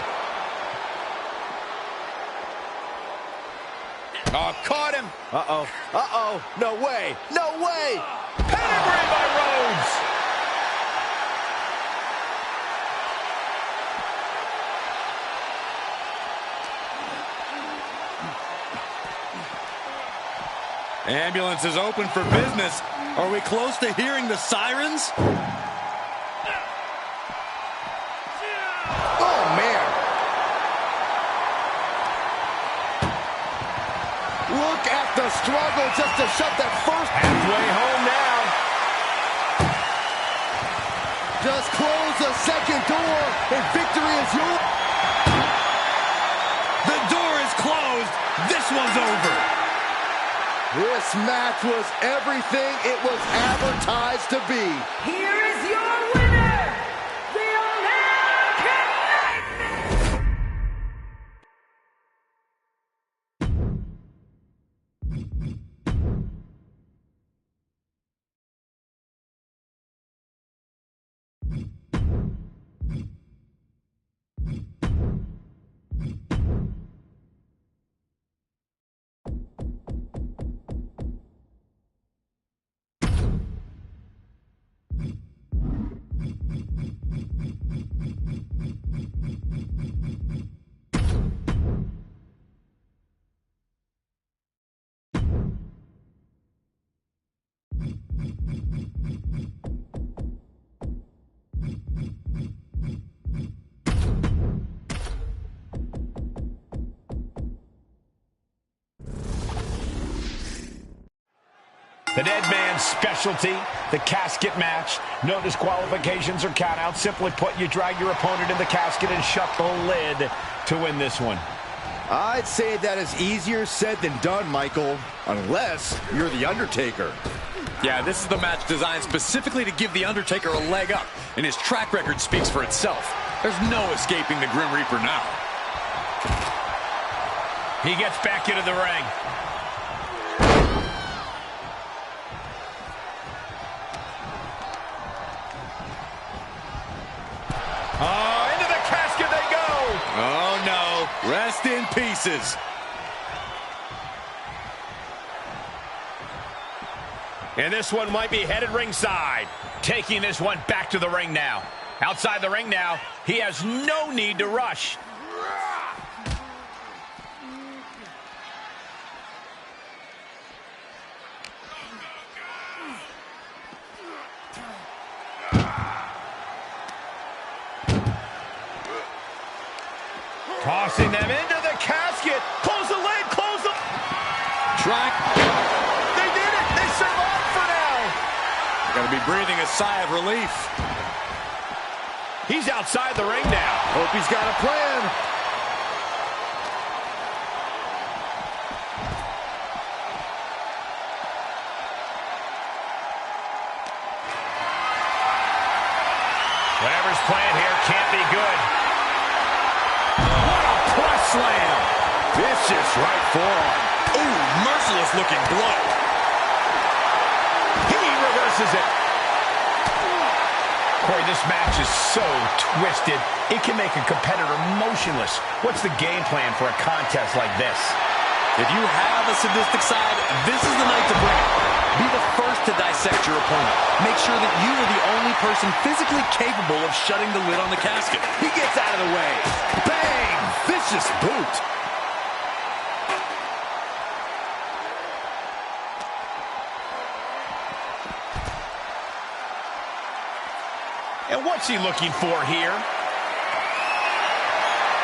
Oh, caught him. Uh-oh. Uh-oh. No way. No way. Pedigree by Rhodes. Ambulance is open for business. Are we close to hearing the sirens? Oh, man. Look at the struggle just to shut that first. Halfway home now. Just close the second door, and victory is yours. The door is closed. This one's over. This match was everything it was advertised to be. Here is your winner, the American Nightmare. The dead man's specialty, the casket match. No disqualifications or countouts. Simply put, you drag your opponent in the casket and shut the lid to win this one. I'd say that is easier said than done, Michael, unless you're The Undertaker. Yeah, this is the match designed specifically to give The Undertaker a leg up, and his track record speaks for itself. There's no escaping the Grim Reaper now. He gets back into the ring. Oh, into the casket they go! Oh, no. Rest in pieces. And this one might be headed ringside. Taking this one back to the ring now. Outside the ring now, he has no need to rush. Tossing them into the casket. Close the lid, close the... Track. They did it. They survived for now. Gotta be breathing a sigh of relief. He's outside the ring now. Hope he's got a plan. Whatever's playing here can't be good. What a press slam. Vicious right forearm. Ooh, merciless looking blow. He reverses it. Corey, this match is so twisted, it can make a competitor motionless. What's the game plan for a contest like this? If you have a sadistic side, this is the night to bring it. Be the first to dissect your opponent. Make sure that you are the only person physically capable of shutting the lid on the casket. He gets out of the way. Bang! Vicious boot. And what's he looking for here?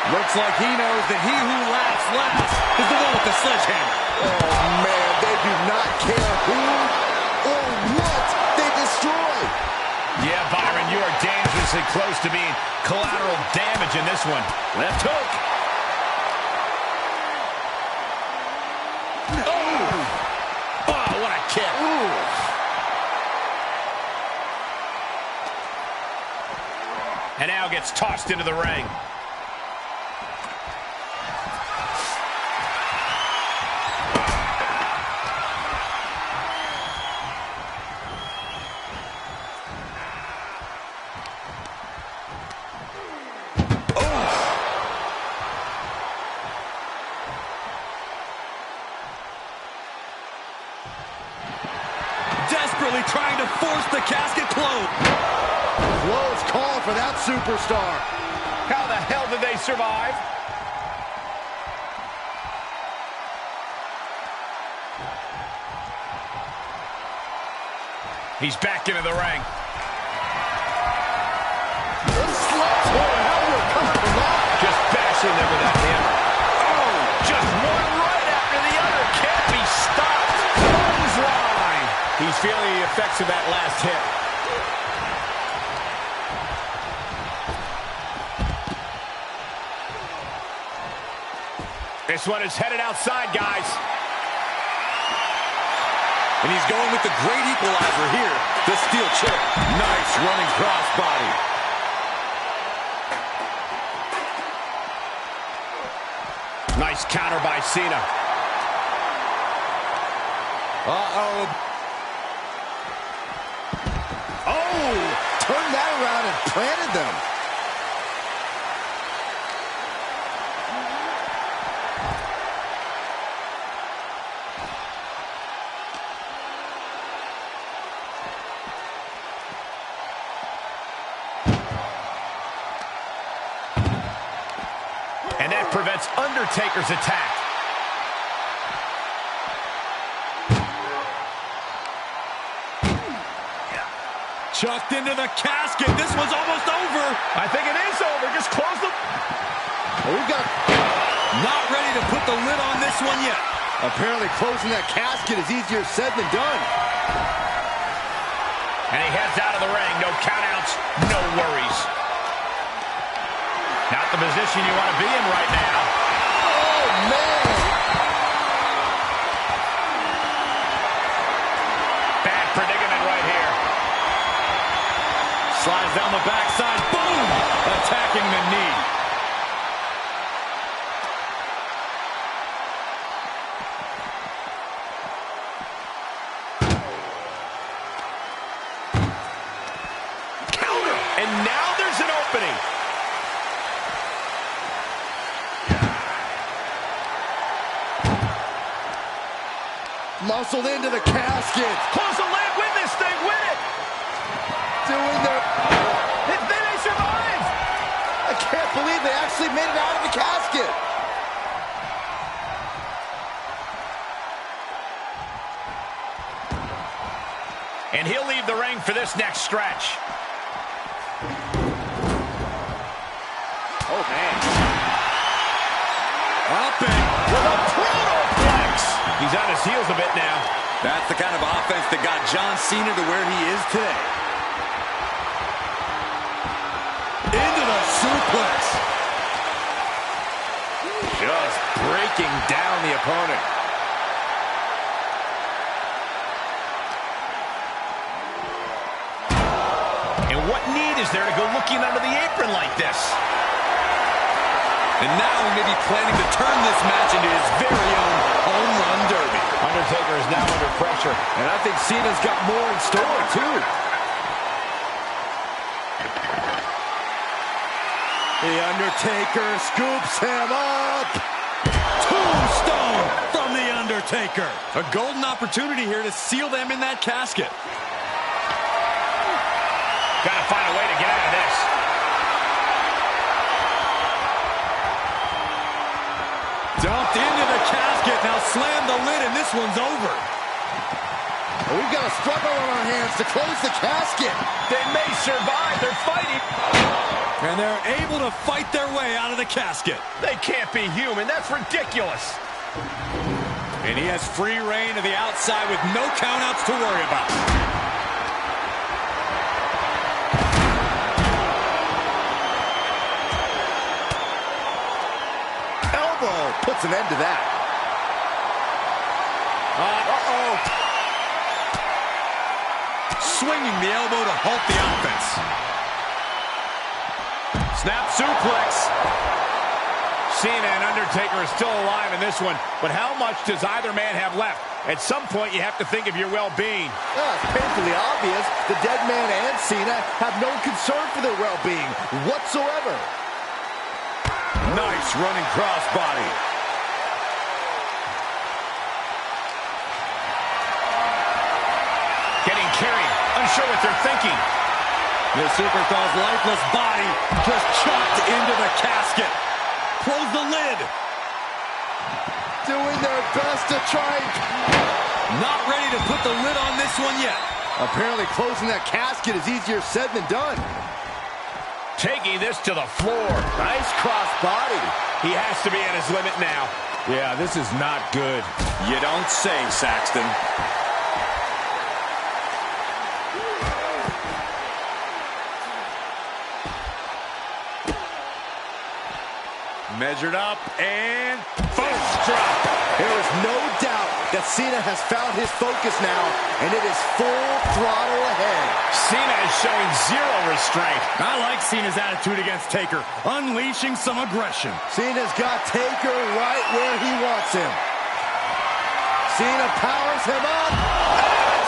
Looks like he knows that he who laughs last is the one with the sledgehammer. Oh, man, they do not care who or what they destroy. Yeah, Byron, you are dangerously close to being collateral damage in this one. Left hook. Oh! Oh, what a kick. And now gets tossed into the ring. Desperately trying to force the casket closed. Close call for that superstar. How the hell did they survive? He's back into the ring. How do you recover from that? Just bashing them with that hammer. Oh, just one right after the other. Can't be stopped. Clothesline. He's feeling the effects of that last hit. This one is headed outside, guys. And he's going with the great equalizer here. The steel chair. Nice running crossbody. Nice counter by Cena. Uh-oh. Oh, turned that around and planted them. And that prevents Undertaker's attack. Chucked into the casket. This one's almost over. I think it is over. Just close the... We've got... Not ready to put the lid on this one yet. Apparently closing that casket is easier said than done. And he heads out of the ring. No countouts, no worries. Not the position you want to be in right now. Oh, man. Bad predicament right here. Slides down the backside. Boom! Attacking the knee. Counter! And now there's an opening. Muscled into the casket. Close the lid, win this thing, win it! Doing their... They may survive! I can't believe they actually made it out of the casket. And he'll leave the ring for this next stretch. Oh, man. Up and With a brutal flex. He's on his heels a bit now. that's the kind of offense that got John Cena to where he is today. Into the suplex. Just breaking down the opponent. And what need is there to go looking under the apron like this? And now he may be planning to turn this match into his very own home run derby. Undertaker is now under pressure. And I think Cena's got more in store, too. The Undertaker scoops him up. Tombstone from The Undertaker. A golden opportunity here to seal them in that casket. Gotta find a way to get out of this. Dumped into the casket. Now slam the lid and this one's over. We've got a struggle on our hands to close the casket. They may survive. They're fighting. And they're able to fight their way out of the casket. They can't be human. That's ridiculous. And he has free reign to the outside with no countouts to worry about. Elbow puts an end to that. Uh-oh. Swinging the elbow to halt the offense. Snap suplex. Cena and Undertaker are still alive in this one, but how much does either man have left? At some point, you have to think of your well-being. It's painfully obvious the dead man and Cena have no concern for their well-being whatsoever. Nice running crossbody. Getting carried, unsure what they're thinking. The Superstar's lifeless body just chopped into the casket. Close the lid. Doing their best to try. Not ready to put the lid on this one yet. Apparently closing that casket is easier said than done. Taking this to the floor. Nice cross body. He has to be at his limit now. Yeah, this is not good. You don't say, Saxton. Measured up and boom, drop. There is no doubt that Cena has found his focus now, and it is full throttle ahead. Cena is showing zero restraint. I like Cena's attitude against Taker, unleashing some aggression. Cena's got Taker right where he wants him. Cena powers him up.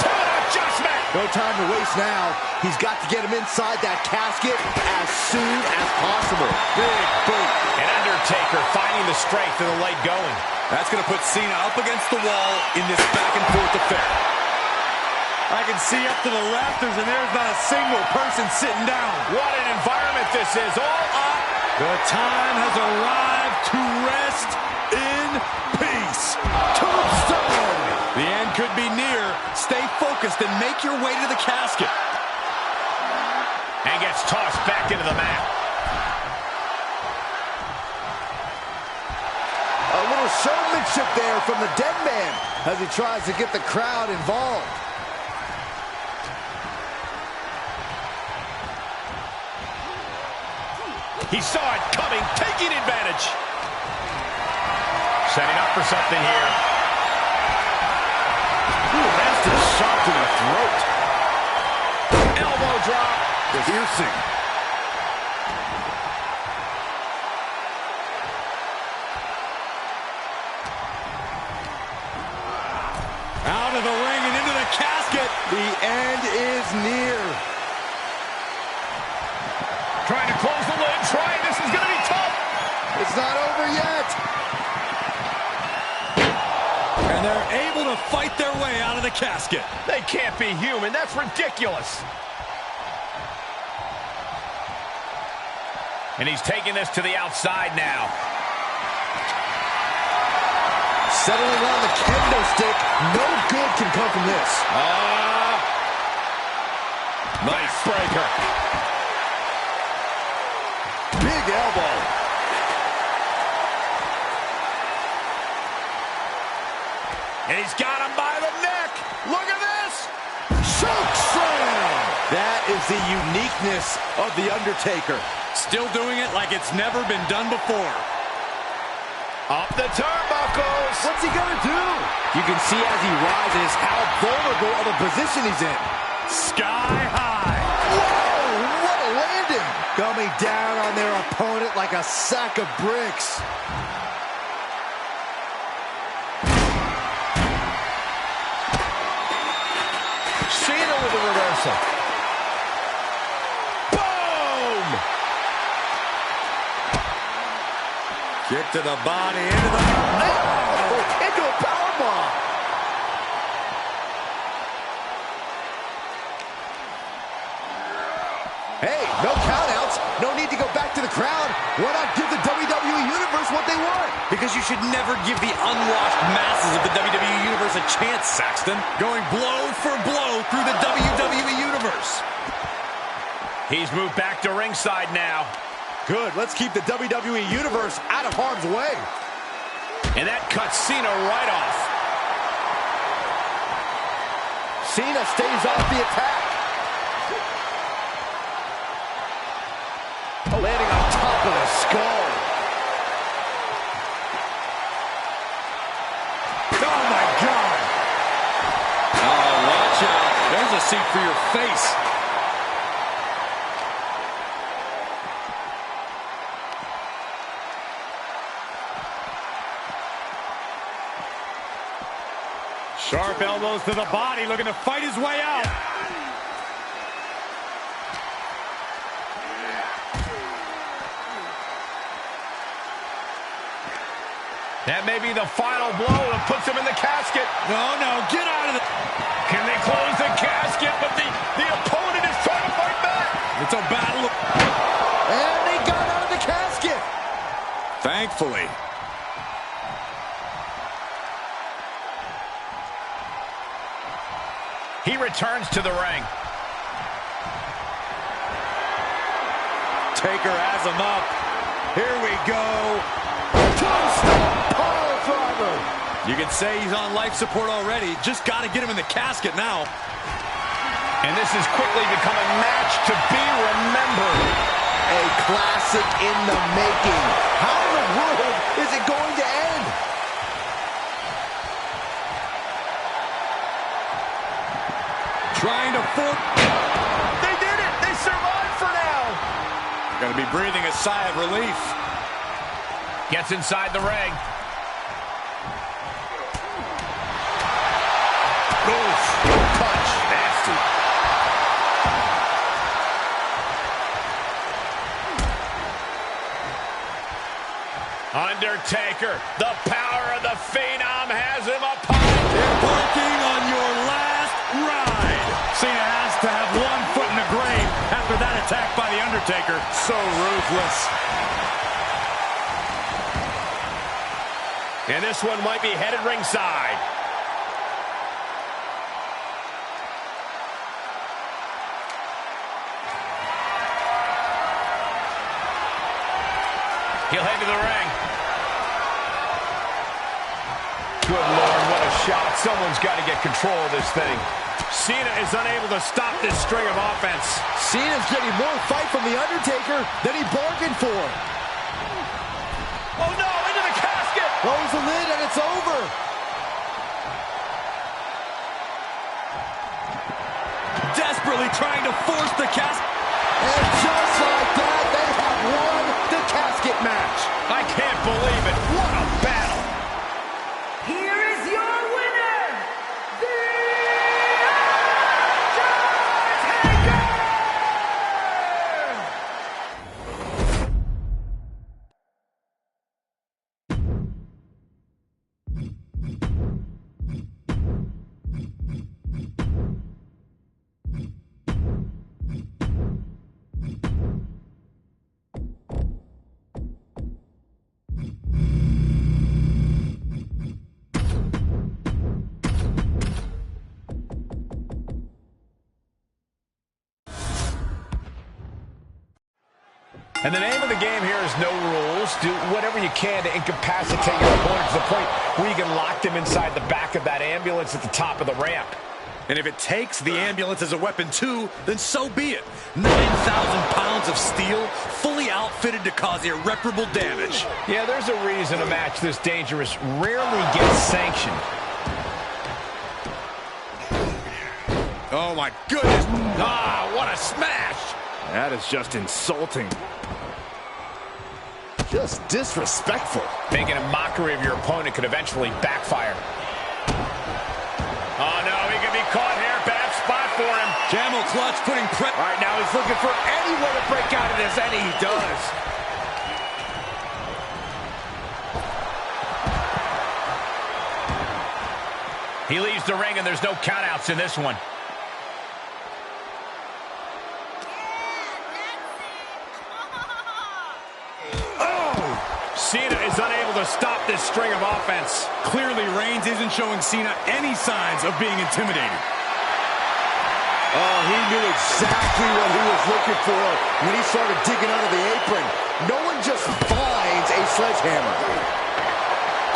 To an adjustment. No time to waste now. He's got to get him inside that casket as soon as possible. Big boot. And Undertaker finding the strength of the leg going. That's going to put Cena up against the wall in this back-and-forth affair. I can see up to the rafters, and there's not a single person sitting down. What an environment this is. All up. The time has arrived to rest in peace. Tombstone. The end could be near. Stay focused and make your way to the casket. And gets tossed back into the mat. A little showmanship there from the dead man as he tries to get the crowd involved. He saw it coming, taking advantage. Setting up for something here. Ooh, nasty shot to the throat. Elbow drop. Piercing. Out of the ring and into the casket. The end is near. Trying to close the lid. This is going to be tough. It's not over yet. And they're able to fight their way out of the casket. They can't be human. That's ridiculous. And he's taking this to the outside now. Settling on the kendo stick. No good can come from this. Nice breaker. Big elbow. And he's got him by the neck. Look at this. Choke slam. That is the uniqueness of The Undertaker. Still doing it like it's never been done before. Up the turnbuckles. What's he gonna do? You can see as he rises how vulnerable of a position he's in. Sky high. Whoa, what a landing. Coming down on their opponent like a sack of bricks. Cena with a reversal. Boom! Kick to the body, into the... Oh, into a powerbomb. Hey, no countouts. No need to go back to the crowd. Why not give the WWE Universe what they want? Because you should never give the unwashed masses of the WWE Universe a chance, Saxton. Going blow for blow through the WWE Universe. He's moved back to ringside now. Good, let's keep the WWE Universe out of harm's way. And that cuts Cena right off. Cena stays off the attack. Landing on top of the skull. Oh, my God. Oh, watch out. There's a seat for your face. Sharp elbows to the body, looking to fight his way out. That may be the final blow that puts him in the casket. No, get out of it. Can they close the casket? But the opponent is trying to fight back. It's a battle. And they got out of the casket. Thankfully. He returns to the ring. Taker has him up. Here we go. Two-step pile driver. You can say he's on life support already. Just got to get him in the casket now. And this has quickly become a match to be remembered. A classic in the making. How in the world is it going to end? Trying to force. They did it. They survived for now. Going to be breathing a sigh of relief. Gets inside the ring. Oof. Punch. Nasty. Undertaker, the power of the Phenom has him upon. Embarking on your last ride. Cena has to have one foot in the grave after that attack by The Undertaker. So ruthless. And this one might be headed ringside. He'll head to the ring. Good Lord, what a shot. Someone's got to get control of this thing. Cena is unable to stop this string of offense. Cena's getting more fight from The Undertaker than he bargained for. Oh no, into the casket! Close the lid and it's over. Desperately trying to force the casket. And just like that, they have won the casket match. I can't believe it. What a battle. Here is your winner, The And the name of the game here is no rules. Do whatever you can to incapacitate your opponent to the point where you can lock them inside the back of that ambulance at the top of the ramp. And if it takes the ambulance as a weapon too, then so be it. 9,000 pounds of steel, fully outfitted to cause irreparable damage. Yeah, there's a reason a match this dangerous rarely gets sanctioned. Oh my goodness. Ah, what a smash. That is just insulting. Just disrespectful. Making a mockery of your opponent could eventually backfire. Oh no, he could be caught here. Bad spot for him. Camel clutch putting pressure. All right, now he's looking for any way to break out of this, and he does. He leaves the ring, and there's no countouts in this one. Cena is unable to stop this string of offense. Clearly, Reigns isn't showing Cena any signs of being intimidated. Oh, he knew exactly what he was looking for when he started digging under the apron. No one just finds a sledgehammer.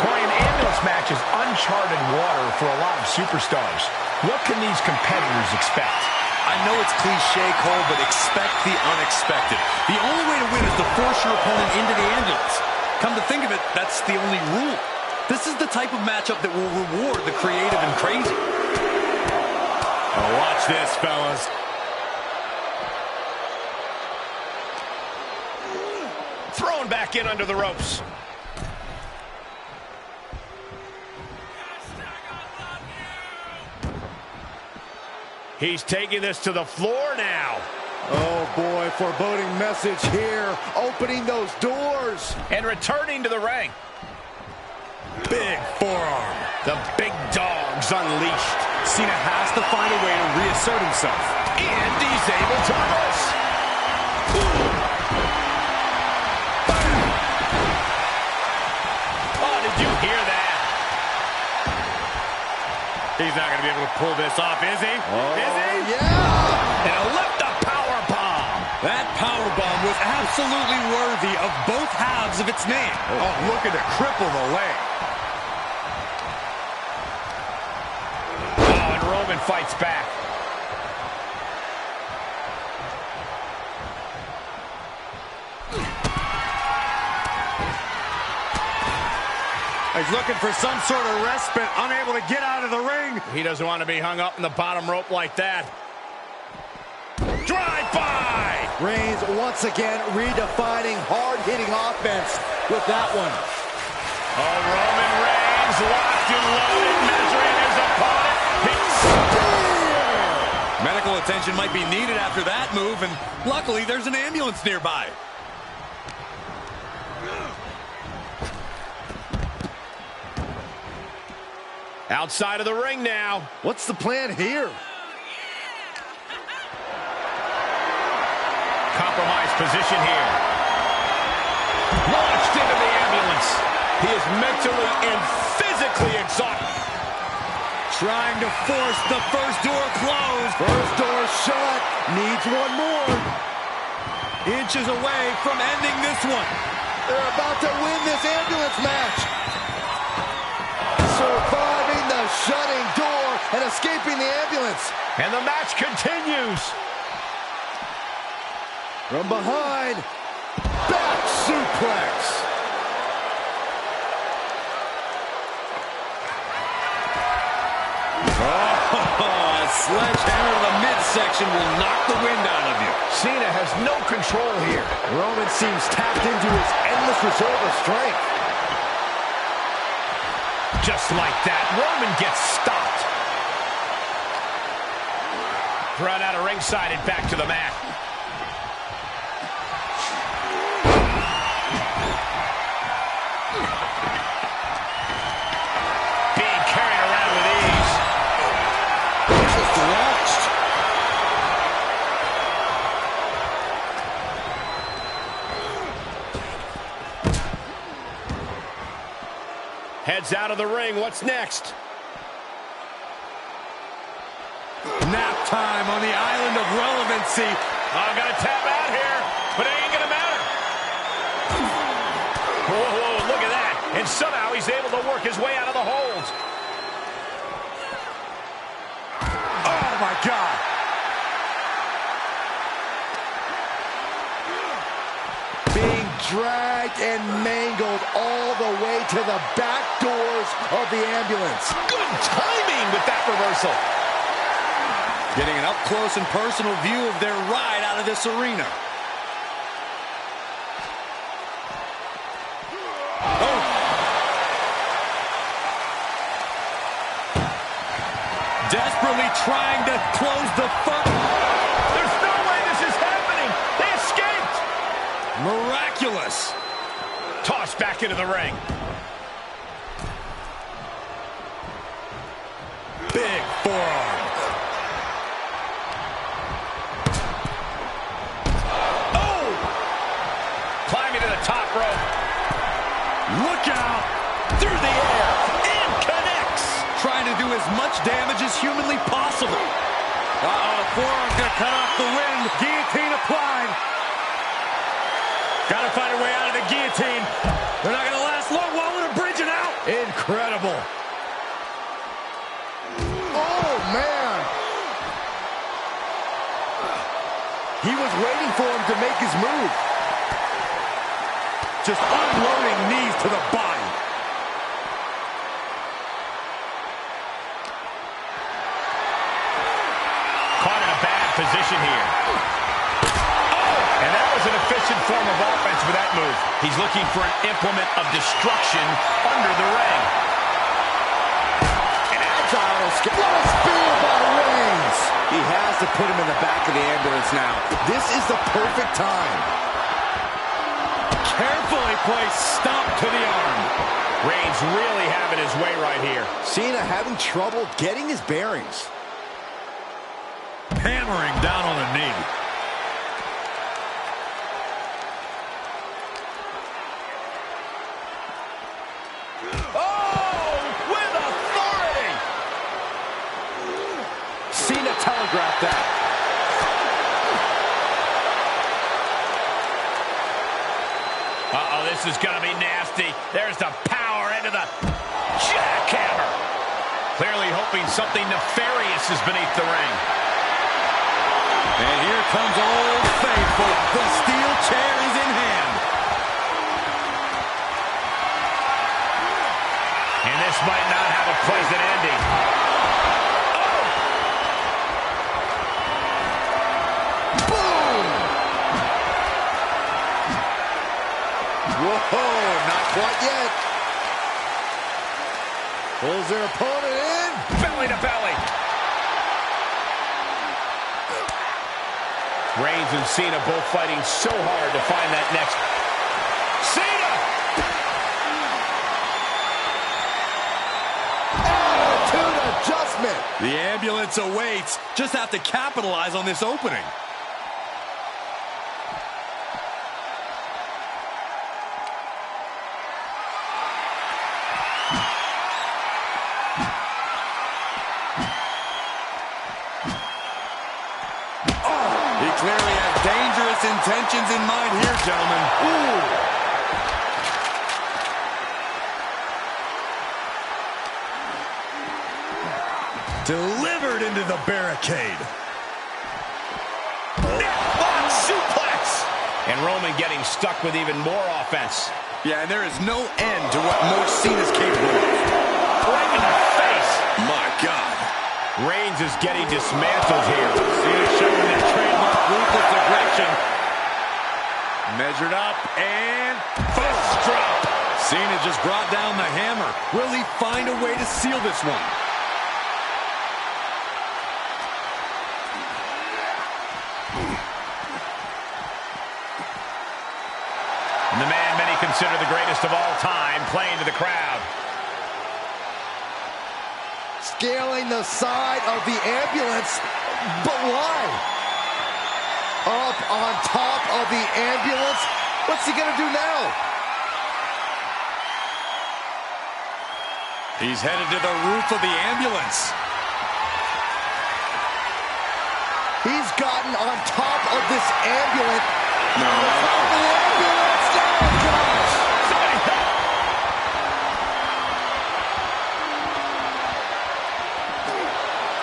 Corey, an ambulance match is uncharted water for a lot of superstars. What can these competitors expect? I know it's cliche, Cole, but expect the unexpected. The only way to win is to force your opponent into the ambulance. Come to think of it, that's the only rule. This is the type of matchup that will reward the creative and crazy. Oh, watch this, fellas. Thrown back in under the ropes. He's taking this to the floor now. Oh boy, foreboding message here. Opening those doors. And returning to the ring. Big forearm. The big dog's unleashed. Cena has to find a way to reassert himself. And he's able to reverse. Oh, did you hear that? He's not going to be able to pull this off, is he? Oh, is he? Yeah! And a lift-up powerbomb. That powerbomb was absolutely worthy of both halves of its name. Oh, look at it cripple the leg. Oh, and Roman fights back. He's looking for some sort of respite, unable to get out of the ring. He doesn't want to be hung up in the bottom rope like that. Drive-by! Reigns once again redefining hard-hitting offense with that one. Oh, Roman Reigns locked and loaded, measuring his opponent. Medical attention might be needed after that move, and luckily there's an ambulance nearby. Outside of the ring now. What's the plan here? Compromised position here. Launched into the ambulance. He is mentally and physically exhausted. Trying to force the first door closed. First door shut. Needs one more. Inches away from ending this one. They're about to win this ambulance match. Surviving the shutting door and escaping the ambulance. And the match continues. From behind, back suplex. Oh, a sledgehammer to the midsection will knock the wind out of you. Cena has no control here. Roman seems tapped into his endless reserve of strength. Just like that, Roman gets stopped. Run out of ringside and back to the mat. Being carried around with ease. Just watched. Heads out of the ring. What's next? Nap time on the island of relevancy. I'm going to tap out here, but it ain't going to matter. Whoa, whoa, look at that. And somehow he's able to work his way out of the hold. Oh, my God. Being dragged and mangled all the way to the back doors of the ambulance. Good timing with that reversal. Getting an up-close and personal view of their ride out of this arena. Oh! Desperately trying to close the front. There's no way this is happening. They escaped. Miraculous. Tossed back into the ring. Big forearm. Top rope. Look out! Through the air. And connects. Trying to do as much damage as humanly possible. Uh-oh, forearm's gonna cut off the wind. Guillotine applied. Gotta find a way out of the guillotine. They're not gonna last long. While we're bridging out. Incredible. Oh, man. He was waiting for him to make his move. Just unloading knees to the body. Caught in a bad position here. Oh! And that was an efficient form of offense with that move. He's looking for an implement of destruction under the ring. An agile escape. What a spear by Reigns. He has to put him in the back of the ambulance now. This is the perfect time. Carefully placed stomp to the arm. Reigns really having his way right here. Cena having trouble getting his bearings. Hammering down on the knee. Oh, with authority. Cena telegraphed that. Uh-oh, this is going to be nasty. There's the power into the jackhammer. Clearly hoping something nefarious is beneath the ring. And here comes Old Faithful. The steel chair is in hand. And this might not have a pleasant ending. Whoa, not quite yet. Pulls their opponent in. Belly to belly. Reigns and Cena both fighting so hard to find that next. Cena! Attitude adjustment. The ambulance awaits. Just have to capitalize on this opening. Clearly has dangerous intentions in mind here, gentlemen. Ooh. Delivered into the barricade. Neckbot suplex. And Roman getting stuck with even more offense. Yeah, and there is no end to what more Cena's capable of. Right in the face. My God. Reigns is getting dismantled here. Cena showing that trademark ruthless aggression. Measured up and Fist drop. Cena just brought down the hammer. Will he find a way to seal this one? And the man many consider the greatest of all time playing to the crowd. Scaling the side of the ambulance, but why? Up on top of the ambulance. What's he gonna do now? He's headed to the roof of the ambulance. He's gotten on top of this ambulance. No. On top of the ambulance. Oh, gosh. Somebody help.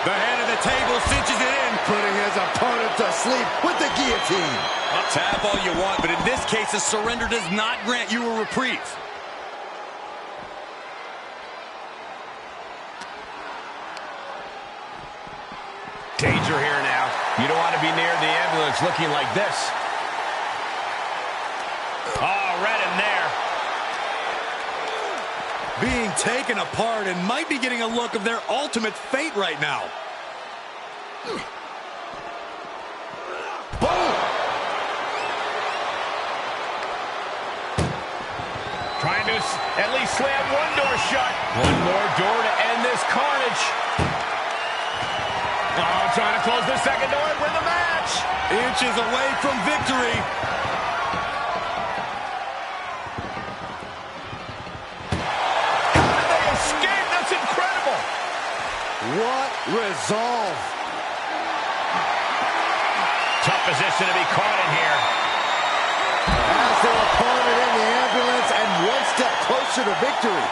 The head of the table cinches it in. Putting his opponent to sleep with the guillotine. I'll tap all you want, but in this case, a surrender does not grant you a reprieve. Danger here now. You don't want to be near the ambulance looking like this. Oh, right in there. Being taken apart and might be getting a look of their ultimate fate right now. Boom. Trying to at least slam one door shut. One more door to end this carnage. Oh, trying to close the second door and win the match. Inches away from victory. How did they escape? That's incredible. What resolve. Tough position to be caught in here. Has their opponent in the ambulance and one step closer to victory.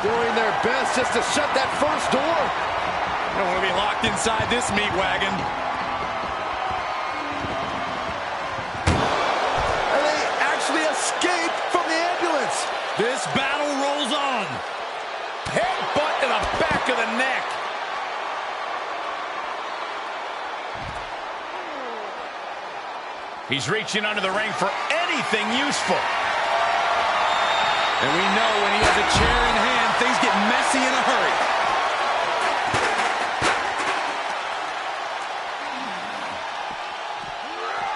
Doing their best just to shut that first door. I don't want to be locked inside this meat wagon. And they actually escaped from the ambulance. This battle rolls on. Headbutt to the back of the neck. He's reaching under the ring for anything useful. And we know when he has a chair in hand, things get messy in a hurry.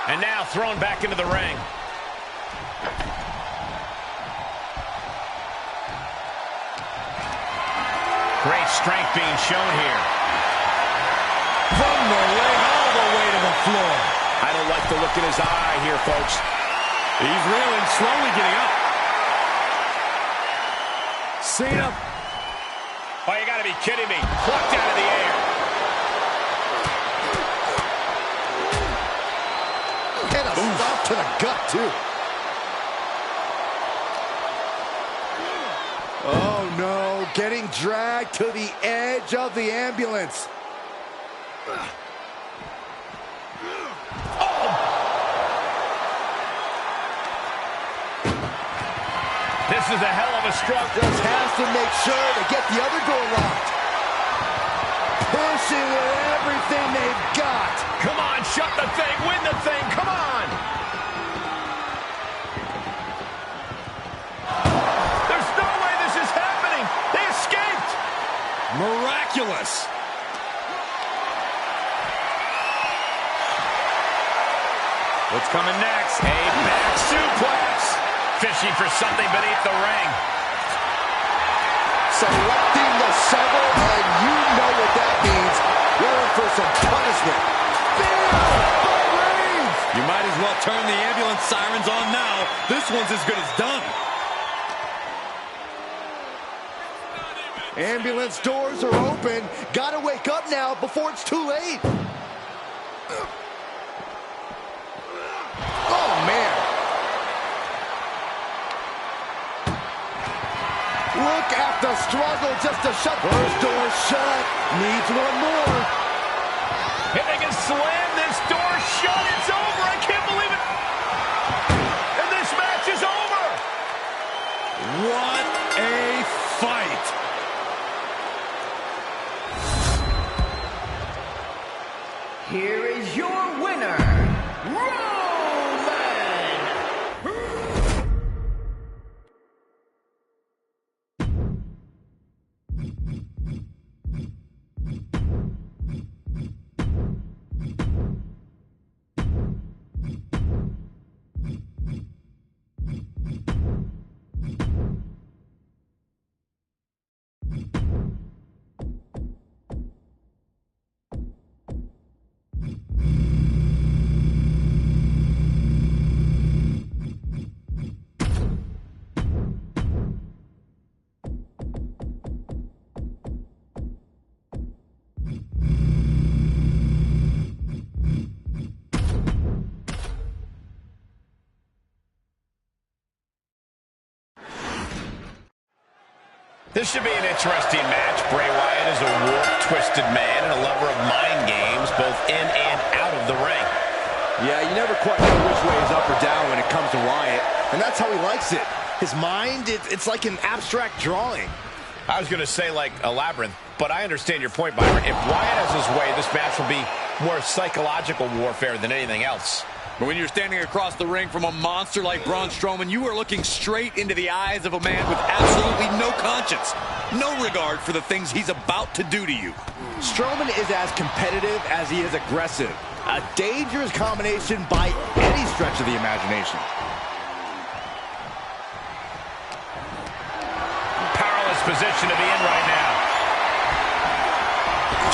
And now thrown back into the ring. Great strength being shown here. From the leg all the way to the floor. I don't like the look in his eye here, folks. He's reeling, slowly getting up. Cena. Oh, you gotta be kidding me. Plucked out of the air. And a stop to the gut, too. Oh, no. Getting dragged to the edge of the ambulance. This is a hell of a struggle. Just has to make sure to get the other door locked. Pushing with everything they've got. Come on, shut the thing, win the thing, come on! There's no way this is happening! They escaped! Miraculous. What's coming next? A back suplex! Fishing for something beneath the ring. Selecting the shovel, and you know what that means. We're in for some punishment. You might as well turn the ambulance sirens on now. This one's as good as done. Ambulance doors are open. Gotta wake up now before it's too late. Oh, man. Look at the struggle just to shut. First door shut. Needs one more. If they can slam this door shut, it's over. I can't believe it. And this match is over. What a fight. Here is your winner, Roman. This should be an interesting match. Bray Wyatt is a warped, twisted man and a lover of mind games, both in and out of the ring. Yeah, you never quite know which way is up or down when it comes to Wyatt. And that's how he likes it. His mind, it's like an abstract drawing. I was going to say like a labyrinth, but I understand your point, Byron. If Wyatt has his way, this match will be more psychological warfare than anything else. But when you're standing across the ring from a monster like Braun Strowman, you are looking straight into the eyes of a man with absolutely no conscience, no regard for the things he's about to do to you. Strowman is as competitive as he is aggressive. A dangerous combination by any stretch of the imagination. Powerless position to be in right now.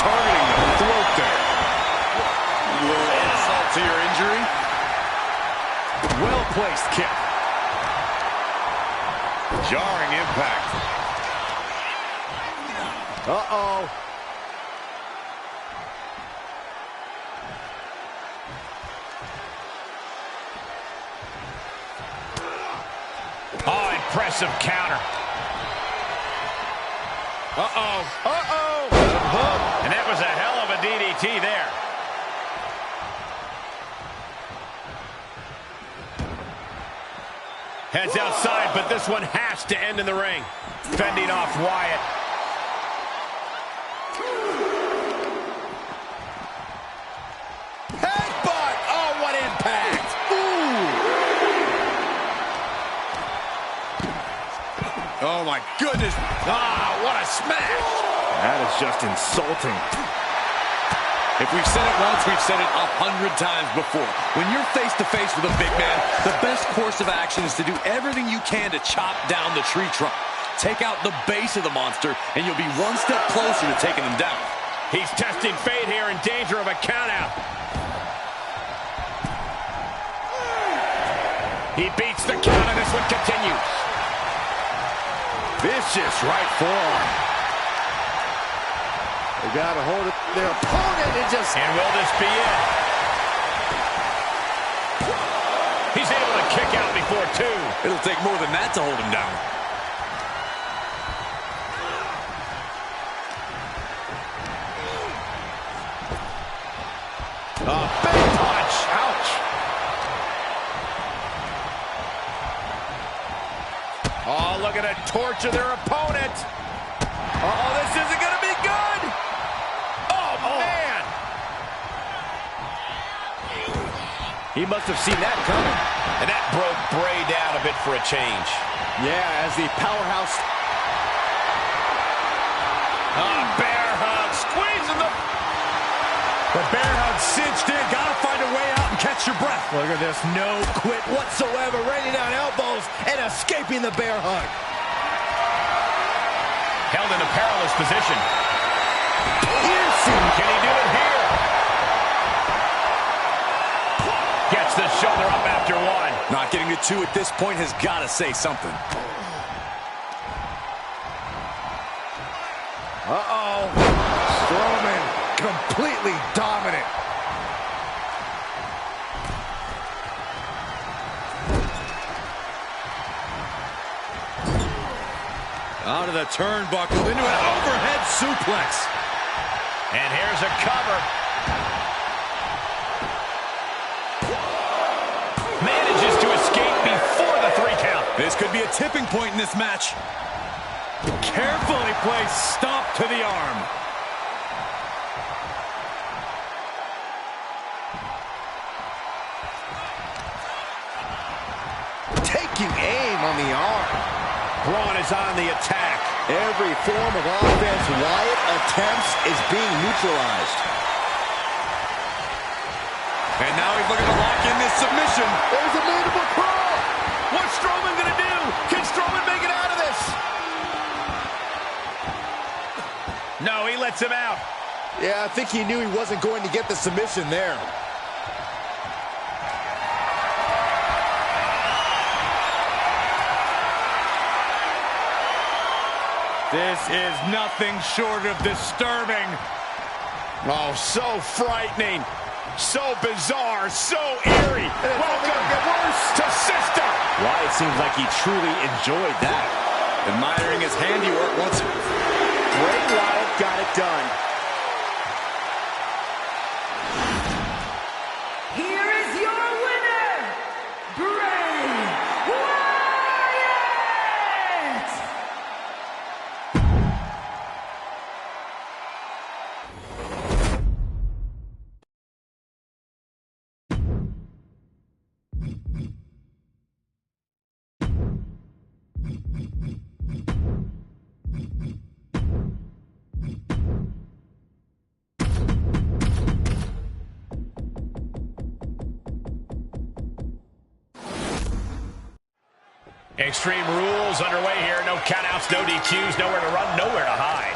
Targeting the throat there. A little insult to your injury. Well-placed kick. Jarring impact. Uh-oh. Oh, impressive counter. Uh-oh. Uh-oh. And that was a hell of a DDT there. Heads outside, but this one has to end in the ring. Fending off Wyatt. Headbutt! Oh, what impact! Ooh! Oh, my goodness. Ah, what a smash! That is just insulting. If we've said it once, we've said it 100 times before. When you're face-to-face with a big man, the best course of action is to do everything you can to chop down the tree trunk. Take out the base of the monster, and you'll be one step closer to taking him down. He's testing fate here, in danger of a countout. He beats the count, and this one continues. Vicious right forearm. They got a hold of their opponent and just... And will this be it? He's able to kick out before two. It'll take more than that to hold him down. A big punch. Ouch. Oh, look at it. Torture their opponent. Oh, this isn't going to be good. Oh, man. He must have seen that coming. And that broke Bray down a bit for a change. Yeah, as the powerhouse... Bear hug. Squeezing the... The bear hug cinched in. Gotta find a way out and catch your breath. Look at this, no quit whatsoever, raining down elbows and escaping the bear hug. Held in a perilous position. Piercing. Can he do it here? Gets the shoulder up after one. Not getting to two at this point has got to say something. Uh-oh. Strowman completely dominant. Out of the turnbuckle into an overhead suplex. And here's a cover. Manages to escape before the 3 count. This could be a tipping point in this match. Carefully placed stomp to the arm. Taking aim on the arm. Braun is on the attack. Every form of offense Wyatt attempts is being neutralized. And now he's looking to lock in this submission. There's a mandible claw. What's Strowman going to do? Can Strowman make it out of this? No, he lets him out. Yeah, I think he knew he wasn't going to get the submission there. This is nothing short of disturbing. Oh, so frightening. So bizarre. So eerie. Welcome to Sister. Wyatt seems like he truly enjoyed that. Admiring his handiwork once. Bray Wyatt got it done. Here is your winner, Bray Wyatt! Extreme Rules underway here. No countouts, no DQs, nowhere to run, nowhere to hide.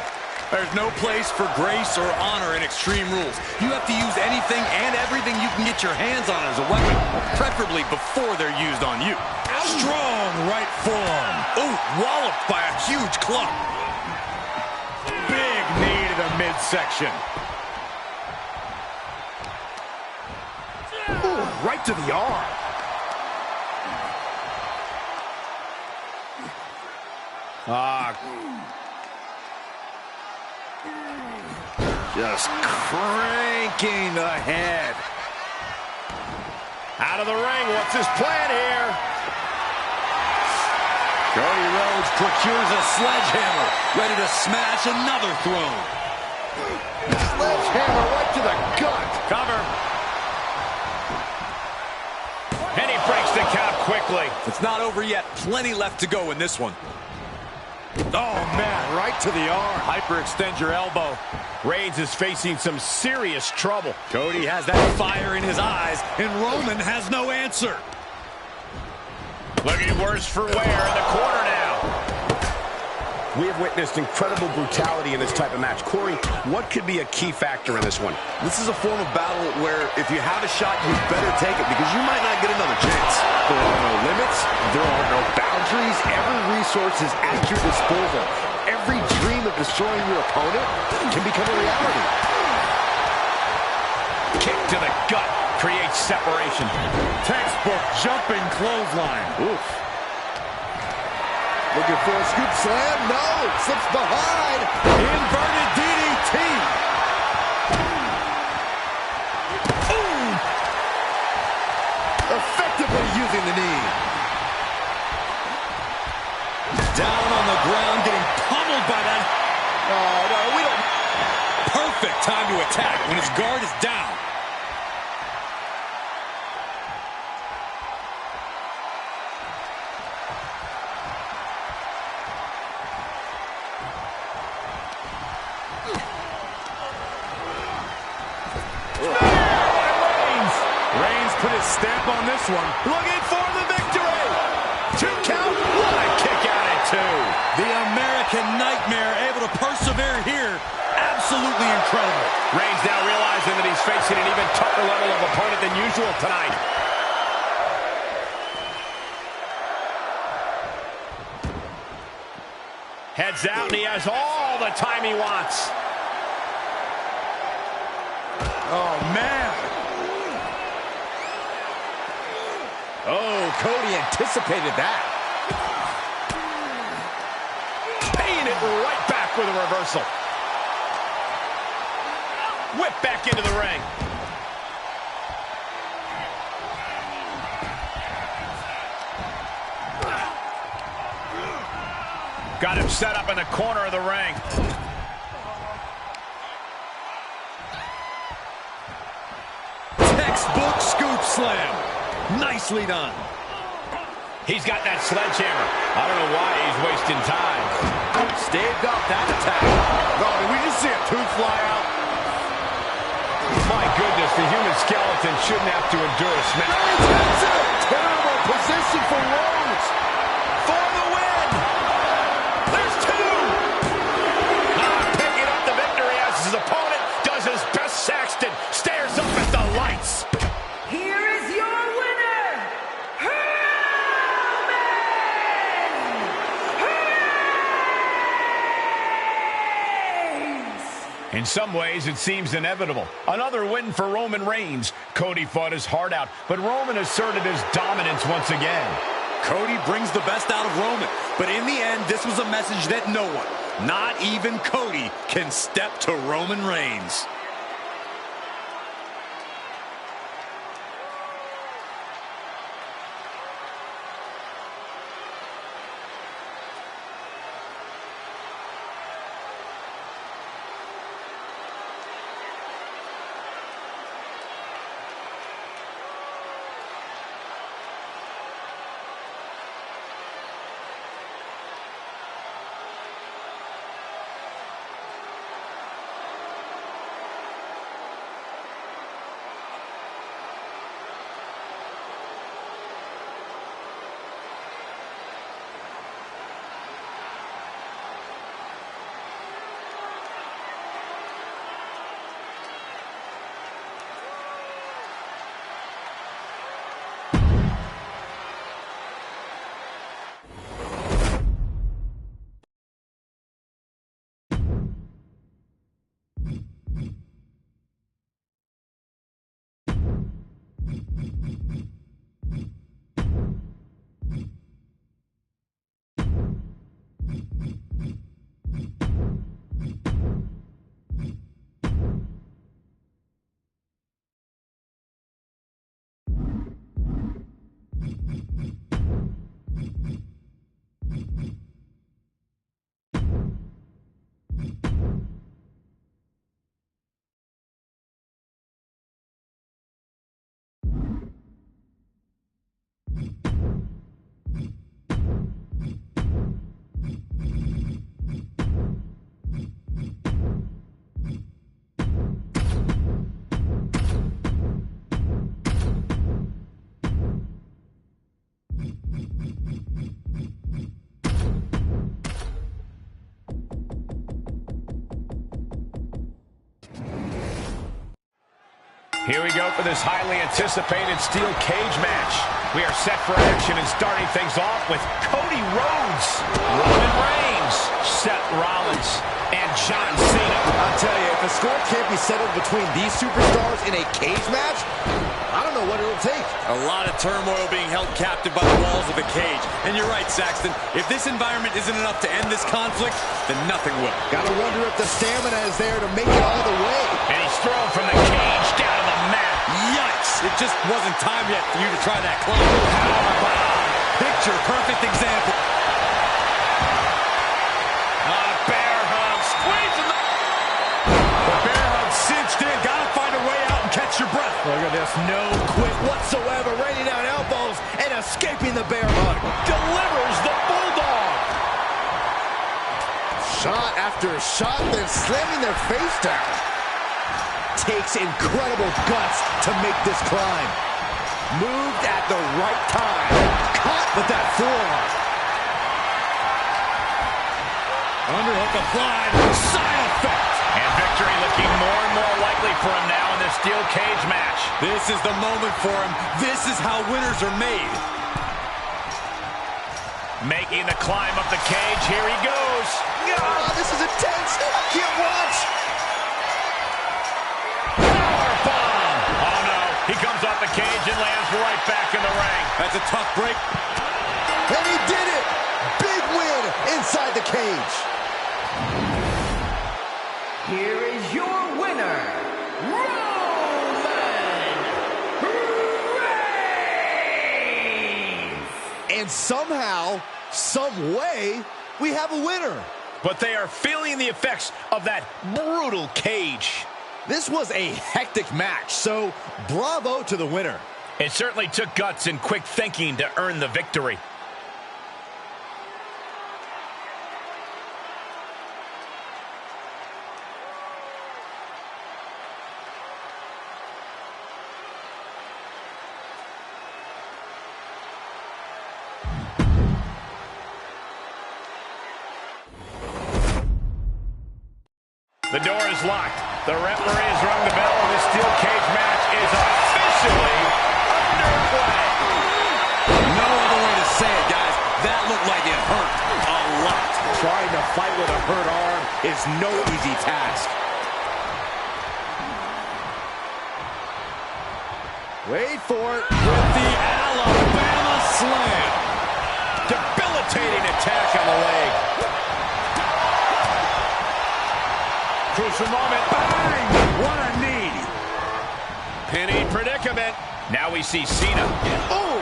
There's no place for grace or honor in Extreme Rules. You have to use anything and everything you can get your hands on as a weapon, preferably before they're used on you. Strong right forearm. Oh, walloped by a huge club. Big knee to the midsection. Ooh, right to the arm. Just cranking the head. Out of the ring, what's his plan here? Cody Rhodes procures a sledgehammer, ready to smash another throne. Sledgehammer right to the gut. Cover. And he breaks the count quickly. It's not over yet. Plenty left to go in this one. Oh, man, right to the arm. Hyperextend your elbow. Reigns is facing some serious trouble. Cody has that fire in his eyes, and Roman has no answer. Looking worse for wear in the corner now. We have witnessed incredible brutality in this type of match. Corey, what could be a key factor in this one? This is a form of battle where if you have a shot, you better take it because you might not get another chance. There are no limits. There are no boundaries. Every resource is at your disposal. Every dream of destroying your opponent can become a reality. Kick to the gut creates separation. Textbook jumping clothesline. Oof. Looking for a scoop slam. No, slips behind. Inverted DDT. Ooh. Effectively using the knee. Down on the ground, getting pummeled by that. Oh, no, we don't. Perfect time to attack when his guard is down. Reigns put his stamp on this one. Looking for the victory. 2 count. What a kick out at 2. The American Nightmare able to persevere here. Absolutely incredible. Reigns now realizing that he's facing an even tougher level of opponent than usual tonight. Heads out, and he has all the time he wants. Oh, man. Oh, Cody anticipated that. with a reversal. Whip back into the ring. Got him set up in the corner of the ring. Textbook scoop slam. Nicely done. He's got that sledgehammer. I don't know why he's wasting time. Staved off that attack. Oh, did we just see a tooth fly out? My goodness, the human skeleton shouldn't have to endure a smash. Terrible position for Rhodes. For the win! There's two! Picking up the victory as his opponent does his best. Saxton stares up at the lights. Here is your winner, Roman Reigns! In some ways, it seems inevitable. Another win for Roman Reigns. Cody fought his heart out, but Roman asserted his dominance once again. Cody brings the best out of Roman, but in the end, this was a message that no one, not even Cody, can step to Roman Reigns. Here we go for this highly anticipated steel cage match. We are set for action and starting things off with Cody Rhodes, Roman Reigns, Seth Rollins, and John Cena. I'll tell you, if a score can't be settled between these superstars in a cage match, I don't know what it'll take. A lot of turmoil being held captive by the walls of the cage. And you're right, Saxton. If this environment isn't enough to end this conflict, then nothing will. Gotta wonder if the stamina is there to make it all the way. And he's thrown from the cage down to the mat. Yikes! It just wasn't time yet for you to try that climb. Powerbomb. Picture perfect example. Bear hug, squeezing The bear hug cinched in. Gotta find a way out and catch your breath. Look at this, no quit whatsoever, raining down elbows and escaping the bear hug. delivers the bulldog. Shot after shot, then slamming their face down. Takes incredible guts to make this climb. Moved at the right time. Caught with that forearm. Underhook applied. Side effect. And victory looking more and more likely for him now in this steel cage match. This is the moment for him. This is how winners are made. Making the climb up the cage. Here he goes. Oh, this is intense. I can't watch. Powerbomb. Oh, no. He comes off the cage and lands right back in the ring. That's a tough break. And he did it. Big win inside the cage. here is your winner, Roman Reigns! And somehow, some way, we have a winner. But they are feeling the effects of that brutal cage. This was a hectic match, so bravo to the winner. It certainly took guts and quick thinking to earn the victory. The door is locked. The referee has rung the bell, and the steel cage match is officially underway. No other way to say it, guys. That looked like it hurt a lot. Trying to fight with a hurt arm is no easy task. Wait for it. With the Alabama Slam. Debilitating attack on the leg. Crucial moment. Bang! What a knee. Penny predicament. Now we see Cena. Oh!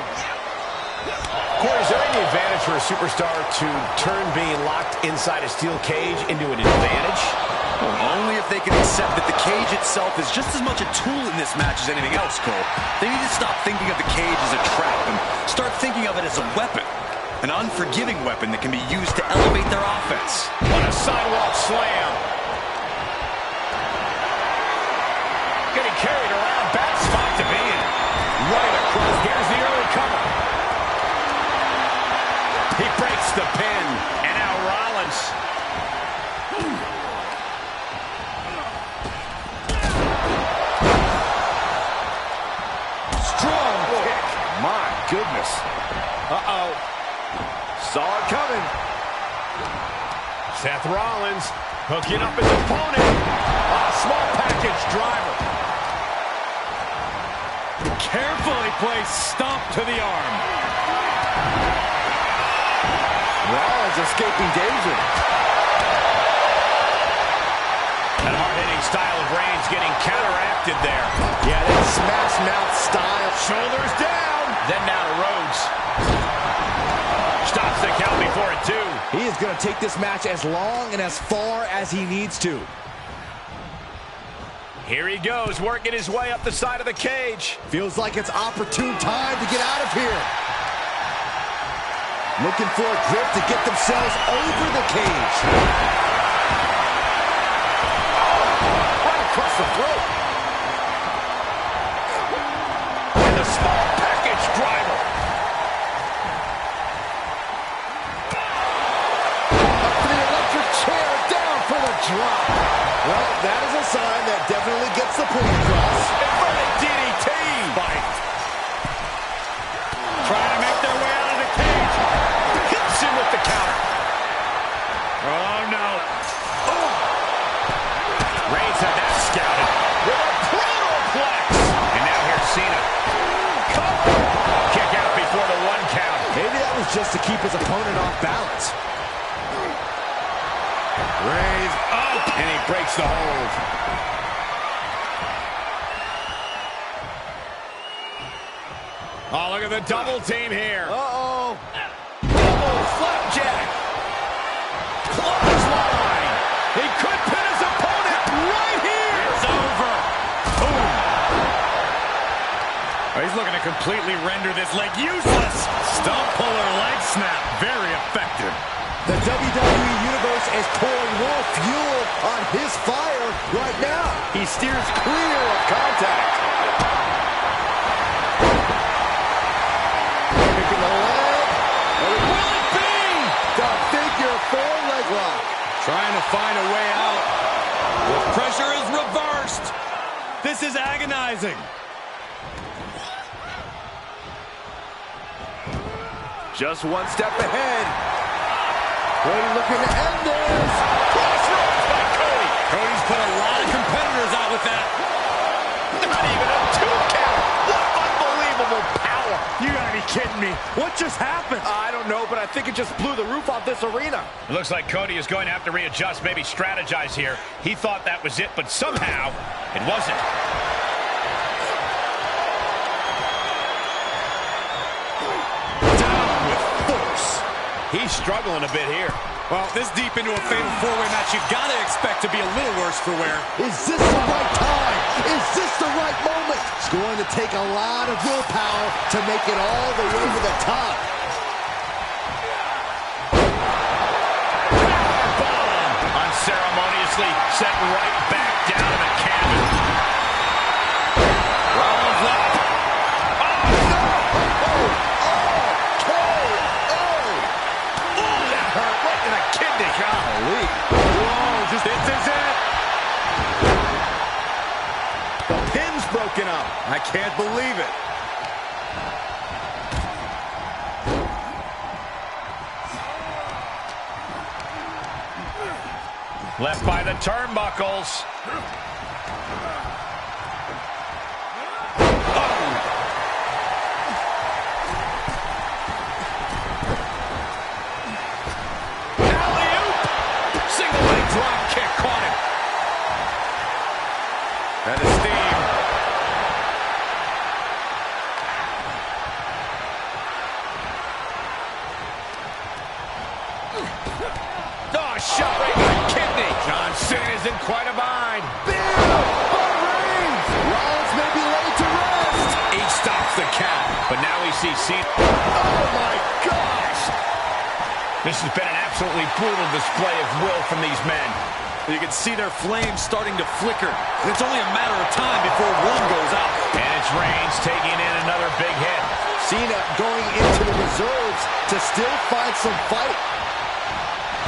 Corey, is there any advantage for a superstar to turn being locked inside a steel cage into an advantage? Well, only if they can accept that the cage itself is just as much a tool in this match as anything else, Cole. They need to stop thinking of the cage as a trap and start thinking of it as a weapon. An unforgiving weapon that can be used to elevate their offense. What a sidewalk slam. Getting carried around. Bad spot to be in. Right across. Here's the early cover. He breaks the pin. And now Rollins. Strong kick. My goodness. Uh-oh. Saw it coming. Seth Rollins hooking up his opponent. A small package driver. Carefully placed stomp to the arm. Rollins escaping danger. That hard-hitting style of Reigns getting counteracted there. Yeah, that smash mouth style. Shoulders down. Then now to Rhodes. Stops the count before it, too. He is going to take this match as long and as far as he needs to. Here he goes, working his way up the side of the cage. Feels like it's opportune time to get out of here. Looking for a grip to get themselves over the cage. Right across the throat. And a small package driver. Up to the electric chair, down for the drop. Well, that is a sign that definitely gets the point across. Inverted DDT. Fight. Trying to make their way out of the cage. Hits him with the counter. Oh, no. Oh. Reigns had that scouted. With a protoplex. And now here's Cena. Cover. Kick out before the 1 count. Maybe that was just to keep his opponent off balance. Raise up. And he breaks the hold. Oh, look at the double team here. Uh-oh. Double flapjack. Clothesline. He could pin his opponent right here. It's over. Boom. Oh, he's looking to completely render this leg useless. Stump puller leg snap. Very effective. The WWE Universe is pouring more fuel on his fire right now. He steers clear of contact. Kicking the leg. Will it be? The figure 4 leg lock. Trying to find a way out. The pressure is reversed. This is agonizing. Just one step ahead. Cody looking to end this. Crossroads by Cody. Cody's put a lot of competitors out with that. Not even a 2 count. What unbelievable power You gotta be kidding me. What just happened? I don't know, but I think it just blew the roof off this arena. It looks like Cody is going to have to readjust, maybe strategize here. He thought that was it, but somehow it wasn't. Down with force. He's struggling a bit here. Well, this deep into a fatal four-way match, you gotta expect to be a little worse for wear. Is this the right time? Is this the right moment? It's going to take a lot of willpower to make it all the way to the top. Powerbomb! Unceremoniously set right back down in the cabin. Rollins left. Golly. Whoa, this is it. The pin's broken up. I can't believe it. Left by the turnbuckles. Drop kick caught him. That is steam. Oh, shot right in the kidney. John Cena's in quite a bind. Rollins may be laid to rest. He stops the count, but now we see Cena. Oh, my gosh. This has been an absolutely brutal display of will from these men. You can see their flames starting to flicker. It's only a matter of time before one goes out. And it's Reigns taking in another big hit. Cena going into the reserves to still find some fight.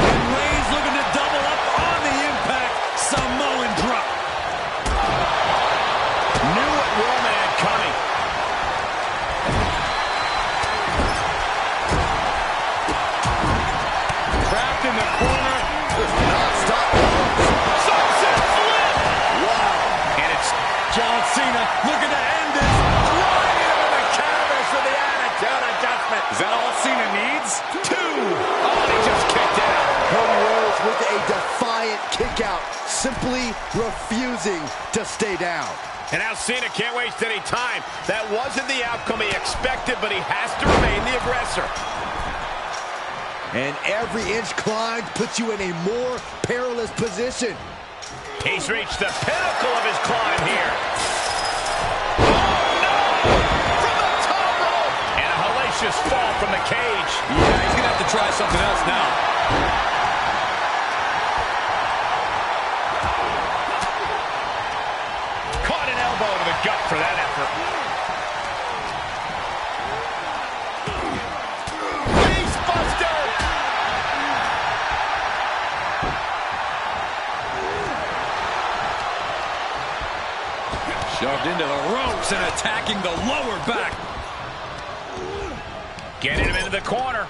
And Reigns looking to double up on the impact. Samoan drop. Knew what Roman had coming. Trapped in the corner. Non-stop. Sunset flip. Wow. And it's John Cena looking to end this. Right into the canvas with the attitude adjustment. Is that all Cena needs? 2. Oh, he just kicked out. Cody Rhodes with a defiant kick out, simply refusing to stay down. And now Cena can't waste any time. That wasn't the outcome he expected, but he has to remain the aggressor. And every inch climbed puts you in a more perilous position. He's reached the pinnacle of his climb here. And a hellacious fall from the cage. Yeah, he's going to have to try something else now. Caught an elbow to the gut for that effort. Face buster! Shoved into the ropes and attacking the lower back. Getting him into the corner.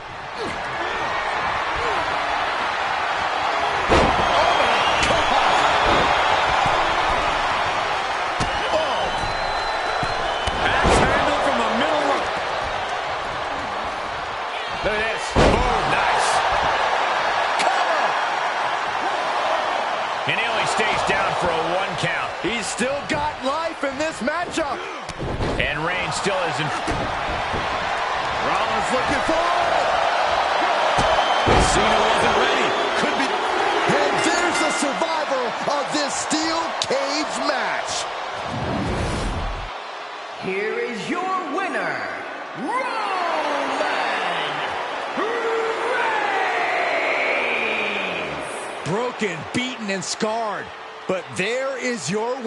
Axe handle from the middle rope. Look at this. Boom, nice. Cover! And he only stays down for a 1 count. He's still got life in this matchup. And Reigns still isn't. Rollins looking for it. Cena wasn't ready. Could be. And there's the survivor of this steel cage match. Here is your winner, Roman Reigns! Broken, beaten, and scarred. But there is your winner.